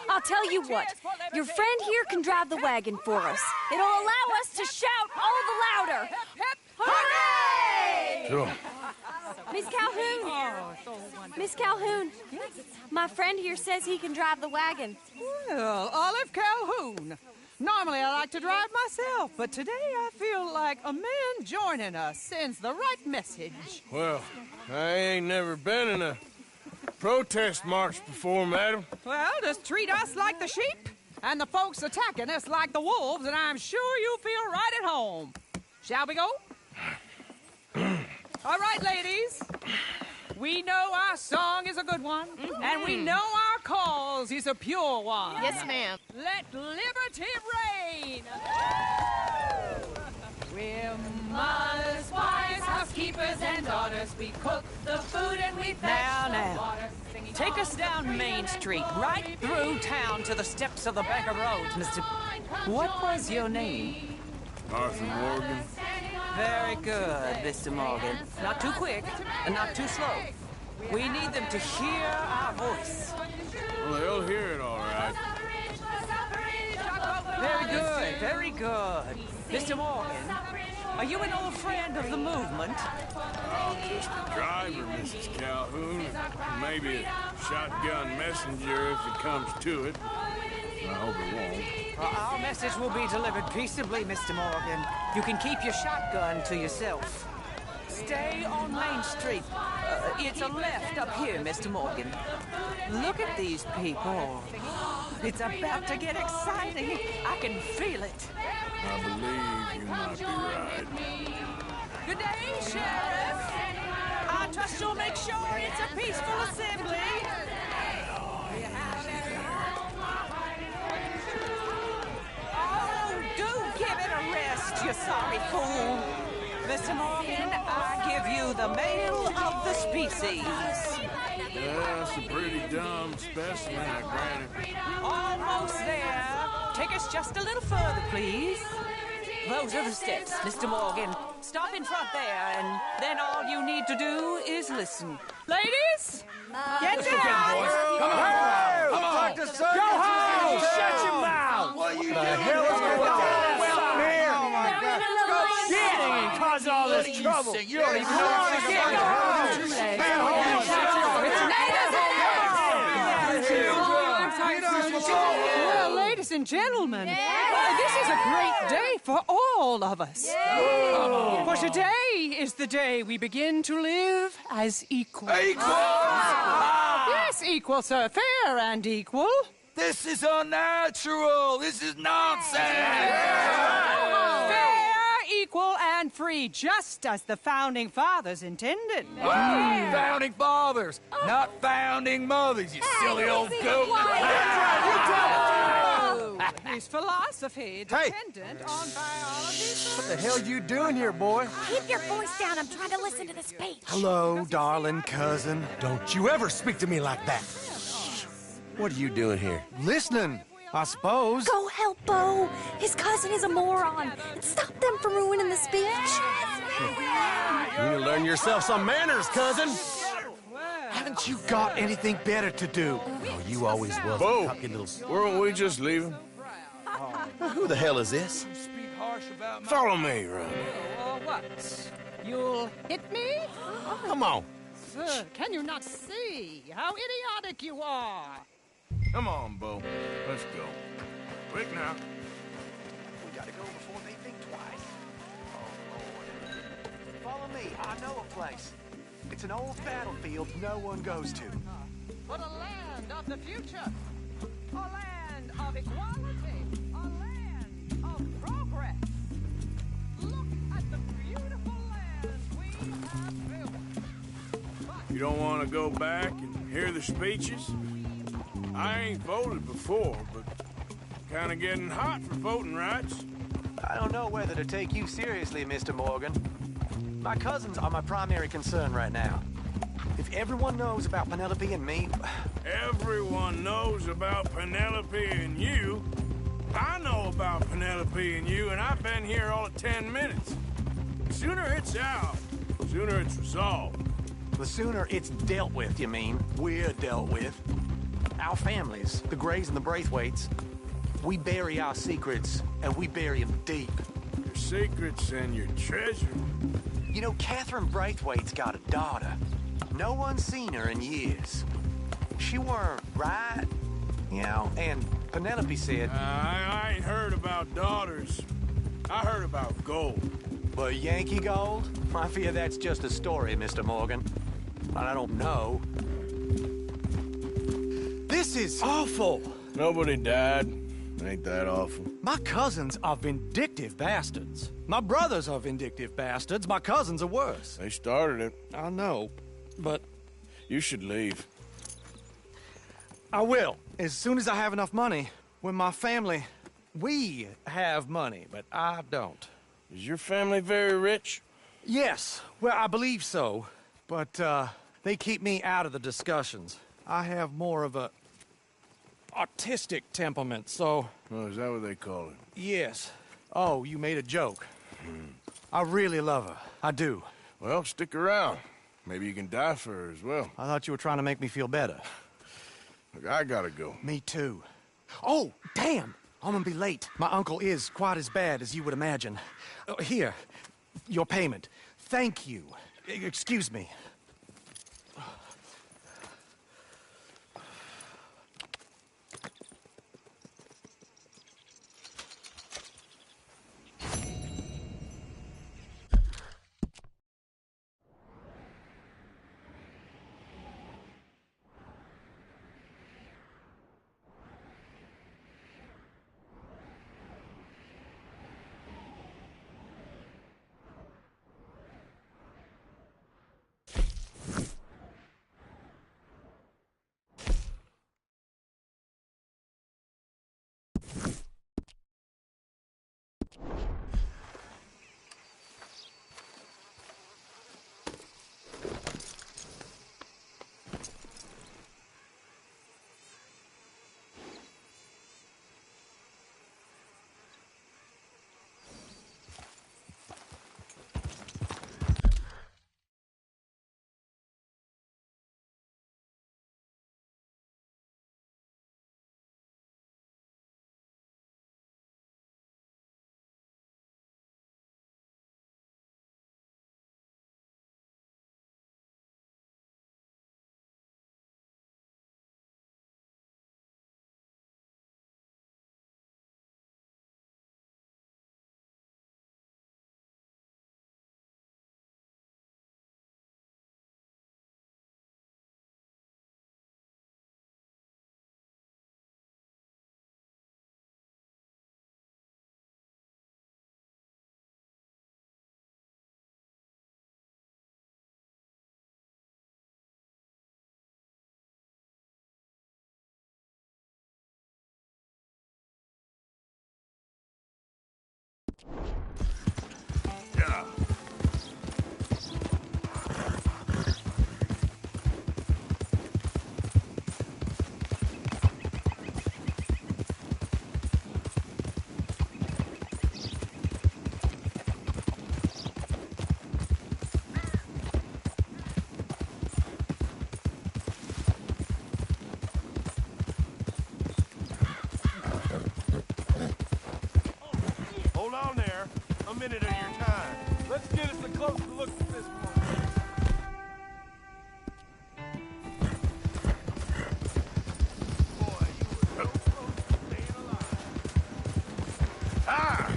I'll tell you what. Your friend here can drive the wagon for us. It'll allow us to shout all the louder. Hooray! Sure. Miss Calhoun! Miss Calhoun! My friend here says he can drive the wagon. Well, Olive Calhoun. Normally I like to drive myself, but today I feel like a man joining us sends the right message. Well, I ain't never been in a protest march before, madam. Well, just treat us like the sheep, and the folks attacking us like the wolves, and I'm sure you'll feel right at home. Shall we go? All right, ladies. We know our song is a good one, and we know our cause is a pure one. Yes, ma'am. Let liberty reign! We're mothers, wives, housekeepers, and daughters. We cook the food and we fetch the water. Take us down Main Street, right through town to the steps of the Bank of Roads, Mr. What was your name? Arthur Morgan. Very good, Mr. Morgan. Not too quick and not too slow. We need them to hear our voice. Well, they'll hear it all right. Very good, very good. Mr. Morgan, are you an old friend of the movement? I'm just a driver, Mrs. Calhoun. Maybe a shotgun messenger if it comes to it. I hope it won't. Well, our message will be delivered peaceably, Mr. Morgan. You can keep your shotgun to yourself. Stay on Main Street. It's a left up here, Mr. Morgan. Look at these people. It's about to get exciting. I can feel it. I believe you might be right. Good day, Sheriff. I trust you'll make sure it's a peaceful assembly. Oh, do give it a rest, you sorry fool. Mr. Morgan, I give you the male of the species. That's a pretty dumb specimen, I grant it. Almost there. Take us just a little further, please. Those are the steps, Mr. Morgan. Stop in front there, and then all you need to do is listen. Ladies, get down! Come on! Come on! Go home! Shut your mouth! What are you doing? The hell is going on? Well, here! Oh, my God. Get and cause all this trouble. You don't even know what you're Well, ladies and gentlemen, this is a great day for all of us. For today is the day we begin to live as equals. Yes, equal, sir. Fair and equal. This is unnatural. This is nonsense. Fair, equal, and free, just as the Founding Fathers intended. Founding fathers, not founding mothers, you silly old goat. His philosophy dependent on biology. What the hell you doing here, boy? Keep your voice down. I'm trying to listen to the speech. Hello, darling cousin. Don't you ever speak to me like that. What are you doing here? Listening, I suppose. Go help Bo. His cousin is a moron. And stop them from ruining the speech. You need to learn yourself some manners, cousin. Haven't you got anything better to do? Oh, you always was Bo, a cocky little... weren't we just leaving? Who the hell is this? Follow me, Ron. What? You'll hit me? Come on. Sir, can you not see how idiotic you are? Come on, Bo. Let's go. Quick now. We gotta go before they think twice. Oh, Lord. Follow me. I know a place. It's an old battlefield no one goes to. For the land of the future. A land of equality, a land of progress. Look at the beautiful land we have built. You don't want to go back and hear the speeches? I ain't voted before, but kind of getting hot for voting rights. I don't know whether to take you seriously, Mr. Morgan. My cousins are my primary concern right now. If everyone knows about Penelope and me... Everyone knows about Penelope and you. I know about Penelope and you, and I've been here all of 10 minutes. The sooner it's out, the sooner it's resolved. The sooner it's dealt with, you mean? We're dealt with. Our families, the Grays and the Braithwaites, we bury our secrets, and we bury them deep. Your secrets and your treasure. You know, Catherine Braithwaite's got a daughter. No one's seen her in years. She weren't right, you know, and Penelope said... I ain't heard about daughters. I heard about gold. But Yankee gold? I fear that's just a story, Mr. Morgan. But I don't know. This is awful. Nobody died. Ain't that awful? My cousins are vindictive bastards. My brothers are vindictive bastards. My cousins are worse. They started it. I know, but... You should leave. I will, as soon as I have enough money. When my family... We have money, but I don't. Is your family very rich? Yes, well, I believe so. But, they keep me out of the discussions. I have more of a... artistic temperament, so... Oh, is that what they call it? Yes. Oh, you made a joke. I really love her. I do. Well, stick around. Maybe you can die for her as well. I thought you were trying to make me feel better. Look, I gotta go. Me too. Oh, damn! I'm gonna be late. My uncle is quite as bad as you would imagine. Here, your payment. Thank you. Excuse me. Yeah. Hold on there. A minute of your time. Let's get us a closer look at this one. Boy, you were so close to staying alive. Ah!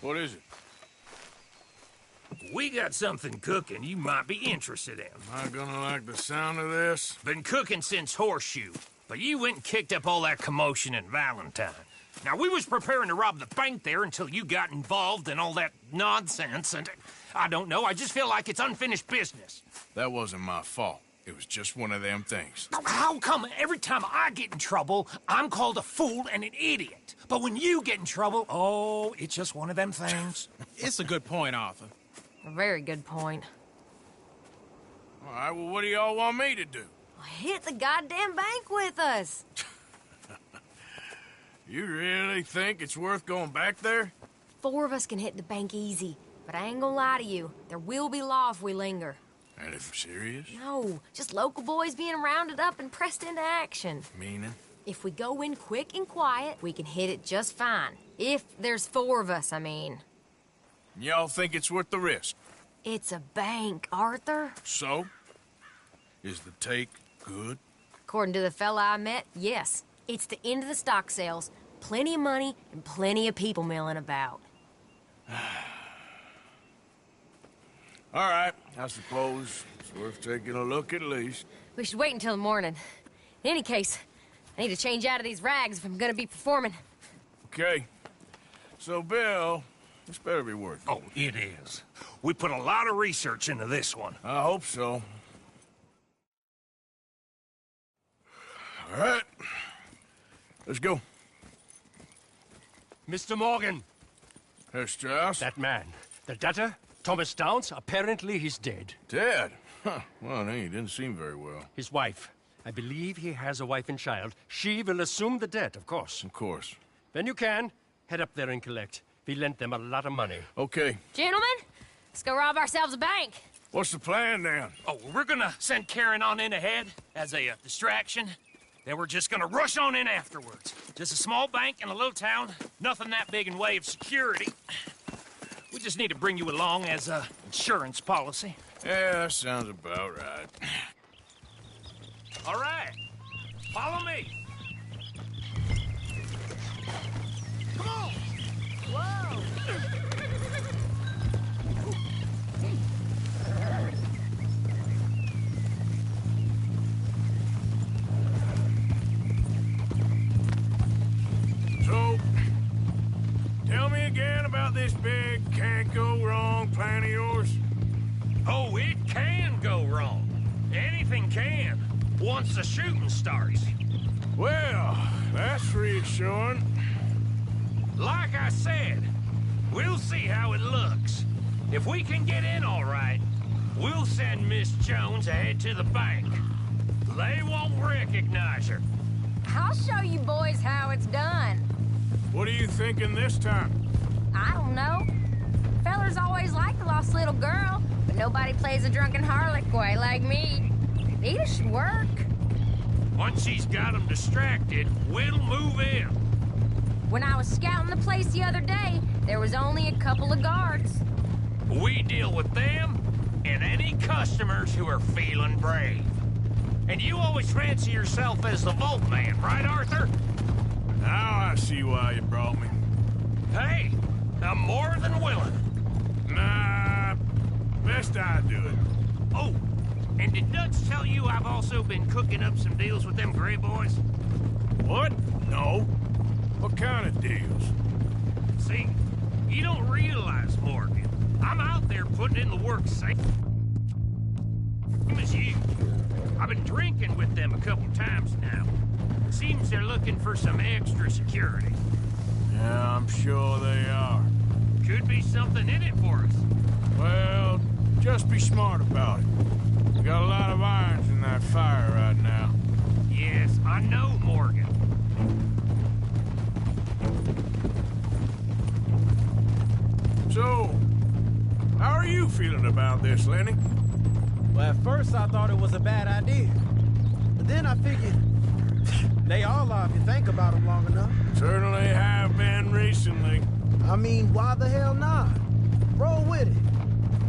What is it? We got something cooking you might be interested in. Am I gonna like the sound of this? Been cooking since Horseshoe, but you went and kicked up all that commotion in Valentine. Now, we was preparing to rob the bank there until you got involved in all that nonsense, and I don't know, I just feel like it's unfinished business. That wasn't my fault. It was just one of them things. How come every time I get in trouble, I'm called a fool and an idiot? But when you get in trouble, oh, it's just one of them things. It's a good point, Arthur. A very good point. All right, well, what do y'all want me to do? Hit the goddamn bank with us. You really think it's worth going back there? 4 of us can hit the bank easy, but I ain't gonna lie to you. There will be law if we linger. And if you're serious? No, just local boys being rounded up and pressed into action. Meaning? If we go in quick and quiet, we can hit it just fine. If there's 4 of us, I mean. Y'all think it's worth the risk? It's a bank, Arthur. So? Is the take good? According to the fella I met, yes. It's the end of the stock sales. Plenty of money and plenty of people milling about. All right, I suppose it's worth taking a look at least. We should wait until the morning. In any case, I need to change out of these rags if I'm gonna be performing. Okay. So, Bill, this better be worth it. Oh, it is. We put a lot of research into this one. I hope so. All right. Let's go. Mr. Morgan. Herr Strauss? That man. The debtor, Thomas Downs, apparently he's dead. Dead? Huh. Well, he didn't seem very well. His wife. I believe he has a wife and child. She will assume the debt, of course. Of course. When you can, head up there and collect. We lent them a lot of money. Okay. Gentlemen, let's go rob ourselves a bank. What's the plan, then? Oh, we're gonna send Karen on in ahead as a distraction. Then we're just gonna rush on in afterwards. Just a small bank in a little town. Nothing that big in way of security. We just need to bring you along as a insurance policy. Yeah, that sounds about right. All right. Follow me. Come on! Whoa! So, tell me again about this big can't-go-wrong plan of yours. Oh, it can go wrong. Anything can, once the shooting starts. Well, that's reassuring. Like I said, we'll see how it looks. If we can get in all right, we'll send Miss Jones ahead to the bank. They won't recognize her. I'll show you boys how it's done. What are you thinking this time? I don't know. Fellers always like the lost little girl, but nobody plays a drunken harlot quite like me. Nita should work. Once she's got them distracted, we'll move in. When I was scouting the place the other day, there was only a couple of guards. We deal with them and any customers who are feeling brave. And you always fancy yourself as the Vault Man, right, Arthur? Now I see why you brought me. Hey, I'm more than willing. Nah, best I do it. Oh, and did Dutch tell you I've also been cooking up some deals with them Gray boys? What? No. What kind of deals? See, you don't realize, Morgan. I'm out there putting in the work same as you. I've been drinking with them a couple times now. Seems they're looking for some extra security. Yeah, I'm sure they are. Could be something in it for us. Well, just be smart about it. We got a lot of irons in that fire right now. Yes, I know, Morgan. So, how are you feeling about this, Lenny? Well, at first I thought it was a bad idea. But then I figured they all are if you think about them long enough. Certainly have been recently. I mean, why the hell not? Roll with it.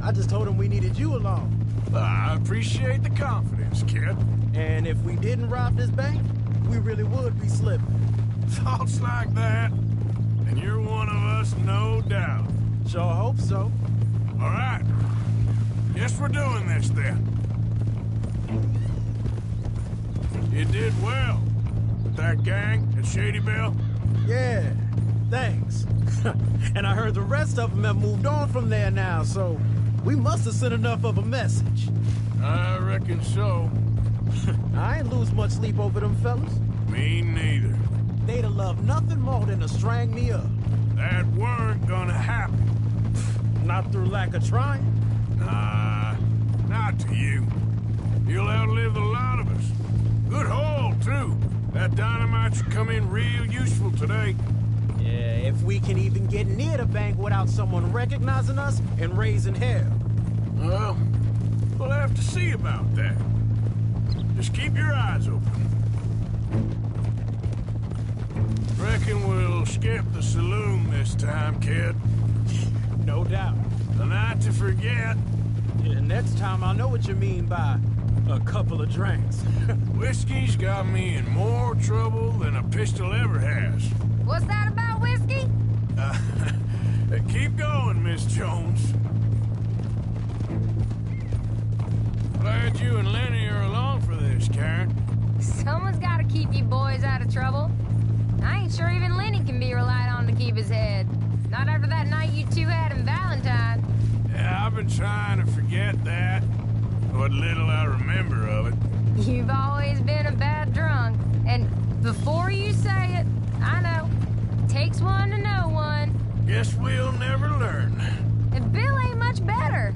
I just told him we needed you along. I appreciate the confidence, kid. And if we didn't rob this bank, we really would be slipping. Thoughts like that, and you're one of us, no doubt. Sure hope so. All right. Guess we're doing this then. You did well with that gang at Shady Belle. Yeah, thanks. And I heard the rest of them have moved on from there now, so we must have sent enough of a message. I reckon so. I ain't lose much sleep over them fellas. Me neither. They'd have loved nothing more than to strang me up. That weren't gonna happen. Not through lack of trying. Nah, not to you. You'll outlive a lot of us. Good haul, too. That dynamite should come in real useful today. Yeah, if we can even get near the bank without someone recognizing us and raising hell. Well, we'll have to see about that. Just keep your eyes open. Reckon we'll skip the saloon this time, kid. No doubt. A night to forget. Yeah, next time I'll know what you mean by a couple of drinks. Whiskey's got me in more trouble than a pistol ever has. What's that about whiskey? Keep going, Miss Jones. Glad you and Lenny are along for this, Karen. Someone's got to keep you boys out of trouble. I ain't sure even Lenny can be relied on to keep his head. Not after that night you two had in Valentine. Yeah, I've been trying to forget that. What little I remember of it. You've always been a bad drunk. And before you say it, I know. Takes one to know one. Guess we'll never learn. And Bill ain't much better.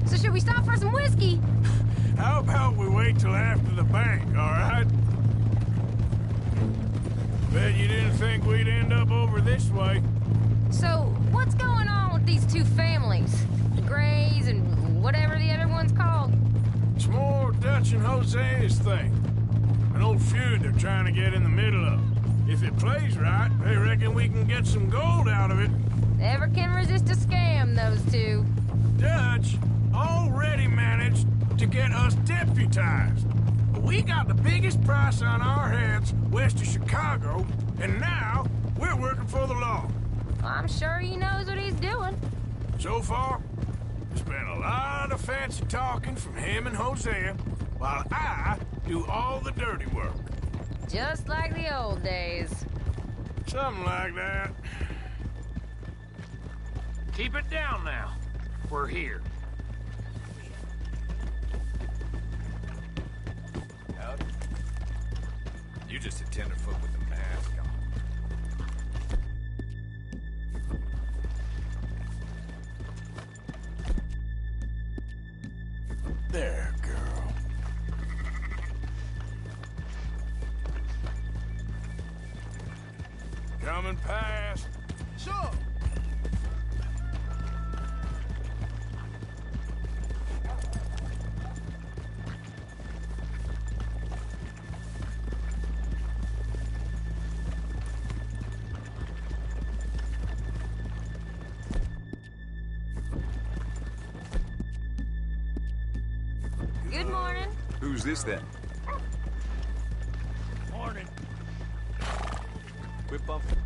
So should we stop for some whiskey? How about we wait till after the bank, all right? Bet you didn't think we'd end up over this way. So, what's going on with these two families? The Grays and whatever the other one's called? It's more Dutch and Jose's thing. An old feud they're trying to get in the middle of. If it plays right, they reckon we can get some gold out of it. Never can resist a scam, those two. Dutch already managed to get us deputized. We got the biggest price on our heads west of Chicago, and now we're working for the law. I'm sure he knows what he's doing. So far, there's been a lot of fancy talking from him and Hosea, while I do all the dirty work. Just like the old days. Something like that. Keep it down now. We're here. Howdy. You just a tenderfoot with a mask on. There, girl. Coming past. Sure. Good morning. Who's this then? Morning. Quit bumping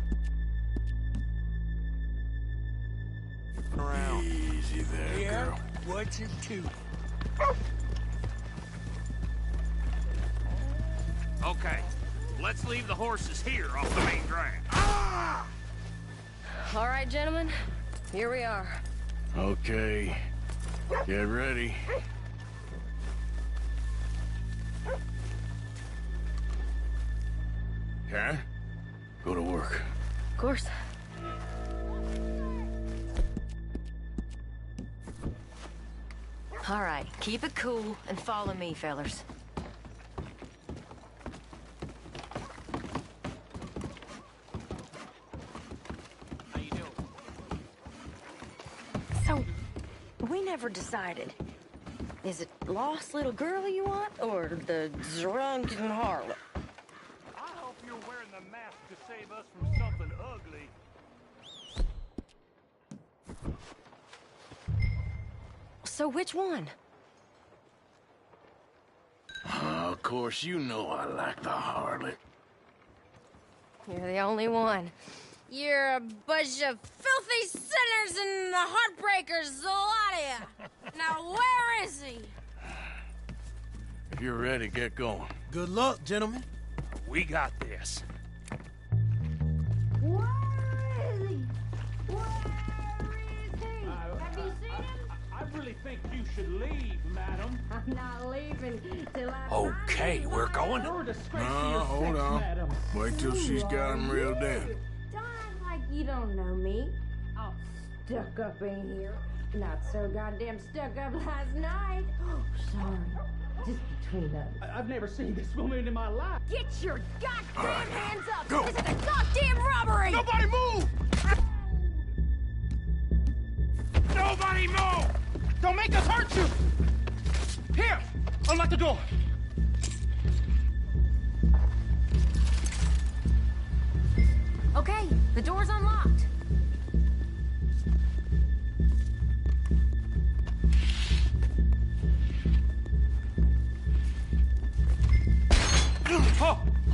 around. Easy there, Yeah? girl. What's it to? Okay, let's leave the horses here off the main drag. All right, gentlemen. Here we are. Okay. Get ready. Karen, go to work. Of course. All right, keep it cool and follow me, fellers. How you doing? So, we never decided. Is it lost little girl you want, or the drunken harlot? I hope you're wearing the mask to save us from something ugly. So which one? Of course, you know I like the harlot. You're the only one. You're a bunch of filthy sinners and heartbreakers, the lot of you. Now, where is he? If you're ready, get going. Good luck, gentlemen. We got this. Where is he? Have you seen him? I really think you should leave, madam. I'm not leaving till I... Okay, we're going. No, hold on. Wait till she's got him reeled in. Don't act like you don't know me. All stuck up in here. Not so goddamn stuck up last night. Oh, sorry. Just between us. I've never seen this woman in my life. Get your goddamn hands up! Go. This is a goddamn robbery! Nobody move! Nobody move! Don't make us hurt you! Here! Unlock the door! Okay, the door's unlocked.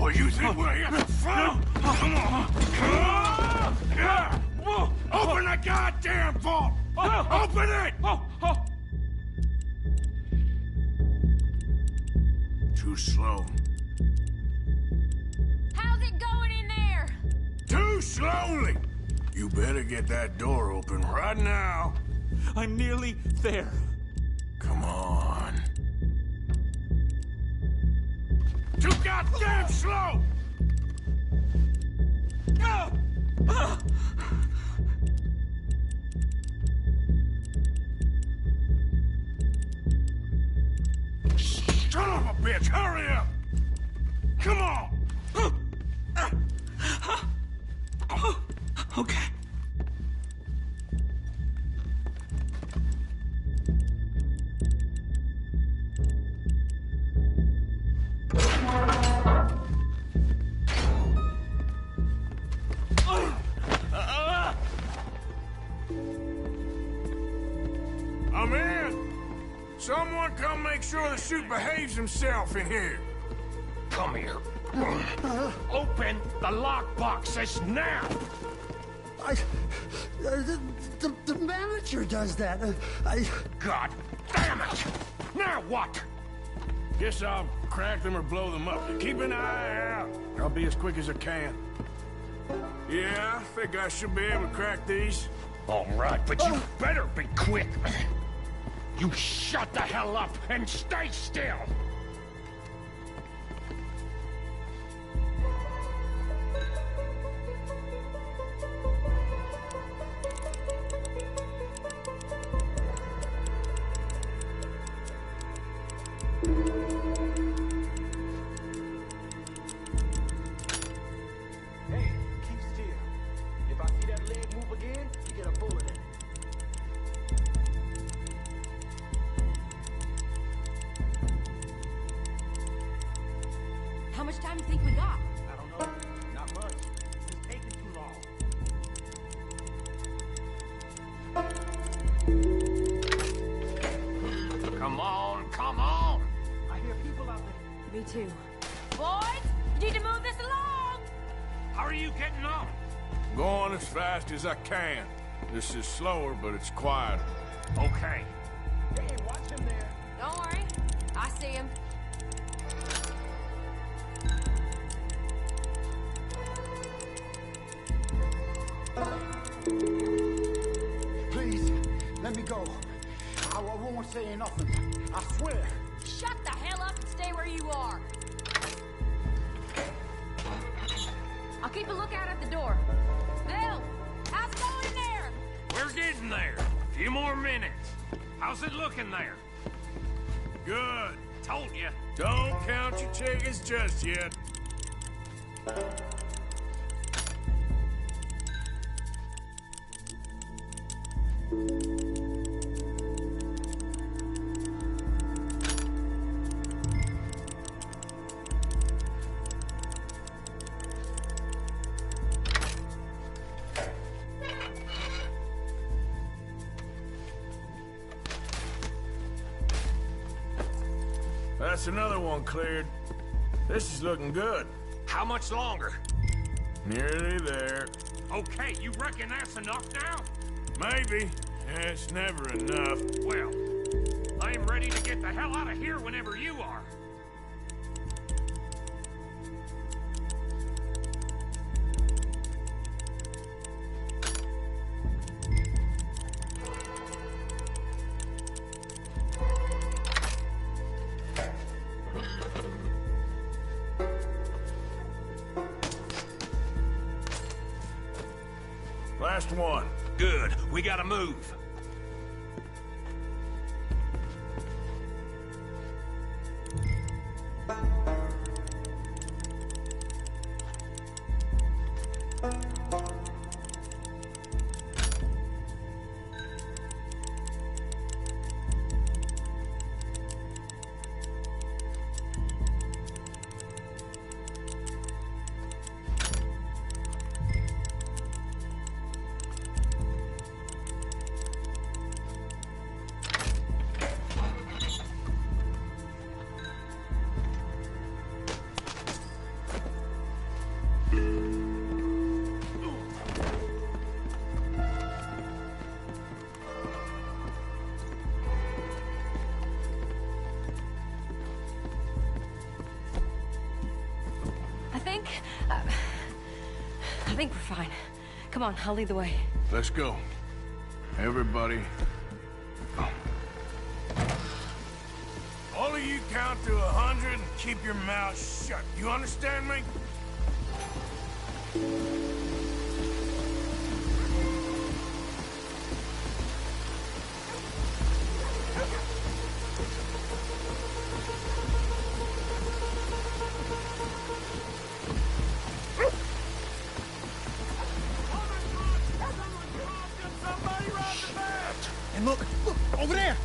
Oh, you think we're here for fun? Come on. Open the goddamn vault! Open it! Too slow. How's it going in there? Too slowly! You better get that door open right now. I'm nearly there. Come on. Too goddamn slow! Son of a bitch, hurry up! Come on! Okay. I'm in. Someone come make sure the chute behaves himself in here. Come here. Open the lockboxes now! The manager does that. God damn it! Now what? Guess I'll crack them or blow them up. Keep an eye out. I'll be as quick as I can. Yeah, I think I should be able to crack these. All right, but you better be quick. You shut the hell up and stay still! Hey, keep still. If I see that leg move again, you get a bullet in it. How much time do you think we got? I don't know. Not much. This is taking too long. Come on, come on! I hear people out there. Me too. Boys, you need to move this along! How are you getting on? Going as fast as I can. This is slower, but it's quieter. Okay. Hey, watch him there. Don't worry. I see him. Please, let me go. I won't say nothing. I swear. Shut the hell up and stay where you are. I'll keep a lookout at the door. Bill, how's it going in there? We're getting there. A few more minutes. How's it looking there? Good. Told you. Don't count your chickens just yet. That's another one cleared. This is looking good. How much longer? Nearly there. Okay, you reckon that's enough now? Maybe. It's never enough. Well, I'm ready to get the hell out of here whenever you are. Last one. Good. We gotta move. I think we're fine. Come on, I'll lead the way. Let's go. Everybody. All of you count to 100 and keep your mouth shut. You understand me? And look, over there!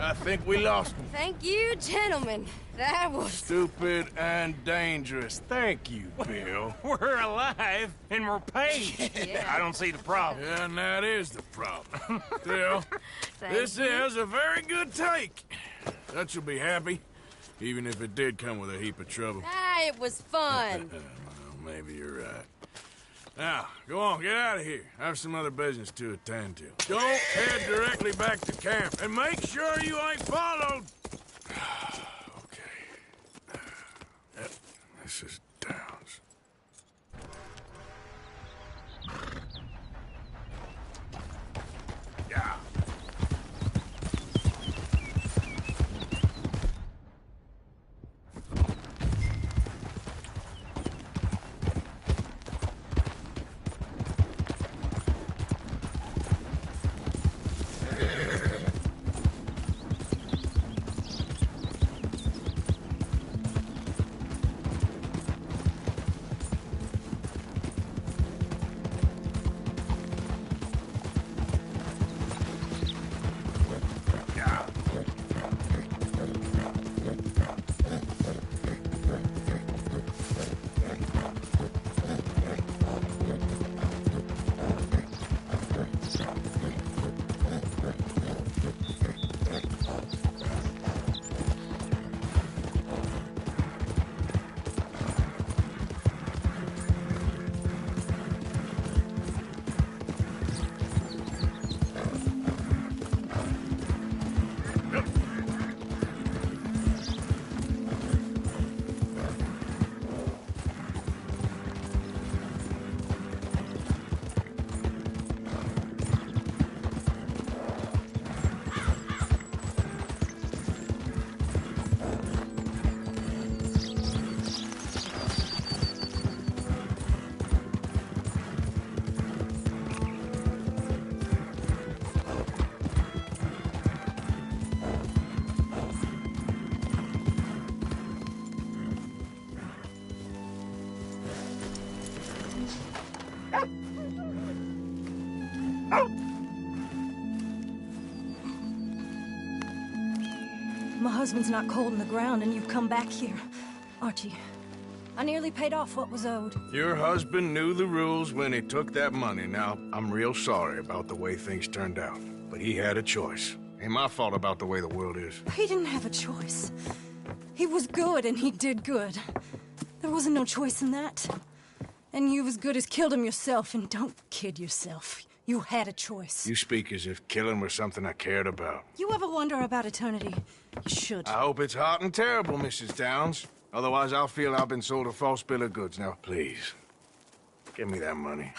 I think we lost him. Thank you, gentlemen. That was... Stupid and dangerous. Thank you, Bill. We're alive, and we're paid. Yeah. I don't see the problem. Yeah, and that is the problem. Still, this is a very good take. Dutch will be happy, even if it did come with a heap of trouble. Ah, it was fun. Well, maybe you're right. Now, go on, get out of here. I have some other business to attend to. Don't head directly back to camp, and make sure you ain't followed. Okay. Yep, this is Downs. Yeah. My husband's not cold in the ground, and you've come back here. Archie, I nearly paid off what was owed. Your husband knew the rules when he took that money. Now, I'm real sorry about the way things turned out. But he had a choice. Ain't my fault about the way the world is. He didn't have a choice. He was good, and he did good. There wasn't no choice in that. And you've as good as killed him yourself, and don't kid yourself. You had a choice. You speak as if killing was something I cared about. You ever wonder about eternity? You should. I hope it's hot and terrible, Mrs. Downs. Otherwise, I'll feel I've been sold a false bill of goods. Now, please, give me that money.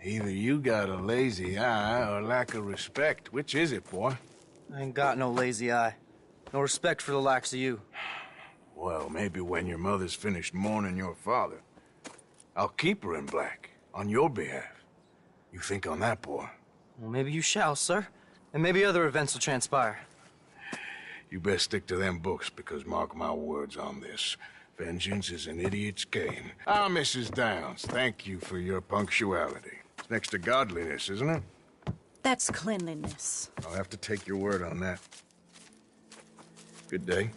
Either you got a lazy eye or lack of respect. Which is it, boy? I ain't got no lazy eye. No respect for the likes of you. Well, maybe when your mother's finished mourning your father, I'll keep her in black, on your behalf. You think on that, boy? Well, maybe you shall, sir. And maybe other events will transpire. You best stick to them books, because mark my words on this. Vengeance is an idiot's game. Ah, Mrs. Downs, thank you for your punctuality. It's next to godliness, isn't it? That's cleanliness. I'll have to take your word on that. Good day.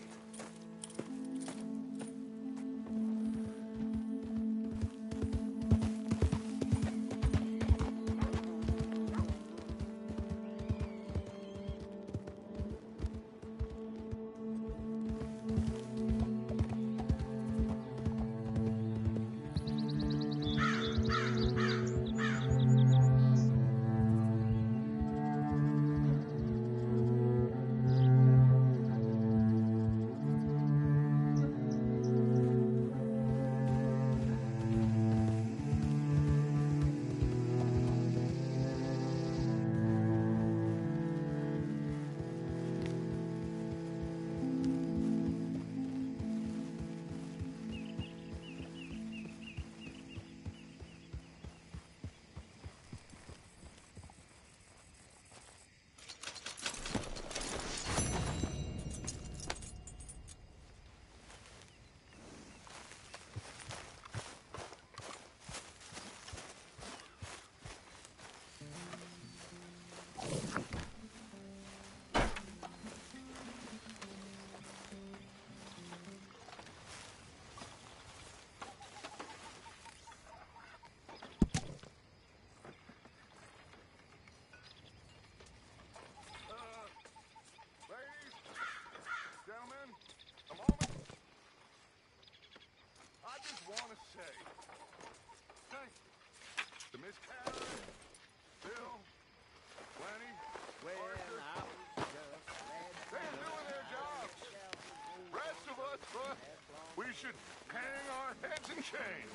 chain.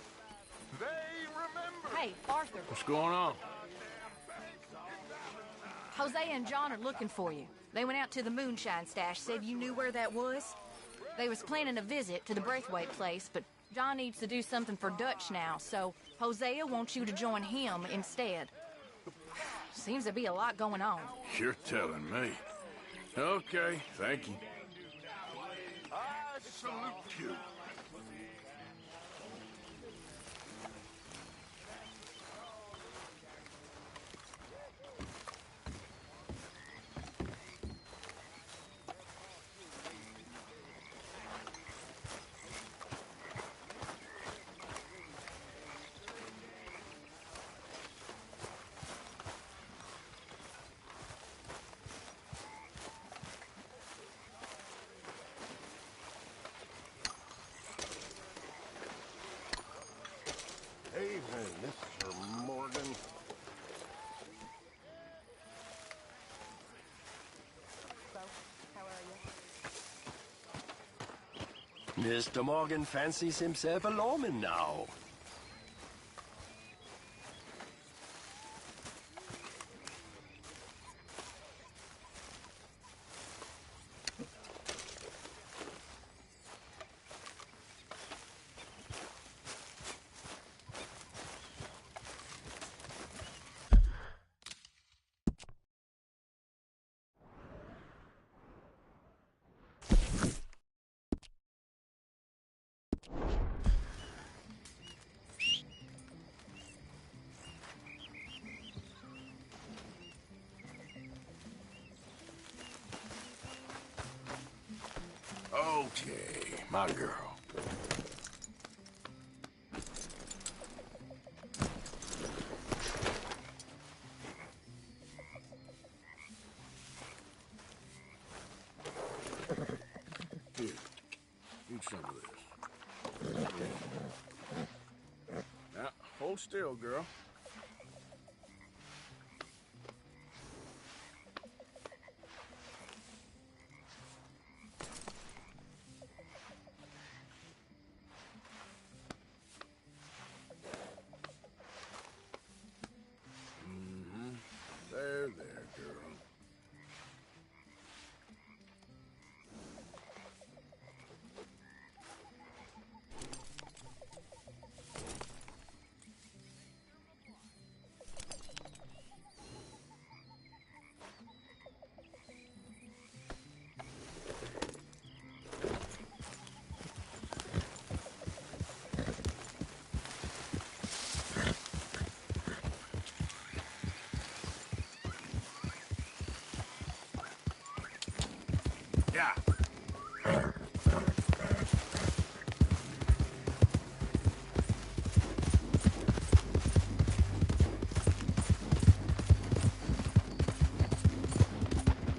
They remember. Hey, Arthur. What's going on? Hosea and John are looking for you. They went out to the moonshine stash, said you knew where that was. They was planning a visit to the Braithwaite place, but John needs to do something for Dutch now, so Hosea wants you to join him instead. Seems to be a lot going on. You're telling me. Okay, thank you. I salute you. Evening, Mr. Morgan. So, how are you? Mr. Morgan fancies himself a lawman now. Okay, my girl. Here, eat some of this. Now, hold still, girl. There, girl. Yeah.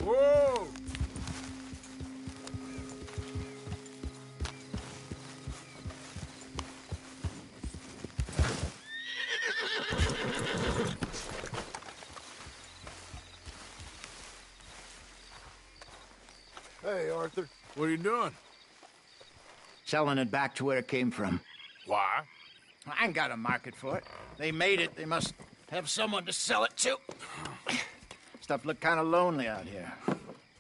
Whoa! Hey, Arthur. What are you doing? Selling it back to where it came from. Why? I ain't got a market for it. They made it. They must have someone to sell it to. Stuff look kind of lonely out here.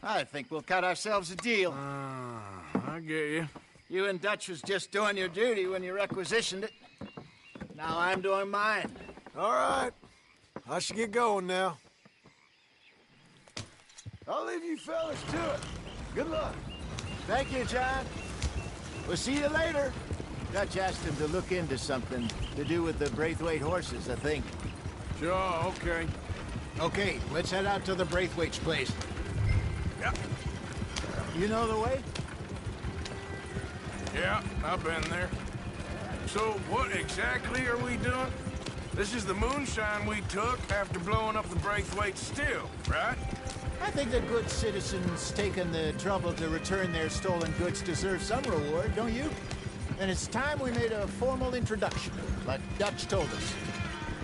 I think we'll cut ourselves a deal. I get you. You and Dutch was just doing your duty when you requisitioned it. Now I'm doing mine. All right. I should get going now. I'll leave you fellas to it. Good luck. Thank you, John. We'll see you later. Dutch asked him to look into something to do with the Braithwaite horses, I think. Sure, okay. Okay, let's head out to the Braithwaite's place. Yep. You know the way? Yeah, I've been there. So what exactly are we doing? This is the moonshine we took after blowing up the Braithwaite still, right? I think the good citizens taking the trouble to return their stolen goods deserve some reward, don't you? And it's time we made a formal introduction, like Dutch told us.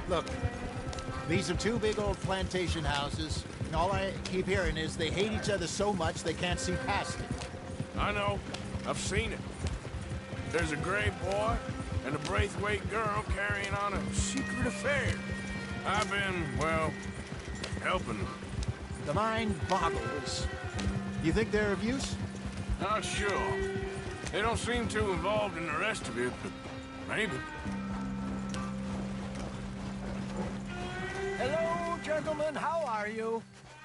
Look, these are two big old plantation houses, and all I keep hearing is they hate each other so much they can't see past it. I know. I've seen it. There's a gray boy, and a Braithwaite girl carrying on a secret affair. I've been, well, helping them. The mind boggles. You think they're of use? Not sure. They don't seem too involved in the rest of it, but maybe. Hello, gentlemen. How are you?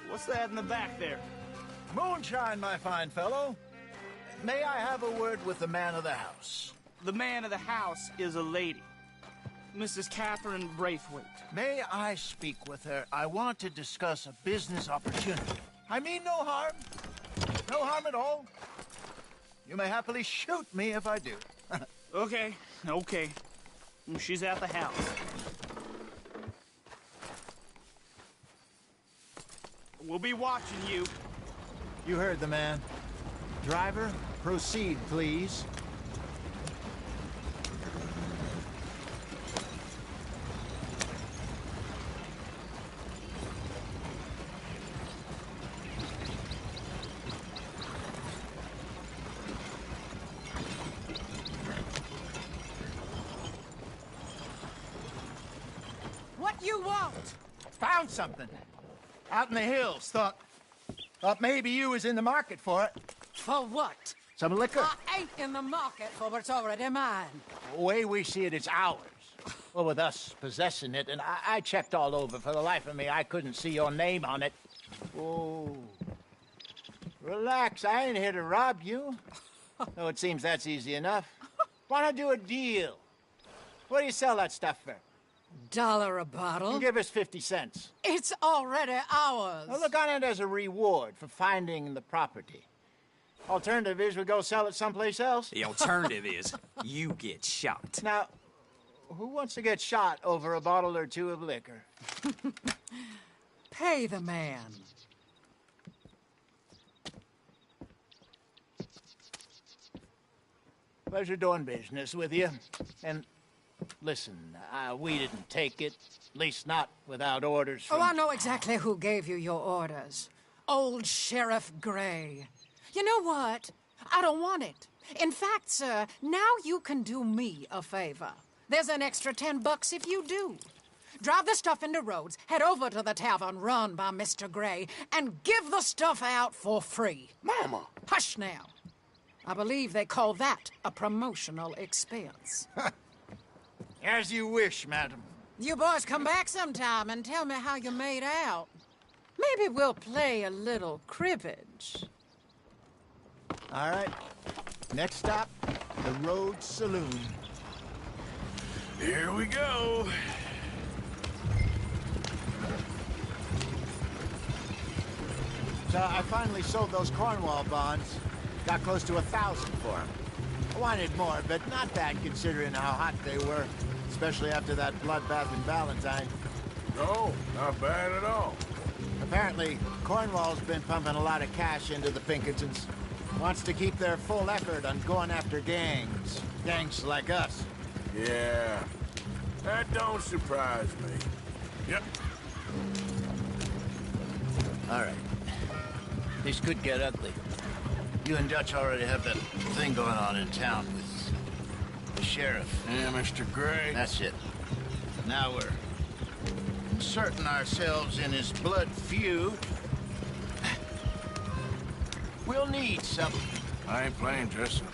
What's that in the back there? Moonshine, my fine fellow. May I have a word with the man of the house? The man of the house is a lady. Mrs. Catherine Braithwaite. May I speak with her? I want to discuss a business opportunity. I mean no harm. No harm at all. You may happily shoot me if I do. Okay. She's at the house. We'll be watching you. You heard the man. Driver, proceed, please. What you want? Found something. Out in the hills. Thought maybe you was in the market for it. For what? Some liquor. I ain't in the market for what's already mine. The way we see it, it's ours. Well, with us possessing it, and I checked all over. For the life of me, I couldn't see your name on it. Oh. Relax, I ain't here to rob you. Though it seems that's easy enough. Wanna do a deal? What do you sell that stuff for? $1 a bottle? Give us 50 cents. It's already ours. Well, look on it as a reward for finding the property. Alternative is we go sell it someplace else. The alternative is you get shot. Now, who wants to get shot over a bottle or two of liquor? Pay the man. Pleasure doing business with you. And listen, we didn't take it. At least not without orders from... Oh, I know exactly who gave you your orders. Old Sheriff Gray. You know what? I don't want it. In fact, sir, now you can do me a favor. There's an extra $10 if you do. Drive the stuff into Rhodes, head over to the tavern run by Mr. Gray, and give the stuff out for free. Mama! Hush now. I believe they call that a promotional expense. As you wish, madam. You boys come back sometime and tell me how you made out. Maybe we'll play a little cribbage. All right. Next stop, the Rhodes Saloon. Here we go. So I finally sold those Cornwall bonds. Got close to 1,000 for them. I wanted more, but not bad considering how hot they were, especially after that bloodbath in Valentine. No, not bad at all. Apparently, Cornwall's been pumping a lot of cash into the Pinkertons. Wants to keep their full effort on going after gangs. Gangs like us. Yeah, that don't surprise me. Yep. All right. This could get ugly. You and Dutch already have that thing going on in town with the sheriff. Yeah, Mr. Gray. That's it. Now we're inserting ourselves in his blood feud. We'll need something. I ain't playing dress up.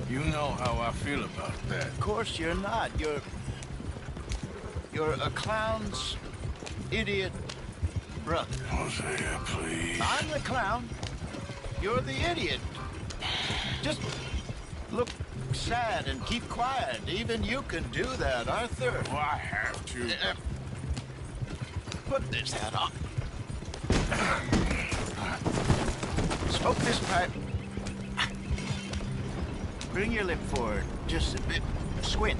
You know how I feel about that. Of course you're not. You're a clown's idiot brother. Hosea, please. I'm the clown. You're the idiot. Just look sad and keep quiet. Even you can do that, Arthur. Well, I have to. Put this hat on. Smoke this pipe. Bring your lip forward just a bit. Squint.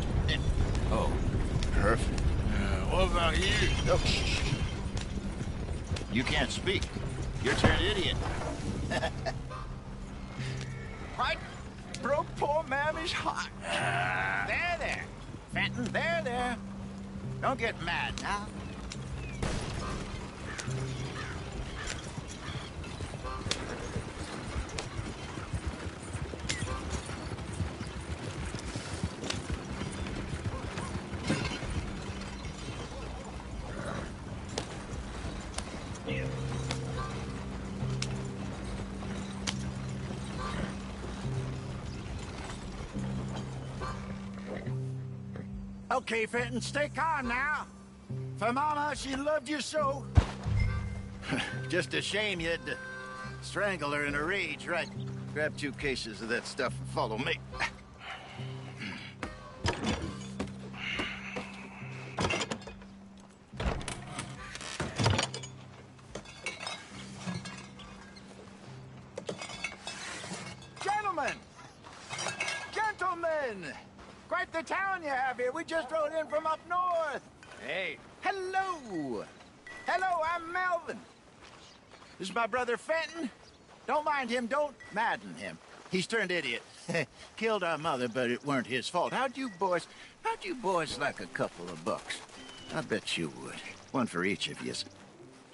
Oh, perfect. What about you? Oh, shh. You can't speak. You're turned idiot. What? Broke poor Mammy's heart. There. Fenton, there. Don't get mad now. Okay, Fenton, stay calm now. For Mama, she loved you so. Just a shame you had to strangle her in a rage, right? Grab 2 cases of that stuff and follow me. Gentlemen! Gentlemen! Quite the town you have here. We just rode in from up north. Hey. Hello. Hello, I'm Melvin. This is my brother Fenton. Don't mind him. Don't madden him. He's turned idiot. Killed our mother, but it weren't his fault. How'd you boys like a couple of bucks? I bet you would. One for each of you.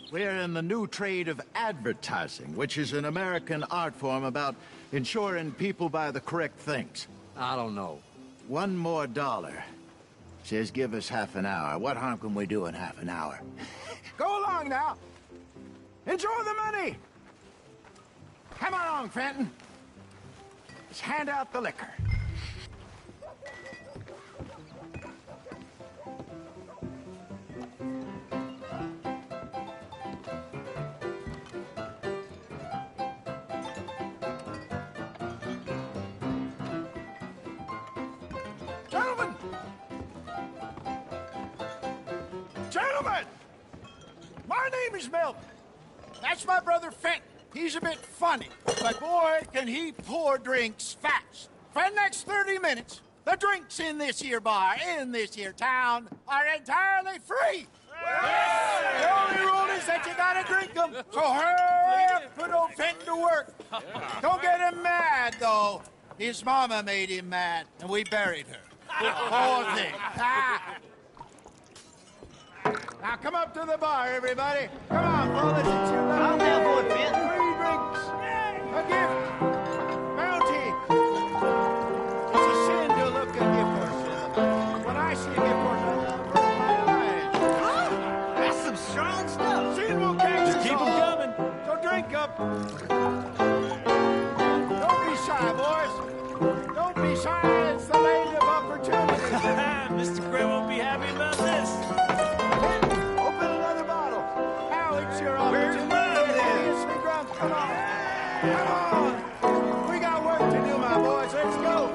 We're in the new trade of advertising, which is an American art form about ensuring people buy the correct things. I don't know. $1 more. Says give us half an hour. What harm can we do in half an hour? Go along now. Enjoy the money. Come along, Fenton. Let's hand out the liquor. Gentlemen! Gentlemen! My name is Melvin. That's my brother Fenton. He's a bit funny, but boy, can he pour drinks fast. For the next 30 minutes, the drinks in this here bar, in this here town, are entirely free. Yes! The only rule is that you gotta drink them. So hurry up, put old Fenton to work. Don't get him mad, though. His mama made him mad, and we buried her. Poor thing. Now come up to the bar, everybody. Come on, fellas, it's your lucky I'll have one, day. Fenton. 3 drinks. A gift. Bounty. It's a sin to look a gift horse in the mouth. When I see a gift horse, I burn my eyes. That's some strong stuff. Sin will catch Just us keep 'em all. coming. So drink up. Don't be shy, boys. Don't be shy. It's the land of opportunity. Mr. Gray won't be happy about this. Open another bottle. Now it's your opportunity. Where's mine, then? Gets me drunk. Come on. Come on. We got work to do, my boys. Let's go.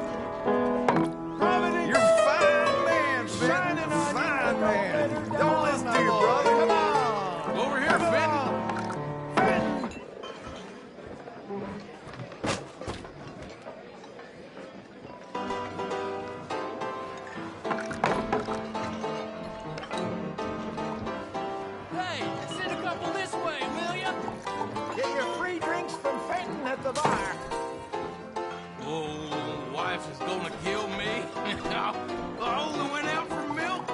Providence. You're a fine man, Shining Fenton. on Fine you. man. Come Don't on, listen my to your boy. brother. Come on. Over here, Fenton. Fenton. Hey, send a couple this way, will ya? Get your free drinks from Fenton at the bar. Oh, wife is gonna kill me. I only went out for milk.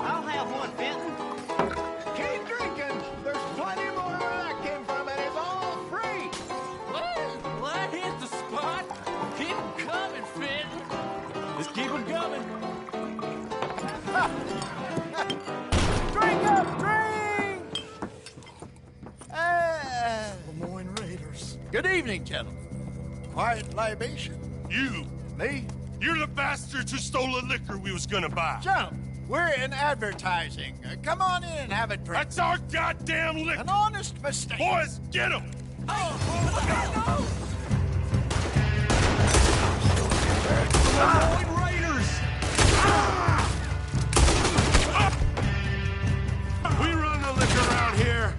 I'll have one, Fenton. Keep drinking. There's plenty more where that came from, and it's all free. Well, I hit the spot. Keep 'em coming, Fenton. Just keep 'em coming. Drink up, drink! Lemoyne Raiders. Good evening, gentlemen. Quiet libation. You! Me? You're the bastards who stole the liquor we was gonna buy. Gentlemen, we're in advertising. Come on in and have a drink. That's our goddamn liquor! An honest mistake. Boys, get him! Lemoyne Raiders! We run the liquor around here.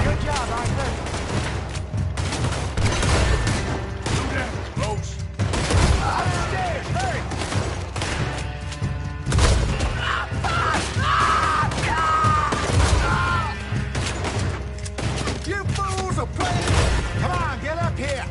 Good job, Arthur. Do that, Roach. Upstairs, hurry! You fools are playing! Come on, get up here!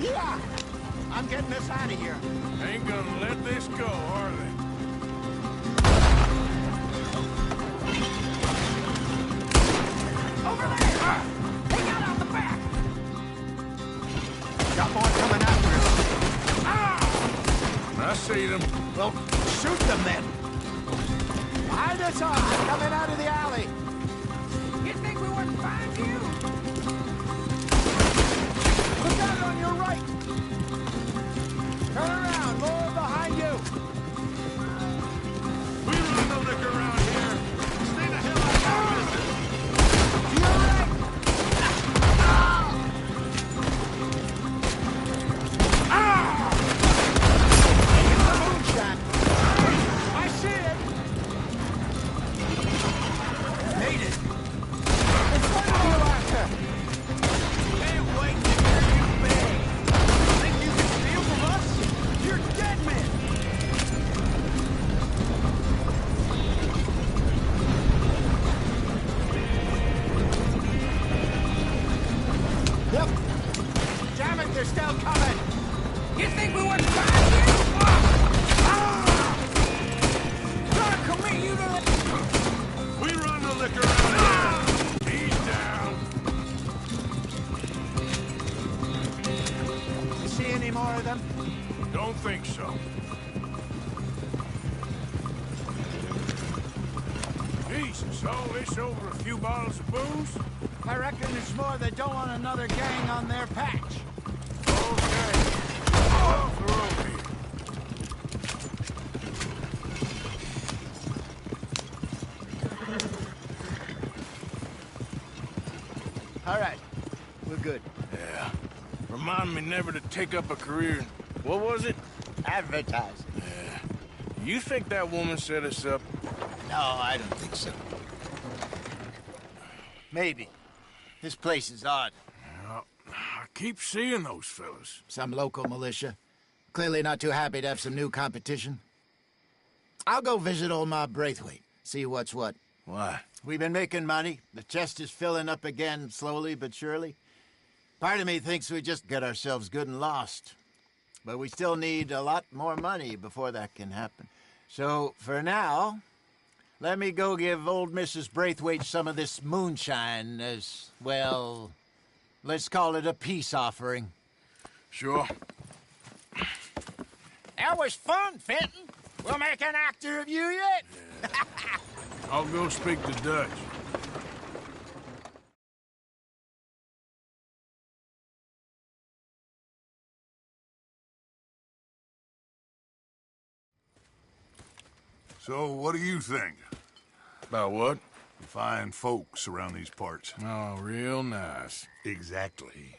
Yeah! I'm getting us out of here. Ain't gonna let this go, are they? Over there! They got out the back! Got more coming after us. I see them. Well, shoot them then. Behind us are coming out of the alley. You think we wouldn't find you? Look out on your right. Turn around, more behind you. We run the liquor around here. Stay the hell out of our business. To your right. It's the moonshine. I see it! Made it. In front of you, Arthur. Can't wait to hear you beg. Think you can steal from us? You're dead men! Yep. Damn it, they're still coming. You think we wouldn't find you? Try to commit you to the... We run the liquor around here. He's down. You see any more of them? Don't think so. Jesus, all this over a few bottles of booze? I reckon there's more that don't want another gang on their patch. Okay. Off the road here. All right, we're good. Yeah. Remind me never to take up a career in, what was it? Advertising. Yeah. You think that woman set us up? No, I don't think so. Maybe. This place is odd. Yeah, I keep seeing those fellas. Some local militia. Clearly not too happy to have some new competition. I'll go visit old Ma Braithwaite, see what's what. Why? We've been making money. The chest is filling up again, slowly but surely. Part of me thinks we just got ourselves good and lost. But we still need a lot more money before that can happen. So, for now, let me go give old Mrs. Braithwaite some of this moonshine as, well, let's call it a peace offering. Sure. That was fun, Fenton. We'll make an actor of you yet. Yeah. I'll go speak to Dutch. So, what do you think? About what? Fine folks around these parts. Oh, real nice. Exactly.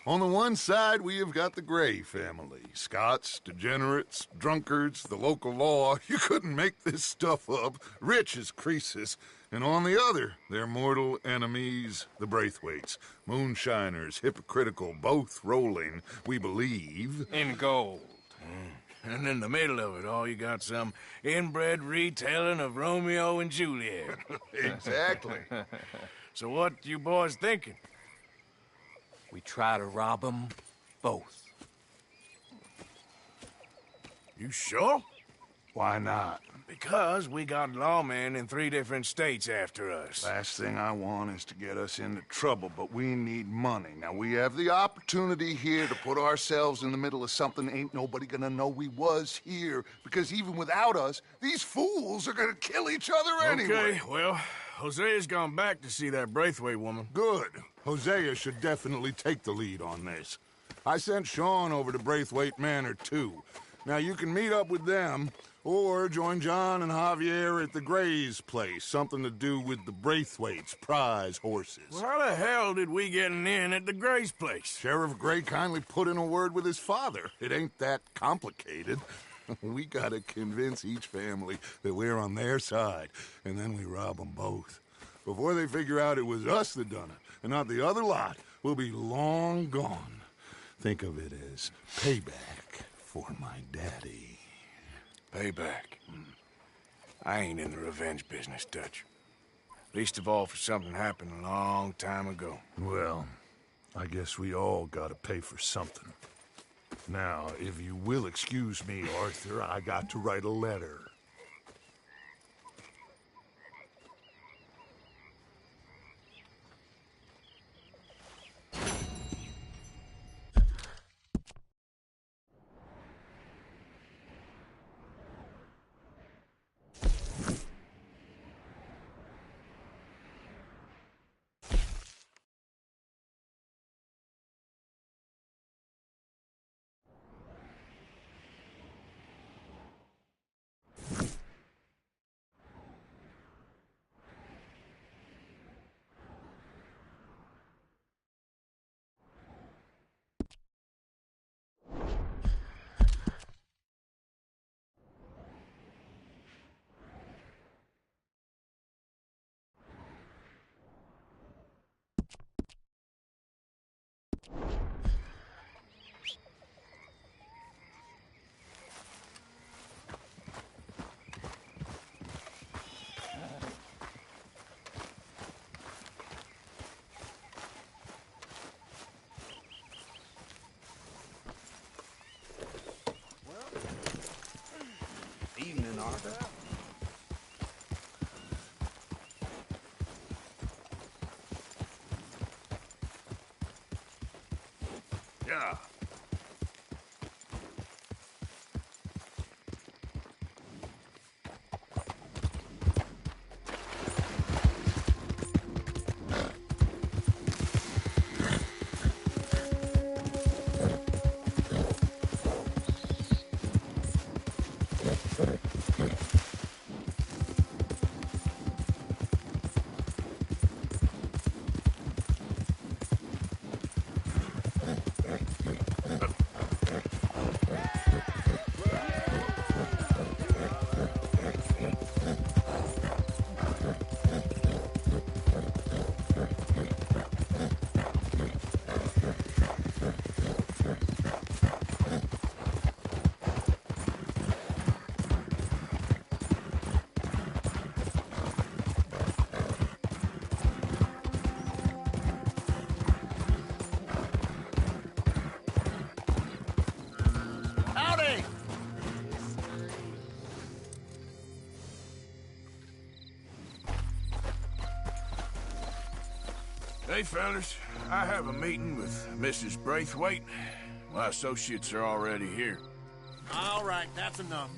On the one side, we have got the Gray family. Scots, degenerates, drunkards, the local law. You couldn't make this stuff up. Rich as Croesus. And on the other, their mortal enemies, the Braithwaites. Moonshiners, hypocritical, both rolling, we believe. In gold. And in the middle of it all, you got some inbred retelling of Romeo and Juliet. Exactly. So what you boys thinking? We try to rob them both. You sure? Why not? Because we got lawmen in 3 different states after us. Last thing I want is to get us into trouble, but we need money. Now, we have the opportunity here to put ourselves in the middle of something ain't nobody gonna know we was here, because even without us, these fools are gonna kill each other anyway. Okay, well, Hosea's gone back to see that Braithwaite woman. Good. Hosea should definitely take the lead on this. I sent Sean over to Braithwaite Manor, too. Now, you can meet up with them, or join John and Javier at the Gray's place. Something to do with the Braithwaite's prize horses. Well, how the hell did we get in at the Gray's place? Sheriff Gray kindly put in a word with his father. It ain't that complicated. We gotta convince each family that we're on their side, and then we rob them both. Before they figure out it was us that done it, and not the other lot, we'll be long gone. Think of it as payback for my daddy. Payback. I ain't in the revenge business, Dutch. Least of all for something happened a long time ago. Well, I guess we all gotta pay for something. Now, if you will excuse me, Arthur, I got to write a letter. Evening, Arthur. Yeah. Howdy! Hey, fellas. I have a meeting with Mrs. Braithwaite. My associates are already here. All right, that's enough.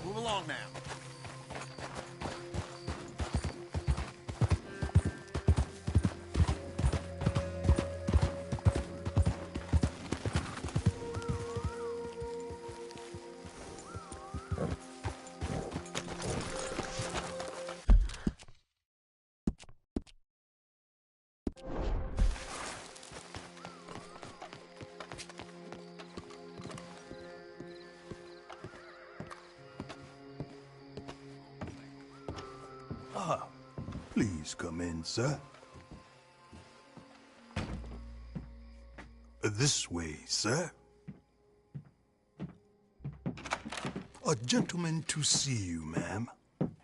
Move along now. Please come in, sir. This way, sir. A gentleman to see you, ma'am.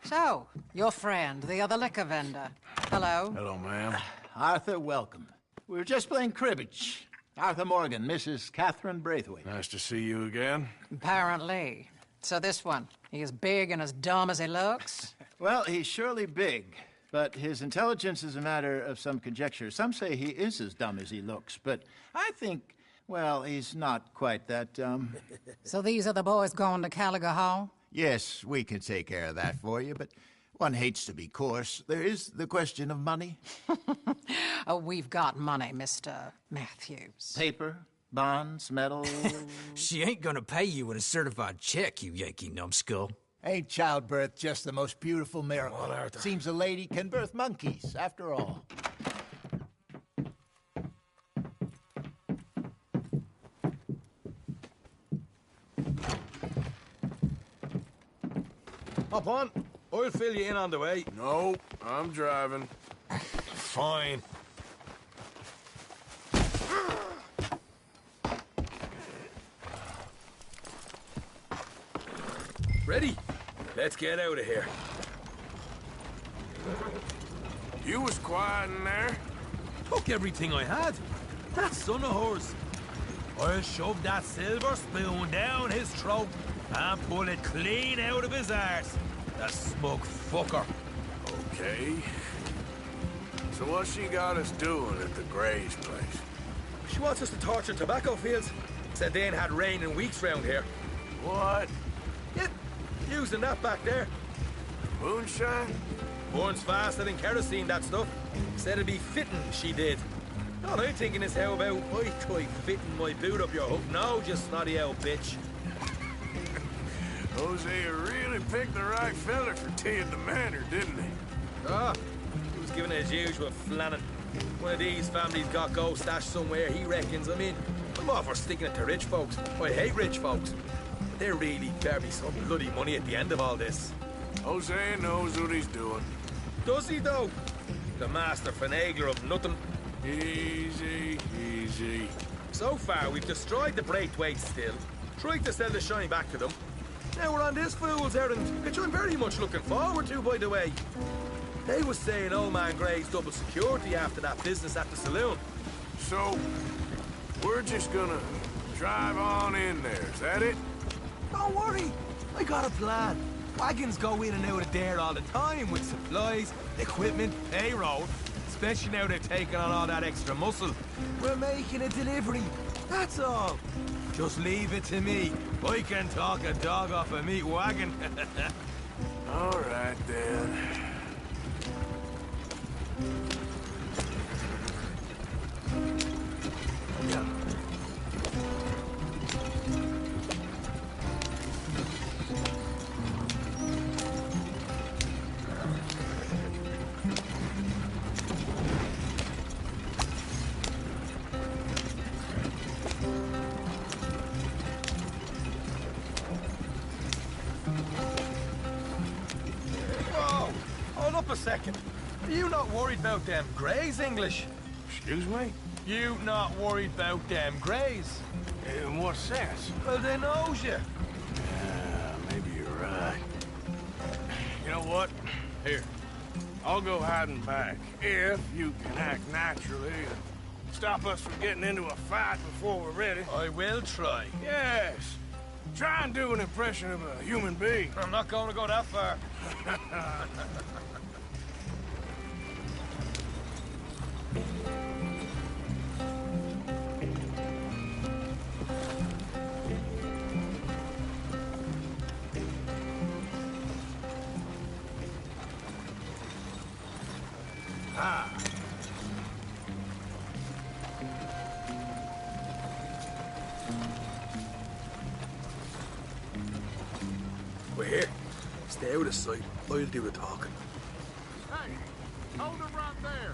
So, your friend, the other liquor vendor. Hello. Hello, ma'am. Arthur, welcome. We were just playing cribbage. Arthur Morgan, Mrs. Catherine Braithwaite. Nice to see you again. Apparently. So this one, he is big and as dumb as he looks? Well, he's surely big, but his intelligence is a matter of some conjecture. Some say he is as dumb as he looks, but I think, well, he's not quite that dumb. So these are the boys going to Gallagher Hall? Yes, we can take care of that for you, but one hates to be coarse. There is the question of money. Oh, we've got money, Mr. Matthews. Paper, bonds, metal. She ain't gonna pay you with a certified check, you Yankee numbskull. Ain't childbirth just the most beautiful miracle? Seems a lady can birth monkeys, after all. Hop on. I'll fill you in on the way. No, I'm driving. Fine. Ready? Let's get out of here. You was quiet in there. Took everything I had. That son of hers. I'll shove that silver spoon down his throat and pull it clean out of his arse. The smug fucker. Okay. So what's she got us doing at the Gray's place? She wants us to torture tobacco fields. Said they ain't had rain in weeks round here. What? Yep, using that back there. Moonshine? Burns faster than kerosene, that stuff. Said it'd be fitting, she did. All I'm thinking is how about I try fitting my boot up your hook now, you snotty old bitch. Hosea really picked the right fella for tea at the manor, didn't he? Ah, he was giving it his usual flannin'. One of these families got gold stashed somewhere, he reckons. I mean, I'm all for sticking it to rich folks. I hate rich folks. But there really better be some bloody money at the end of all this. Hosea knows what he's doing. Does he, though? The master finagler of nothing. Easy, easy. So far, we've destroyed the Braithwaite still, tried to sell the shine back to them. Now we're on this fool's errand, which I'm very much looking forward to, by the way. They was saying old man Gray's double security after that business at the saloon. So, we're just gonna drive on in there, is that it? Don't worry, I got a plan. Wagons go in and out of there all the time with supplies, equipment, payroll. Especially now they're taking on all that extra muscle. We're making a delivery, that's all. Just leave it to me. I can talk a dog off a meat wagon. All right, then. A second. Are you not worried about them Greys, English? Excuse me? You not worried about them Greys? In what sense? Well, they knows you. Yeah, maybe you're right. You know what? Here, I'll go hiding back. If you can act naturally and stop us from getting into a fight before we're ready. I will try. Yes. Try and do an impression of a human being. I'm not going to go that far. We're here. Stay out of sight. I'll do the talking. Hey, hold it right there.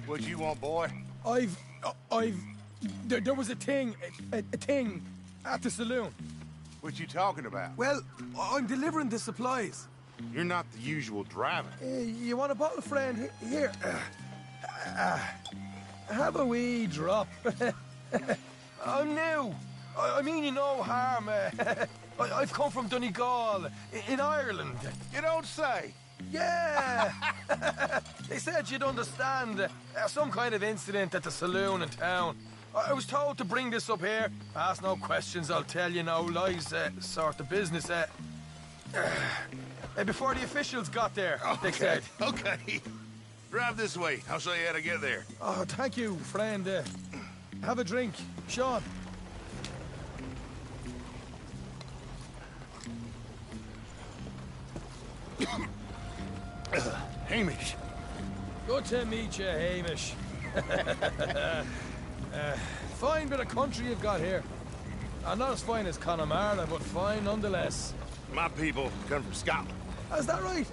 What you want, boy? There was a thing at the saloon. What you talking about? Well, I'm delivering the supplies. You're not the usual driver. You want a bottle, friend? Here. Have a wee drop. I'm new. I mean you no harm. I've come from Donegal, in Ireland. You don't say. Yeah. They said you'd understand. Some kind of incident at the saloon in town. I was told to bring this up here. Ask no questions, I'll tell you no lies, sort of business. Before the officials got there, they said. Okay. Drive this way. I'll show you how to get there. Oh, thank you, friend. Have a drink. Sean. Hamish. Good to meet you, Hamish. Fine bit of country you've got here. Not as fine as Connemara, but fine nonetheless. My people come from Scotland. Is that right?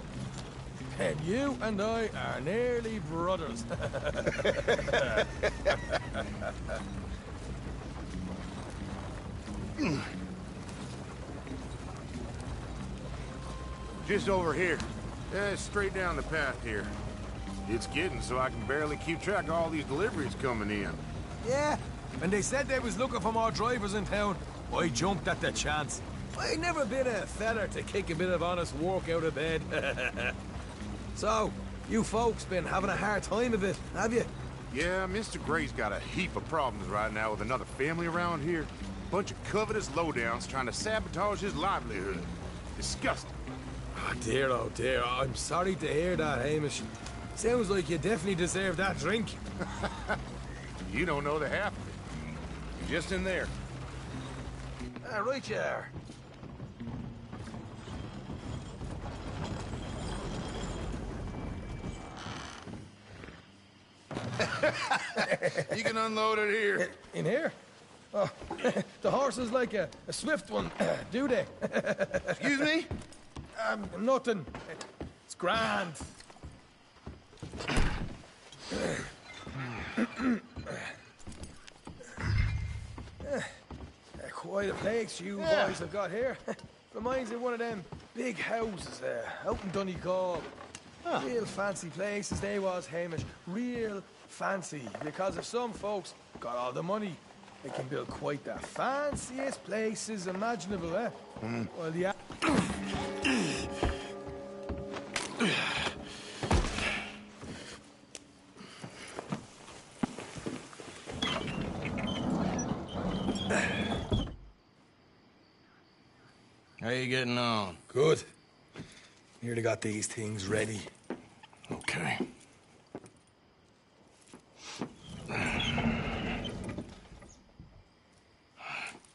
And you and I are nearly brothers. Just over here. Straight down the path here. It's getting so I can barely keep track of all these deliveries coming in. Yeah, and they said they was looking for more drivers in town. I jumped at the chance. I ain't never been a feller to kick a bit of honest work out of bed. So, you folks been having a hard time of it, have you? Yeah, Mr. Gray's got a heap of problems right now with another family around here. Bunch of covetous lowdowns trying to sabotage his livelihood. Disgusting. Oh dear, I'm sorry to hear that, Hamish. Sounds like you definitely deserve that drink. You don't know the half of it. You're just in there. Right you are. You can unload it here. In here? Oh, the horse is like a swift one, do they? Excuse me? Nothing. It's grand. Quite a place you boys have got here. Reminds me of one of them big houses out in Donegal. Real fancy places they was, Hamish. Real fancy. Because if some folks got all the money, they can build quite the fanciest places imaginable, eh? Well, the... How you getting on? Good. Nearly got these things ready. Okay.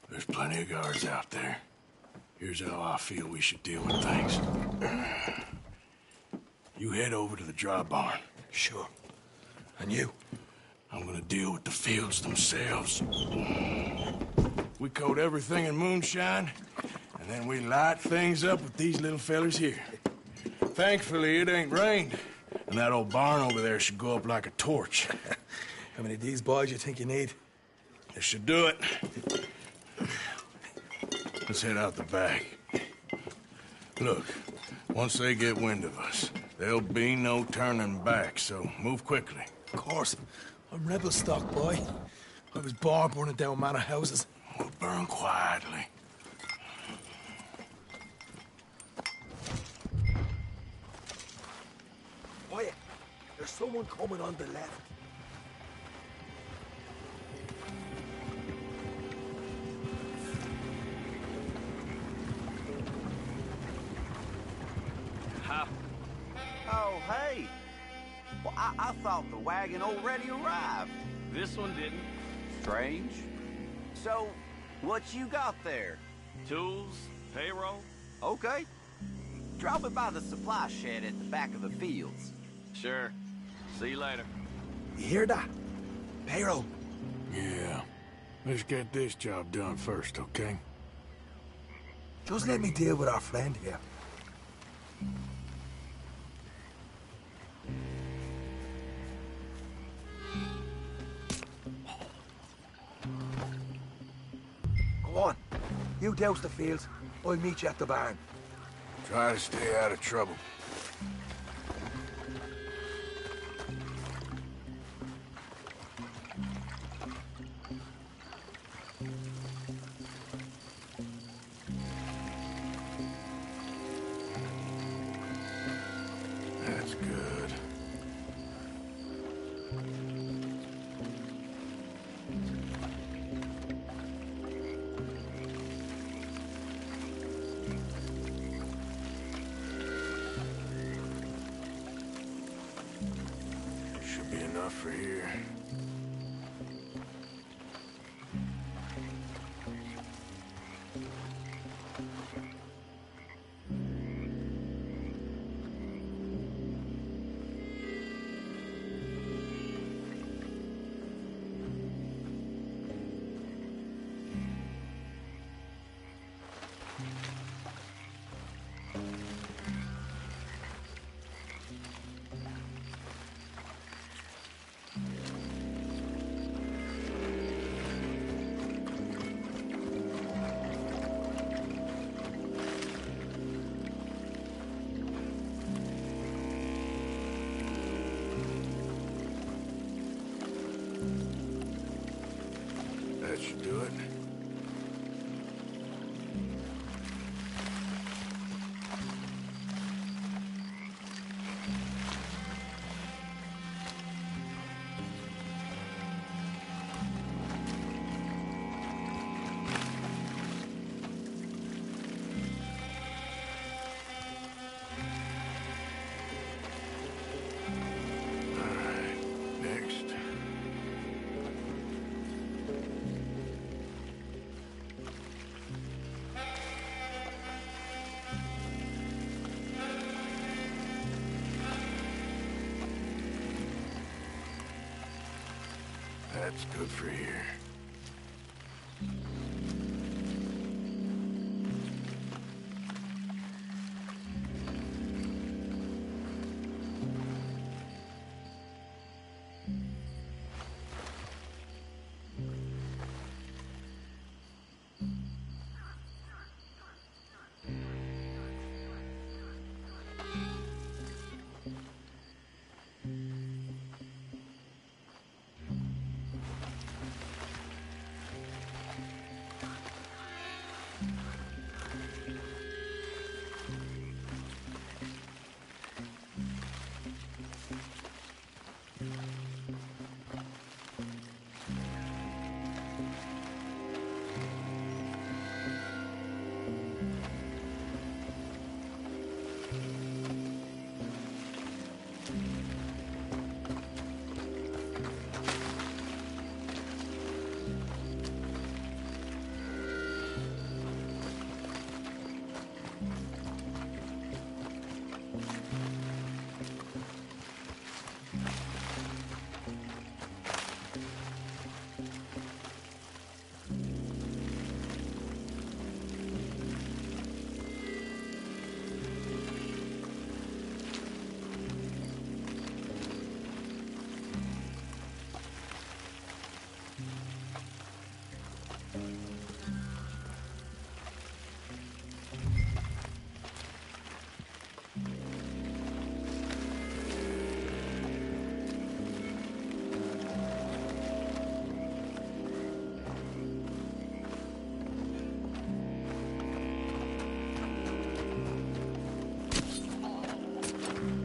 There's plenty of guards out there. Here's how I feel we should deal with things. You head over to the dry barn. Sure. And you? I'm gonna deal with the fields themselves. We coat everything in moonshine, and then we light things up with these little fellers here. Thankfully, it ain't rained, and that old barn over there should go up like a torch. How many of these boys you think you need? This should do it. Let's head out the back. Look, once they get wind of us, there'll be no turning back, so move quickly. Of course. I'm rebel stock, boy. I was born burning down manor houses. We'll burn quietly. Quiet. There's someone coming on the left. Oh, hey. Well, I thought the wagon already arrived. This one didn't. Strange. So, what you got there? Tools, payroll. Okay. Drop it by the supply shed at the back of the fields. Sure. See you later. You hear that? Payroll. Yeah. Let's get this job done first, okay? Just let me deal with our friend here. Go on. You douse the fields. I'll meet you at the barn. Try to stay out of trouble. That's good. Should be enough for here. That should do it. That's good for here.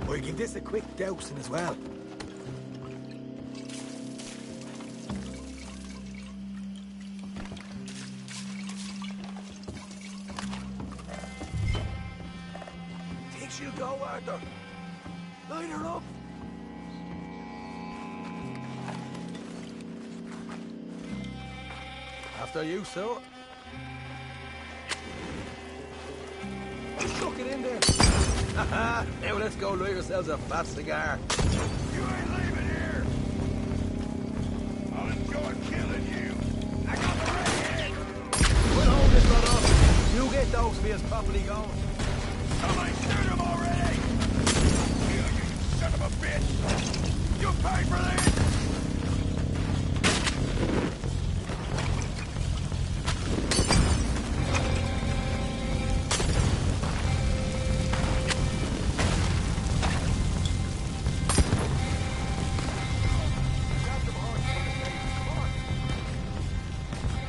Or give this a quick dousing as well. Think she'll go, Arthur? Line her up. After you, sir. Chuck it in there. Haha, now let's go light ourselves a fat cigar. You ain't leaving here. I'll enjoy killing you. I got the redhead. We'll hold this one up. You get those wheels properly going. Somebody shoot him already! You son of a bitch! You pay for this!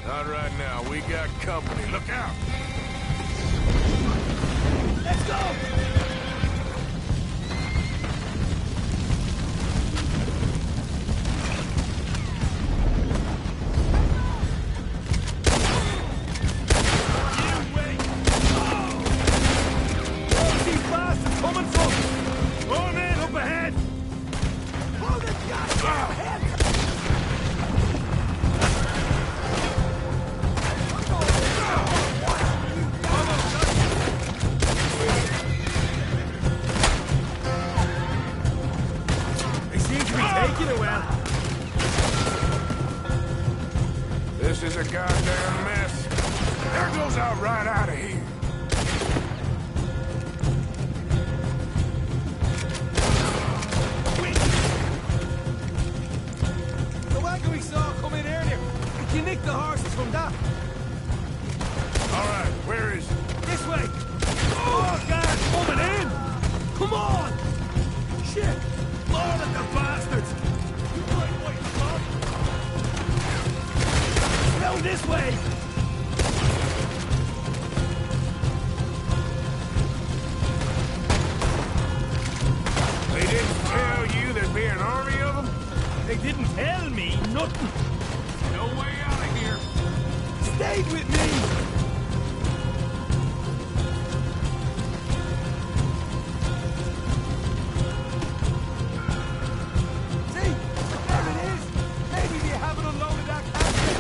Not right now. We got company. Look out! Let's go! This is a goddamn mess. There goes out right out of here. The wagon we saw come in earlier. You nicked the horses from that. All right, where is it? This way. Oh, God, coming in. Come on. Shit. Lord of the bastards. You right, white spot. Down this way. They didn't tell you there'd be an army of them? They didn't tell me nothing. No way out of here. Stayed with me. See? There it is. Maybe they haven't unloaded that casket.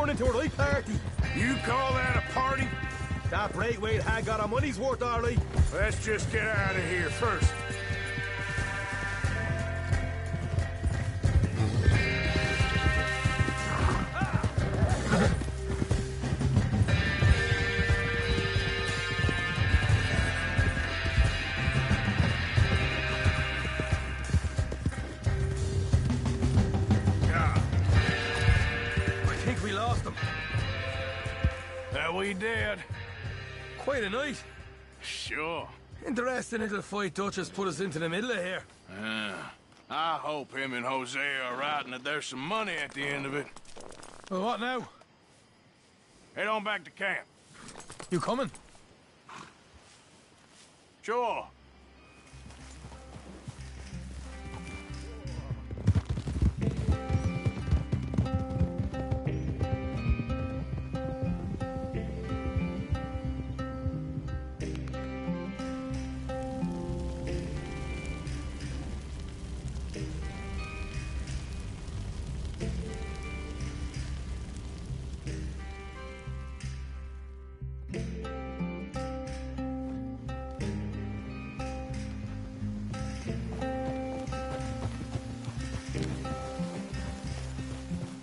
turned into a right party. You call that a party? That Braithwaite had got our money's worth, Arlie. Let's just get out of here first. I think we lost him. That we did. Quite a night. Sure. Interesting little fight Duchess put us into the middle of here. I hope him and Jose are right and that there's some money at the end of it. Well, what now? Head on back to camp. You coming? Sure.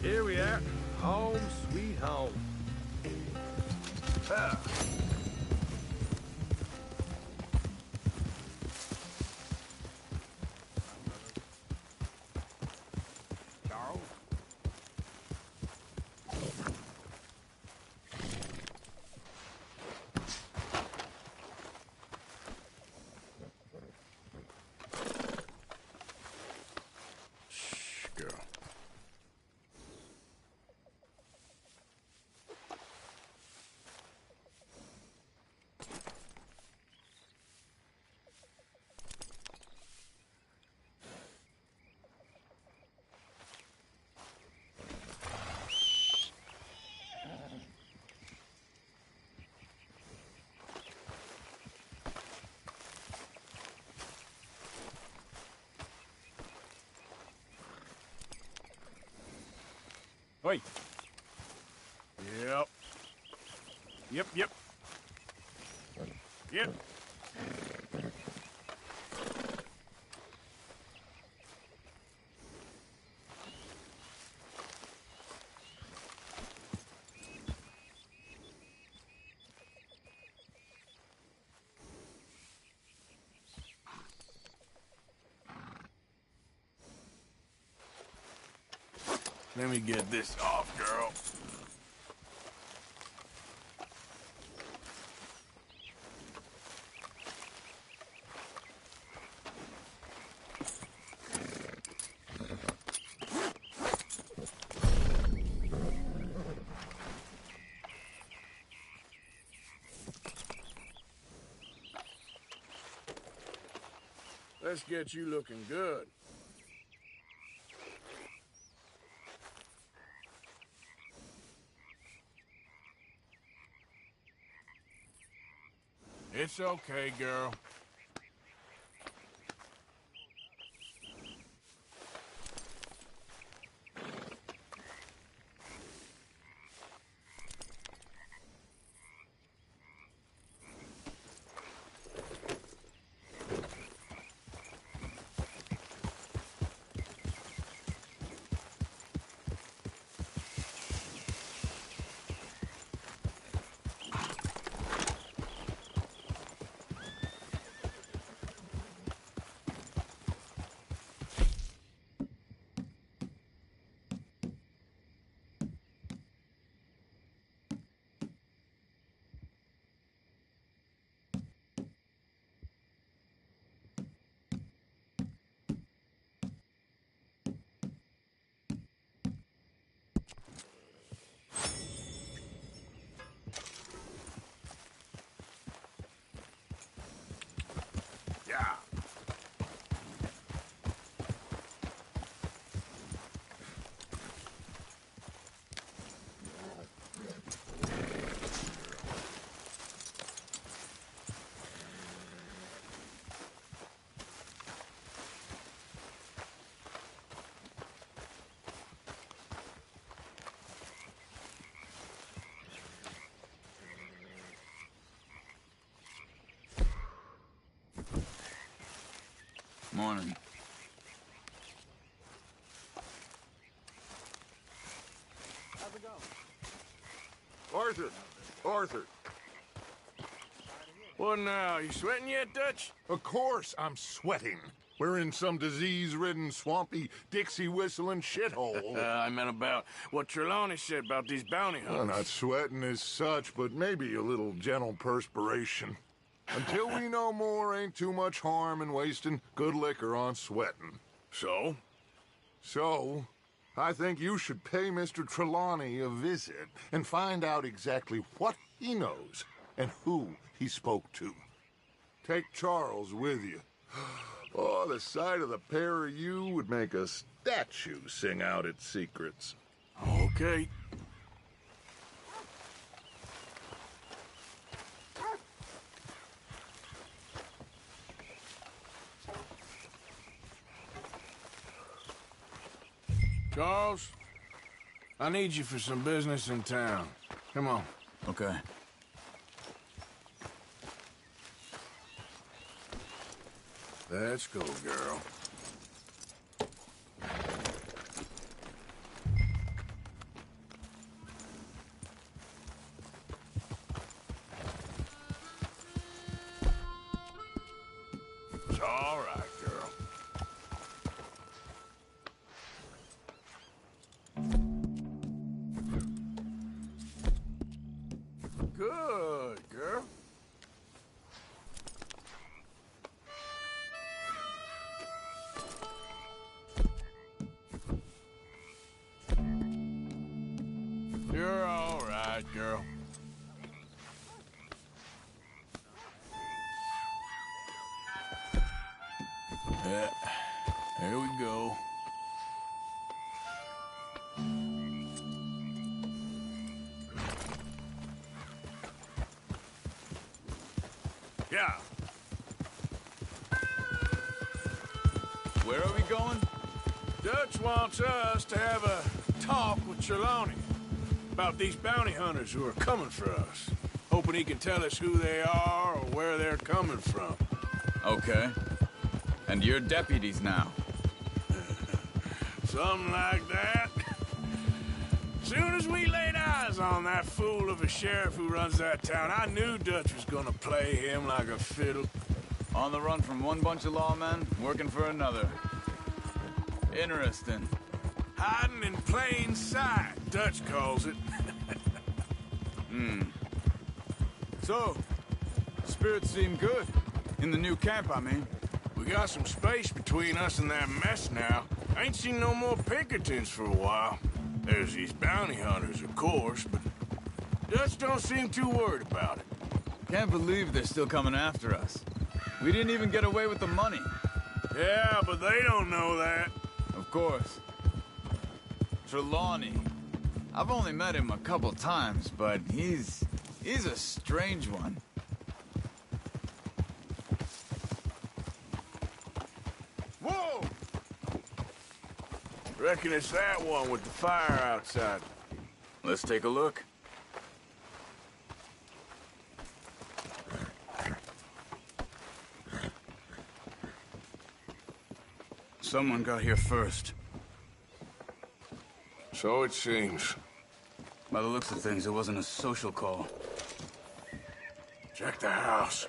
Here we are. Home sweet home. Ah. Charles? Shh, girl. Wait. Yep. Yep. Yep. Let me get this off, girl. Let's get you looking good. It's okay, girl. Yeah. Morning. How's it going? Arthur! Arthur! What now? You sweating yet, Dutch? Of course I'm sweating. We're in some disease-ridden, swampy, Dixie-whistling shithole. I meant about what Trelawney said about these bounty hunters. Well, not sweating as such, but maybe a little gentle perspiration. Until we know more, ain't too much harm in wasting good liquor on sweating. So? So, I think you should pay Mr. Trelawney a visit and find out exactly what he knows and who he spoke to. Take Charles with you. Oh, the sight of the pair of you would make a statue sing out its secrets. Okay. Charles, I need you for some business in town. Come on. Okay. Let's go, girl. It's all right, girl. Good, girl. You're all right, girl. Yeah, there we go. Yeah. Where are we going? Dutch wants us to have a talk with Trelawney about these bounty hunters who are coming for us. Hoping he can tell us who they are or where they're coming from. Okay. And you're deputies now. Something like that. Soon as we laid eyes on that fool of a sheriff who runs that town, I knew Dutch was gonna play him like a fiddle. On the run from one bunch of lawmen, working for another. Interesting. Hiding in plain sight, Dutch calls it. So, spirits seem good. In the new camp, I mean. We got some space between us and that mess now. I ain't seen no more Pinkertons for a while. There's these bounty hunters, of course, but Dutch don't seem too worried about it. Can't believe they're still coming after us. We didn't even get away with the money. Yeah, but they don't know that. Of course. Trelawney. I've only met him a couple times, but he's a strange one. Whoa! Reckon it's that one with the fire outside. Let's take a look. Someone got here first. So it seems. By the looks of things, it wasn't a social call. Check the house.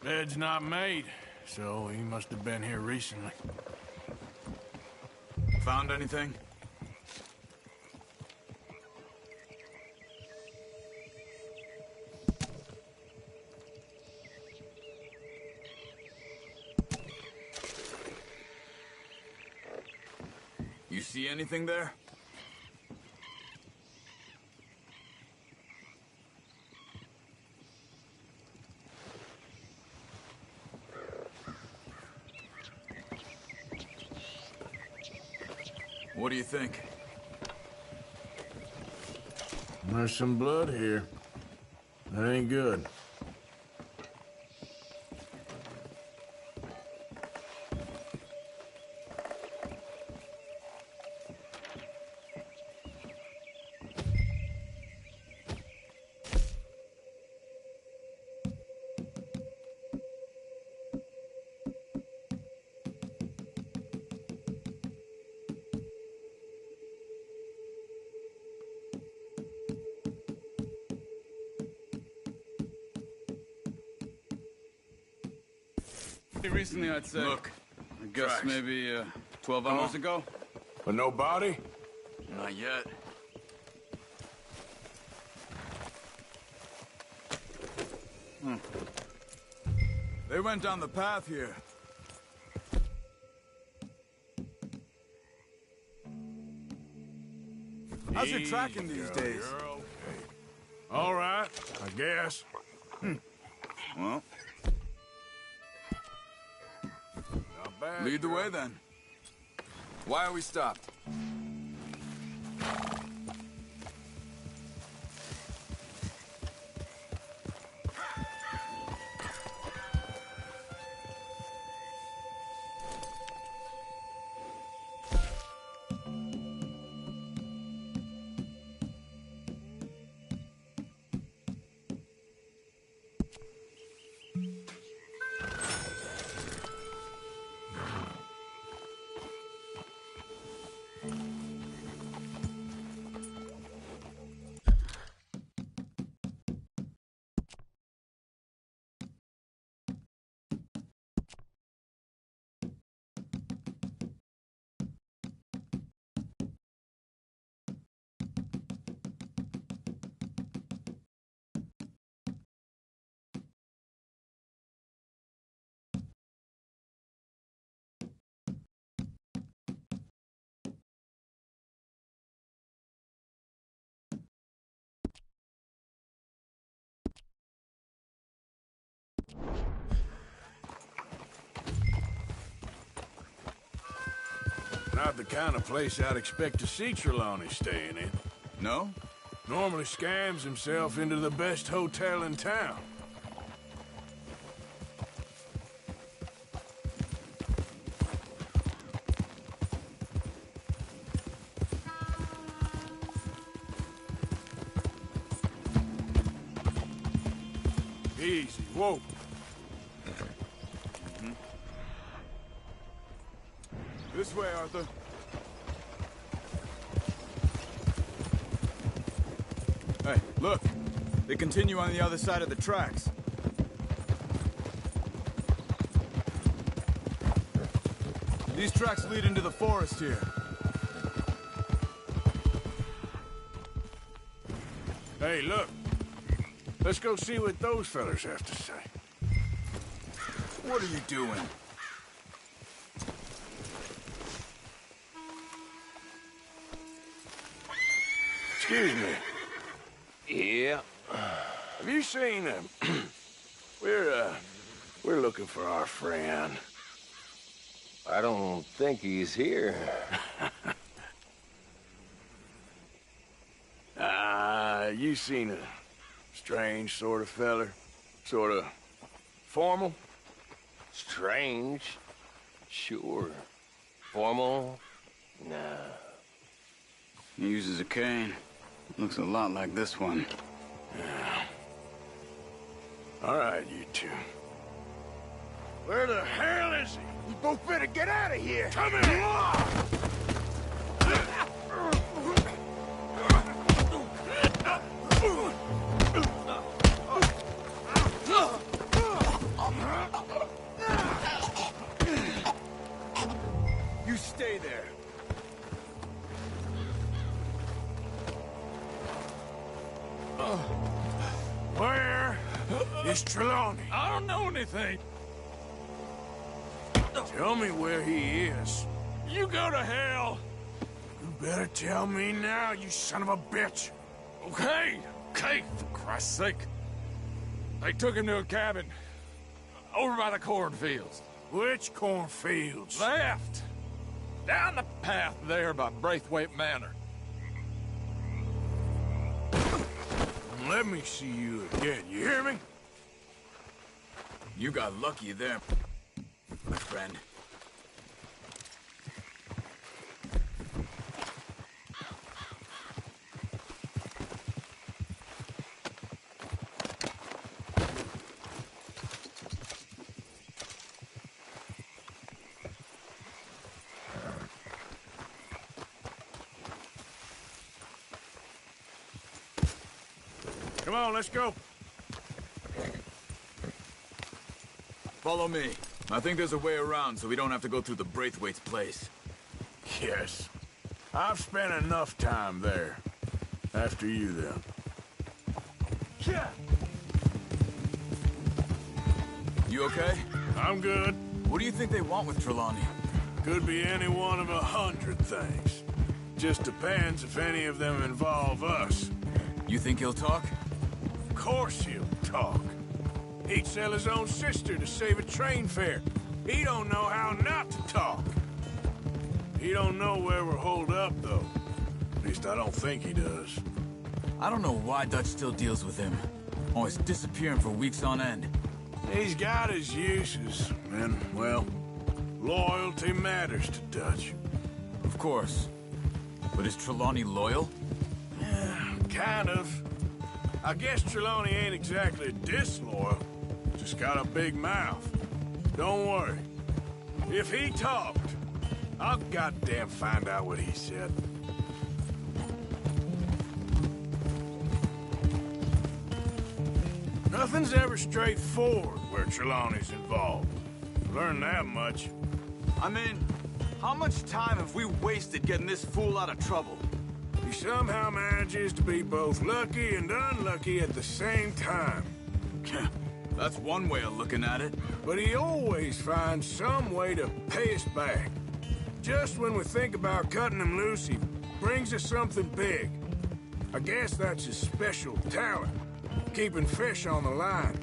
Bed's not made, so he must have been here recently. Found anything? You see anything there? What do you think? There's some blood here. That ain't good. Recently, I'd say. Look. I guess Tracks. maybe 12 hours ago. But no body? Not yet. They went down the path here. How's your tracking these days? You're okay. All right, I guess. Well, Not bad. lead the way then. Why are we stopped? Not the kind of place I'd expect to see Trelawney staying in. No? Normally scams himself into the best hotel in town. Easy, whoa. This way, Arthur. Hey, look. They continue on the other side of the tracks. These tracks lead into the forest here. Hey, look. Let's go see what those fellas have to say. What are you doing? Excuse me. Yeah. Have you seen him? We're looking for our friend. I don't think he's here. You seen a strange sort of feller? Sort of formal? Strange? Sure. Formal? Nah. He uses a cane. Looks a lot like this one. Yeah. All right, you two. Where the hell is he? We both better get out of here. Come here! You stay there. Where is Trelawney? I don't know anything. Tell me where he is. You go to hell. You better tell me now, you son of a bitch. Okay, for Christ's sake. They took him to a cabin over by the cornfields. Which cornfields? Left. Down the path there by Braithwaite Manor. Let me see you again, you hear me? You got lucky there, my friend. Come on, let's go. Follow me. I think there's a way around so we don't have to go through the Braithwaite's place. Yes. I've spent enough time there. After you, then. Yeah. You okay? I'm good. What do you think they want with Trelawney? Could be any one of 100 things. Just depends if any of them involve us. You think he'll talk? Of course he'll talk. He'd sell his own sister to save a train fare. He don't know how not to talk. He don't know where we're holed up, though. At least I don't think he does. I don't know why Dutch still deals with him. Always disappearing for weeks on end. He's got his uses, and, well, loyalty matters to Dutch. Of course. But is Trelawney loyal? Yeah, kind of. I guess Trelawney ain't exactly disloyal. Just got a big mouth. Don't worry. If he talked, I'll goddamn find out what he said. Nothing's ever straightforward where Trelawney's involved. Learned that much. I mean, how much time have we wasted getting this fool out of trouble? He somehow manages to be both lucky and unlucky at the same time. That's one way of looking at it. But he always finds some way to pay us back. Just when we think about cutting him loose, he brings us something big. I guess that's his special talent, keeping fish on the line.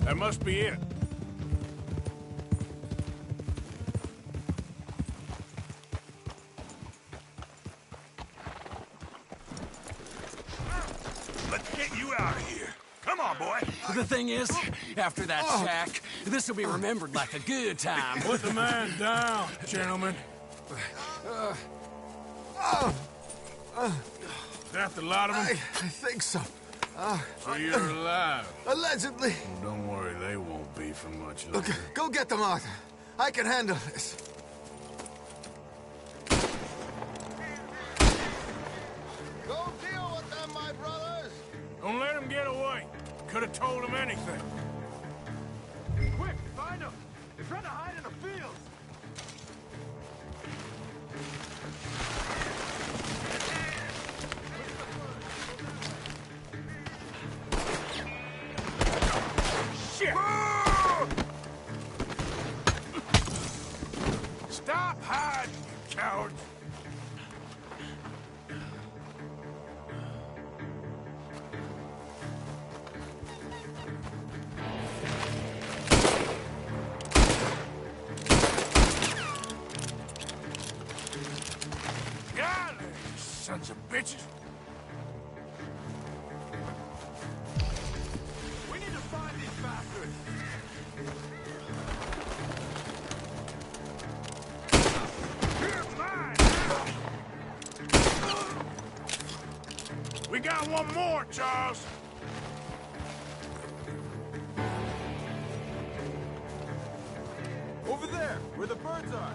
That must be it. Let's get you out of here. Come on, boy. The thing is, after that shack, this will be remembered like a good time. Put the man down, gentlemen. Is that the lot of them? I think so. So you're alive? Allegedly. Well, don't worry, they won't be for much longer. Okay, go get them, Arthur. I can handle this. Go deal with them, my brothers! Don't let them get away. Could have told them anything. Quick, find them! They're trying to hide in the fields! Shit! Stop hiding, you cowards! God, you sons of bitches! We need to find these bastards! You're mine! We got one more, Charles! Over there, where the birds are!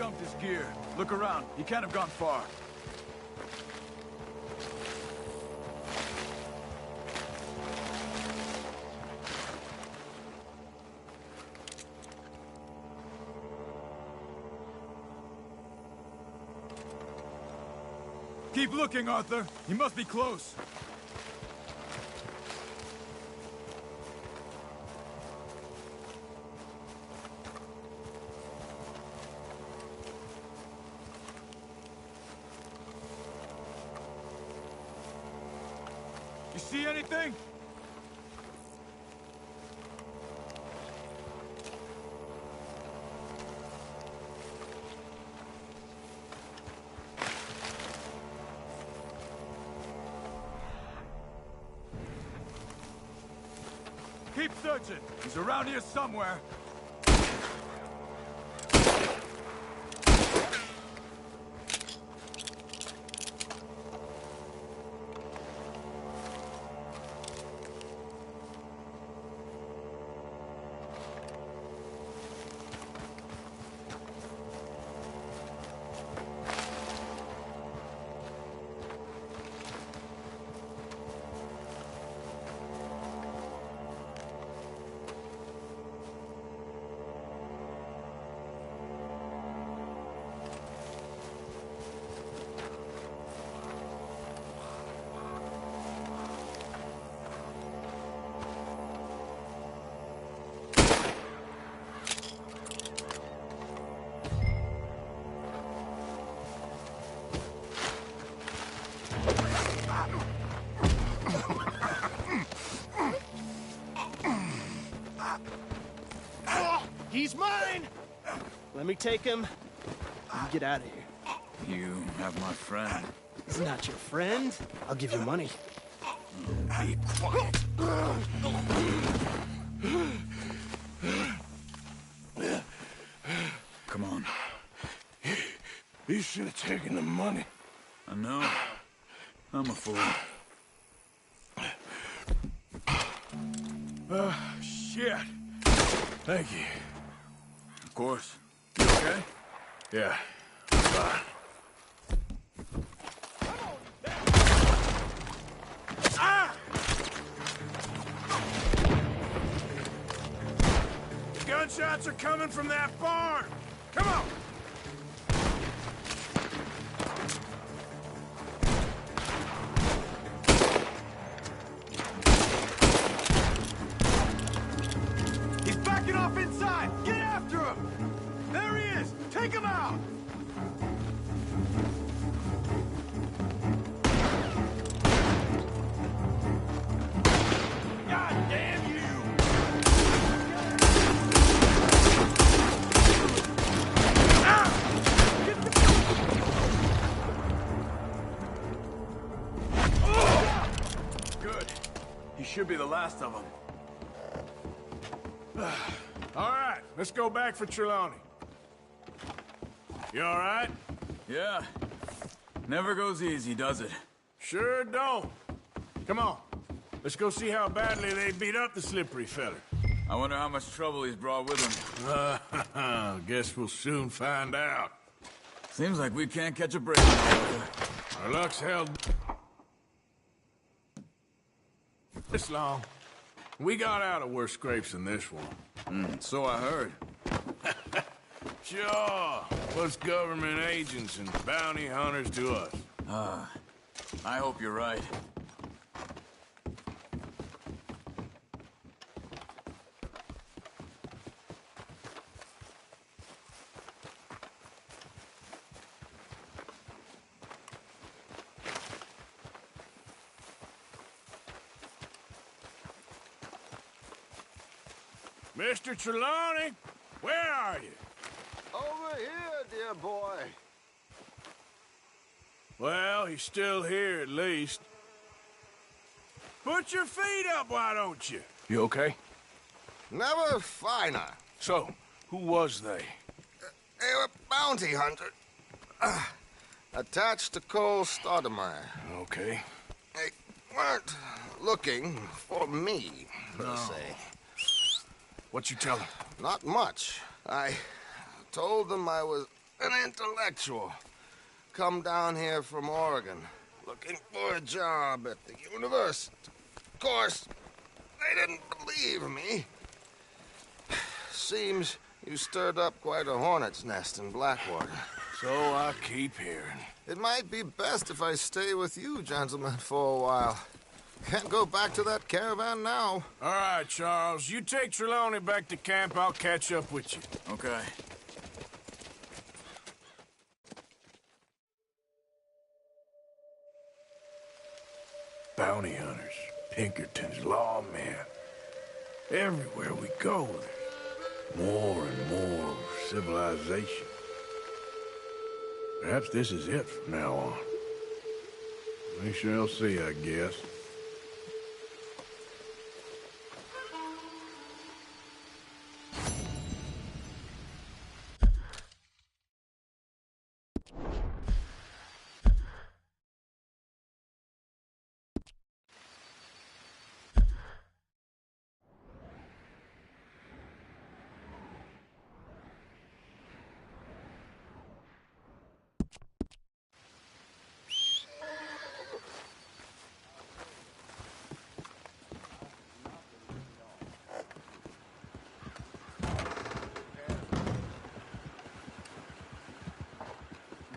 dumped his gear. Look around. He can't have gone far. Keep looking, Arthur. He must be close. You see anything? Keep searching. He's around here somewhere. He's mine! Let me take him. You get out of here. You have my friend. He's not your friend. I'll give you money. Be quiet. Come on. You should have taken the money. I know. I'm a fool. Shit. Thank you. Of course. You okay? Yeah. Fine. Ah! The gunshots are coming from that barn. Come on. He's backing off inside! Get after him! There he is! Take him out! God damn you! Good. He should be the last of them. All right, let's go back for Trelawney. You all right? Yeah. Never goes easy, does it? Sure don't. Come on. Let's go see how badly they beat up the slippery feller. I wonder how much trouble he's brought with him. Guess we'll soon find out. Seems like we can't catch a break now. Our luck's held this long. We got out of worse scrapes than this one. So I heard. Sure. What's government agents and bounty hunters to us? I hope you're right. Mr. Trelawney, where are you? Over here, dear boy. Well, he's still here at least. Put your feet up, why don't you? You okay? Never finer. So, who was they? They were bounty hunters. Attached to Cole Stoudemire. Okay. They weren't looking for me, per se. What you tell them? Not much. I told them I was an intellectual. Come down here from Oregon, looking for a job at the university. Of course, they didn't believe me. Seems you stirred up quite a hornet's nest in Blackwater. So I keep hearing. It might be best if I stay with you, gentlemen, for a while. Can't go back to that caravan now. All right, Charles. You take Trelawney back to camp. I'll catch up with you. Okay. Bounty hunters, Pinkertons, lawmen. Everywhere we go, there's more and more civilization. Perhaps this is it from now on. We shall see, I guess.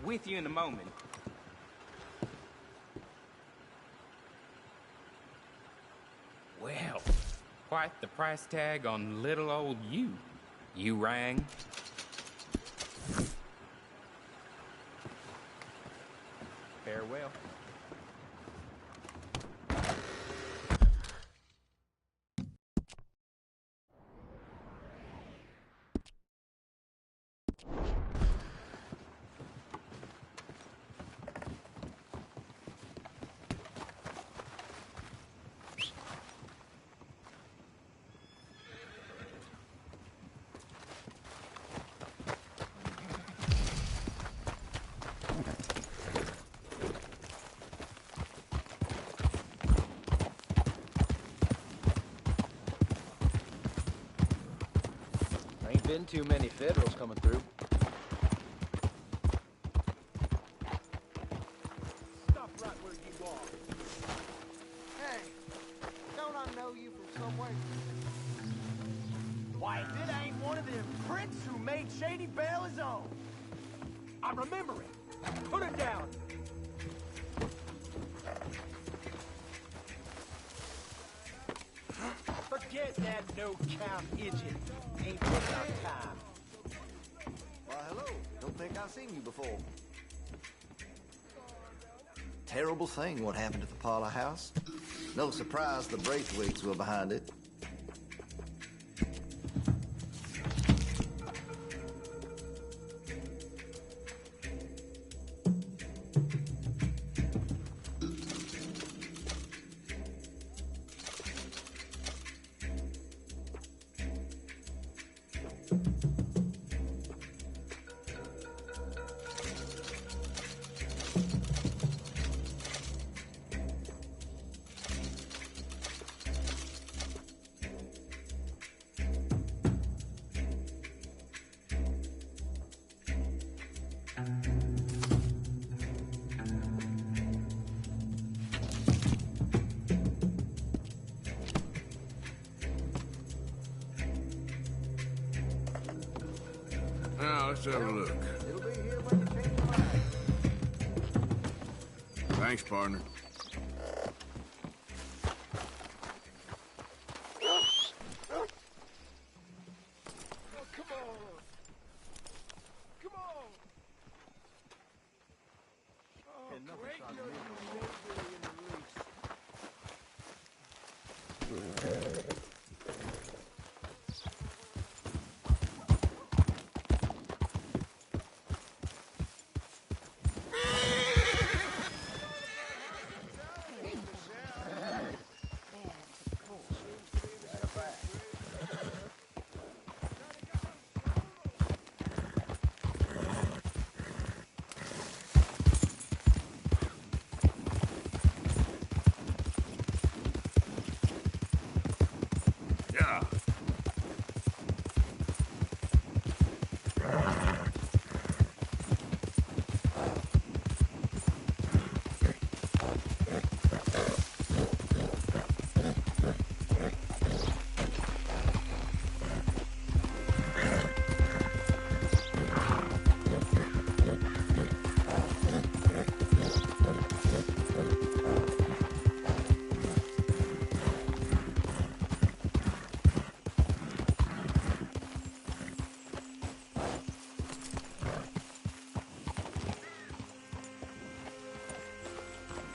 With you in a moment. Well, quite the price tag on little old you. You rang. Farewell. Ain't been too many Federals coming through. Stop right where you are. Hey, don't I know you from somewhere? Why, if it ain't one of them pricks who made Shady Belle his own. I remember it. Put it down. Forget that no-count idiot. Ain't been enough time. Why, hello. Don't think I've seen you before. Terrible thing what happened at the Parlor House. No surprise the Braithwaites were behind it. Now, let's have a look. Thanks, partner.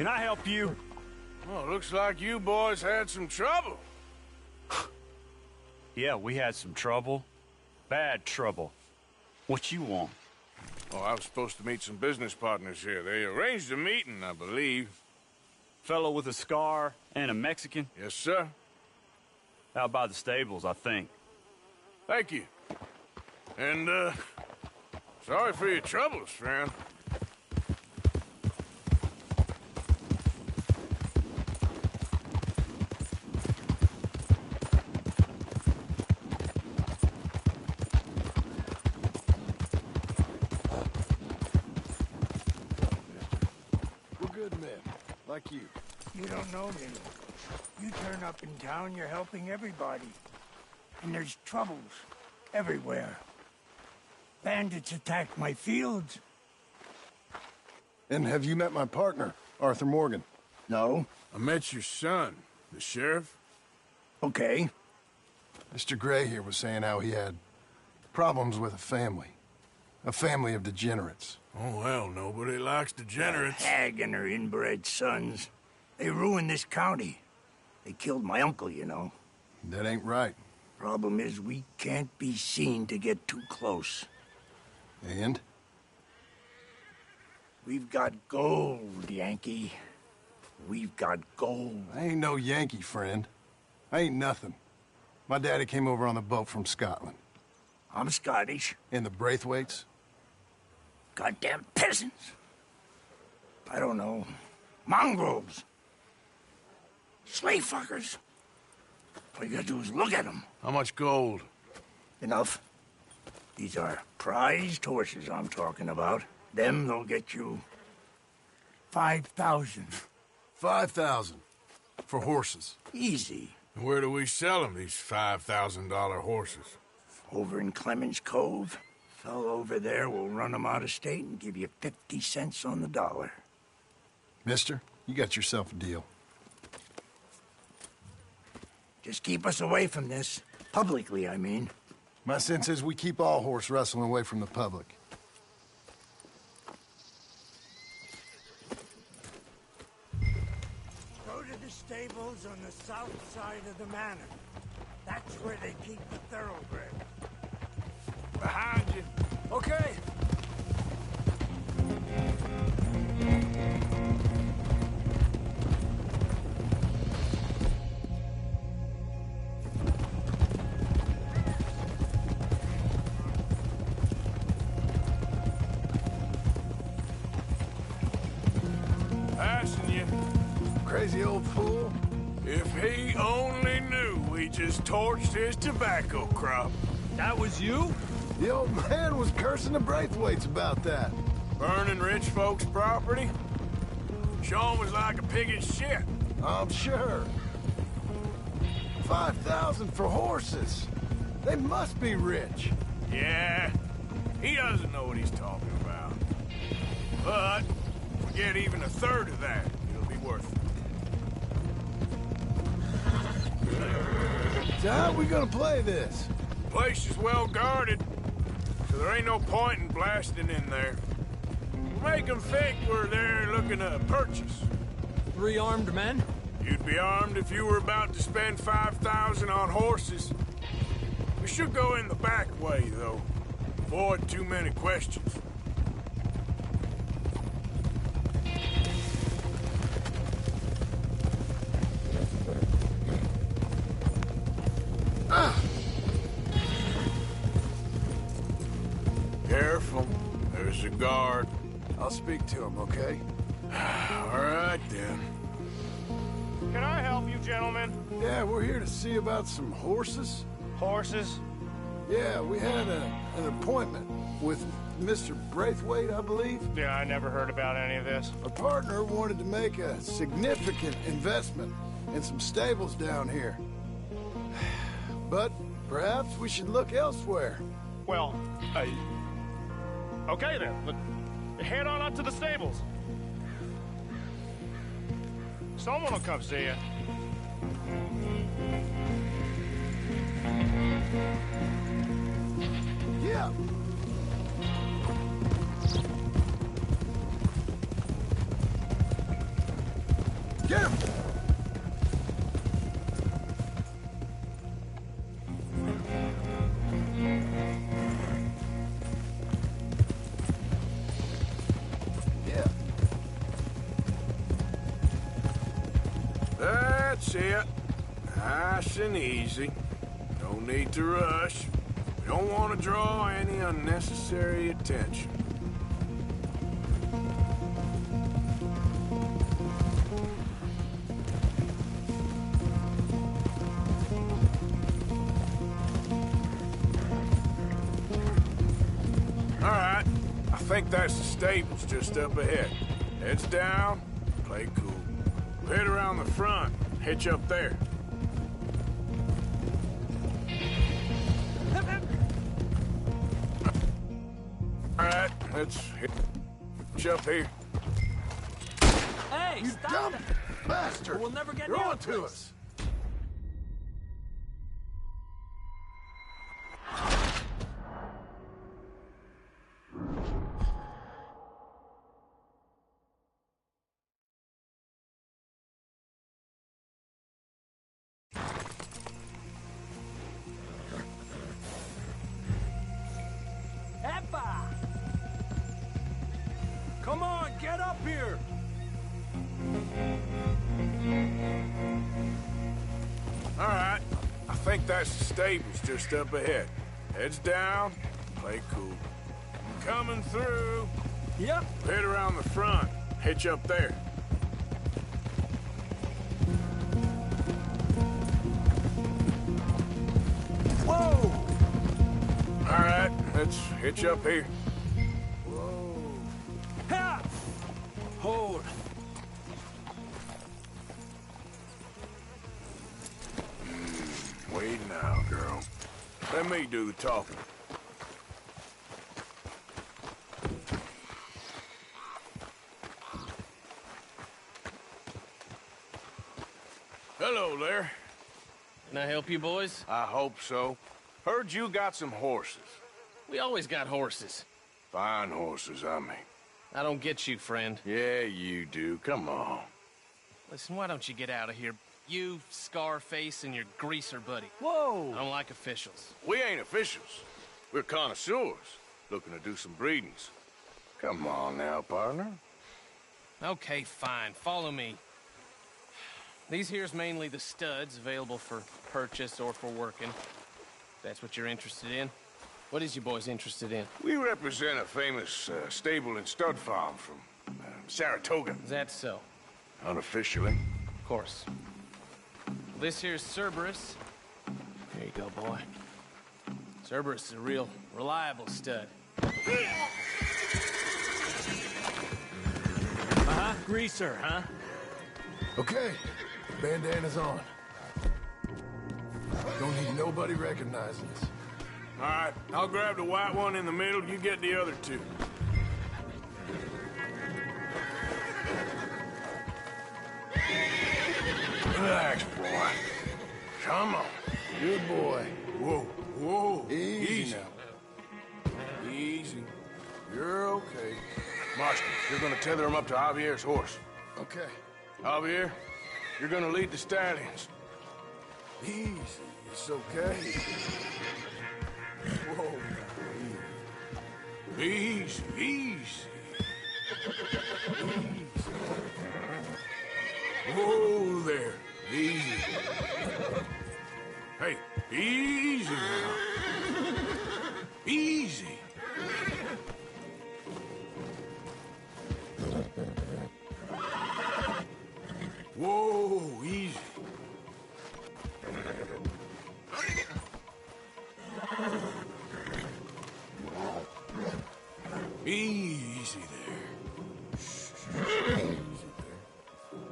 Can I help you? Well, looks like you boys had some trouble. Yeah, we had some trouble. Bad trouble. What you want? Oh, I was supposed to meet some business partners here. They arranged a meeting, I believe. Fellow with a scar and a Mexican? Yes, sir. Out by the stables, I think. Thank you. And, sorry for your troubles, friend. We're good men, like you. You don't know me. You turn up in town, you're helping everybody. And there's troubles everywhere. Bandits attack my fields. And have you met my partner, Arthur Morgan? No. I met your son, the sheriff. Okay. Mr. Gray here was saying how he had problems with a family of degenerates. Oh, well, nobody likes degenerates. That hag and her inbred sons. They ruined this county. They killed my uncle, you know. That ain't right. Problem is, we can't be seen to get too close. And? We've got gold, Yankee. We've got gold. I ain't no Yankee, friend. I ain't nothing. My daddy came over on the boat from Scotland. I'm Scottish. And the Braithwaites? Goddamn peasants. I don't know. Mongrels. Slave fuckers. All you gotta do is look at them. How much gold? Enough. These are prized horses I'm talking about. Them, they'll get you 5,000. 5,000 for horses. Easy. And where do we sell them, these $5,000 horses? Over in Clemens Cove. Fellow over there will run them out of state and give you 50 cents on the dollar. Mister, you got yourself a deal. Just keep us away from this. Publicly, I mean. My sense is we keep all horse wrestling away from the public. Go to the stables on the south side of the manor. That's where they keep the thoroughbred. Behind you. Okay. Passing you. Crazy old fool. If he only knew we just torched his tobacco crop. That was you? The old man was cursing the Braithwaites about that. Burning rich folks' property? Sean was like a pig in shit. I'm sure. 5,000 for horses. They must be rich. Yeah, he doesn't know what he's talking about. But, if we get even a third of that, it'll be worth it. So how we gonna play this? The place is well guarded, so there ain't no point in blasting in there. We'll make them think we're there looking to purchase. 3 armed men? You'd be armed if you were about to spend 5,000 on horses. We should go in the back way, though. Avoid too many questions. Careful. There's a guard. I'll speak to him, okay? All right, then. Can I help you, gentlemen? Yeah, we're here to see about some horses. Horses? Yeah, we had an appointment with Mr. Braithwaite, I believe. Yeah, I never heard about any of this. Our partner wanted to make a significant investment in some stables down here. But perhaps we should look elsewhere. Well, okay then. Head on up to the stables. Someone will come see you. Yeah. Get him! Yeah. That's it. Nice and easy. No need to rush. We don't want to draw any unnecessary attention. All right. I think that's the stables just up ahead. Heads down, play cool. We'll head around the front, hitch up there. All right, let's hitch up here. Hey, You stop dumb it! bastard! We'll never get You're near on the to place. us. Eppa! Come on, get up here! All right, I think that's the stables just up ahead. Heads down, play cool. Coming through. Yep. Head around the front, hitch up there. Whoa! All right, let's hitch up here. Ha! Hold. Wait now, girl. Let me do the talking. Hello there. Can I help you, boys? I hope so. Heard you got some horses. We always got horses. Fine horses, I mean. I don't get you, friend. Yeah, you do. Come on. Listen, why don't you get out of here? You, Scarface, and your greaser buddy. Whoa! I don't like officials. We ain't officials. We're connoisseurs, looking to do some breedings. Come on now, partner. Okay, fine. Follow me. These here's mainly the studs available for purchase or for working. That's what you're interested in. What is you boys interested in? We represent a famous stable and stud farm from Saratoga. Is that so? Unofficially. Of course. This here's Cerberus. Here you go, boy. Cerberus is a real reliable stud. Uh-huh, greaser, huh? Okay, bandana's on. Don't need nobody recognizing us. All right, I'll grab the white one in the middle. You get the other two. Relax, boy. Come on. Good boy. Whoa, whoa. Easy now. Easy. You're okay. Marston, you're gonna tether him up to Javier's horse. Okay. Javier, you're gonna lead the stallions. Easy. It's okay. Whoa. Easy, easy. Whoa there. Easy. Hey, easy now. Easy. Whoa, easy. Easy there. Easy there.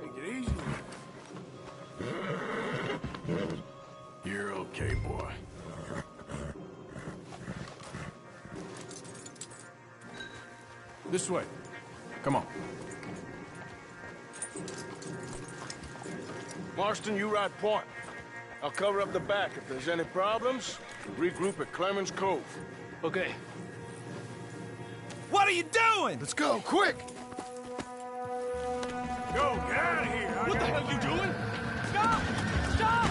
Take it easy. You're okay, boy. This way. Come on. Marston, you ride point. I'll cover up the back. If there's any problems, regroup at Clemens Cove. Okay. What are you doing? Let's go, quick! Go, get out of here! What the hell you doing? Stop! Stop!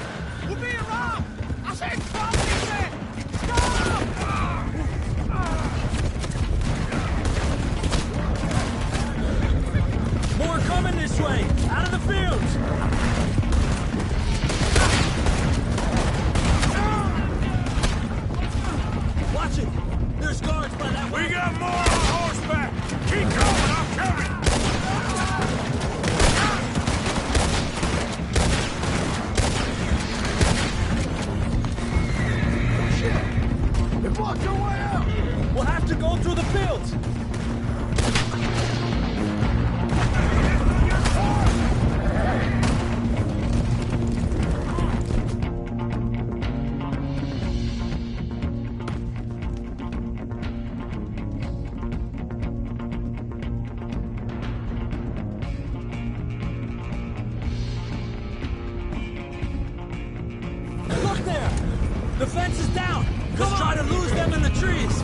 We're being robbed! I said stop! You said stop! More coming this way! Out of the fields! Watch it! There's guards by that way! We got more on horseback! Keep going, I'm coming! Shit! They blocked our way out! We'll have to go through the fields! Look there! The fence is down! Let's try to lose them in the trees!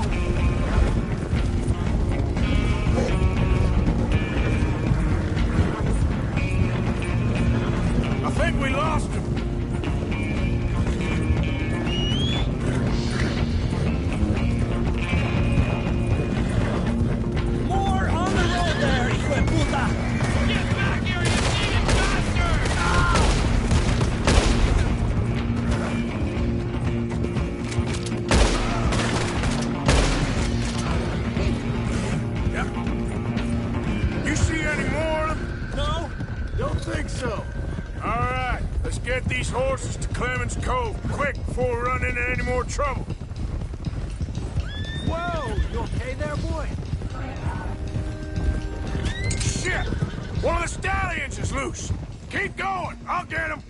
I think we lost him. More on the road there, hijo de puta! Get back here, you idiot bastard! You see any more of them? No? Don't think so. All right, let's get these horses to Clemens Cove, quick, before we run into any more trouble. Whoa! You okay there, boy? Shit! One of the stallions is loose. Keep going, I'll get him.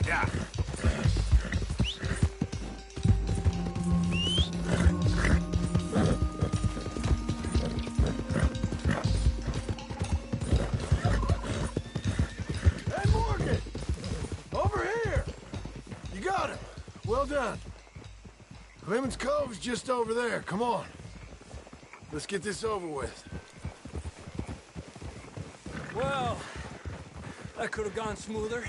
Yeah. Hey, Morgan! Over here! You got him. Well done. Clemens Cove's just over there. Come on. Let's get this over with. Well, that could have gone smoother.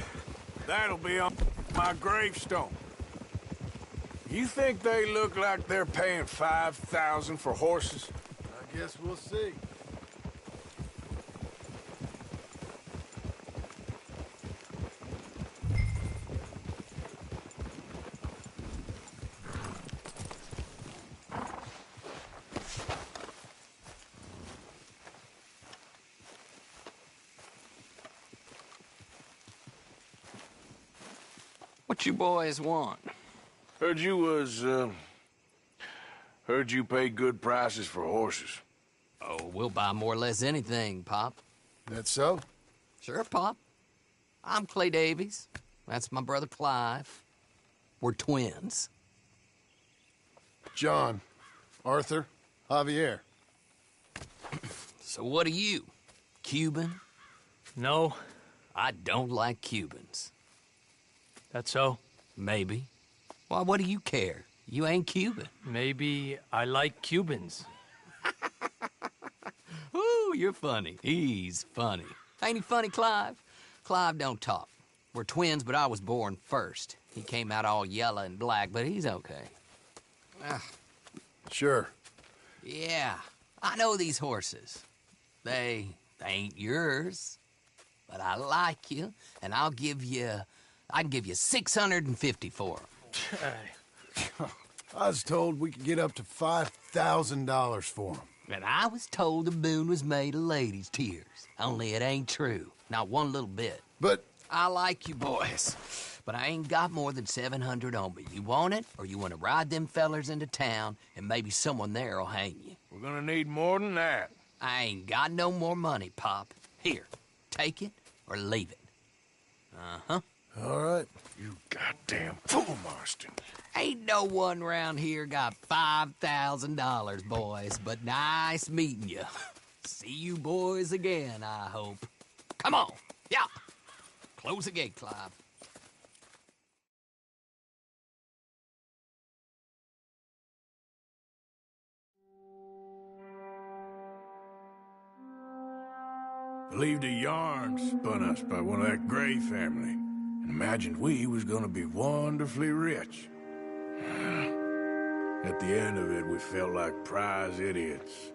That'll be on my gravestone. You think they look like they're paying $5,000 for horses? I guess we'll see. What you boys want? Heard you pay good prices for horses. Oh, we'll buy more or less anything, Pop. That so? Sure, Pop. I'm Clay Davies. That's my brother Clive. We're twins. John, Arthur, Javier. So what are you? Cuban? No. I don't like Cubans. That so? Maybe. Why, what do you care? You ain't Cuban. Maybe I like Cubans. Ooh, you're funny. He's funny. Ain't he funny, Clive? Clive don't talk. We're twins, but I was born first. He came out all yellow and black, but he's okay. Sure. Yeah, I know these horses. They ain't yours, but I like you, and I can give you $650 for them. I was told we could get up to $5,000 for them. And I was told the moon was made of ladies' tears. Only it ain't true. Not one little bit. But I like you boys, but I ain't got more than $700 on me. You want it, or you want to ride them fellers into town, and maybe someone there'll hang you? We're gonna need more than that. I ain't got no more money, Pop. Here, take it or leave it. Uh-huh. All right. You goddamn fool, Marston. Ain't no one around here got $5,000, boys, but nice meeting you. See you boys again, I hope. Come on. Yeah. Close the gate, Clive. Believed a yarn spun us by one of that Gray family, and imagined we was gonna be wonderfully rich. At the end of it, we felt like prize idiots.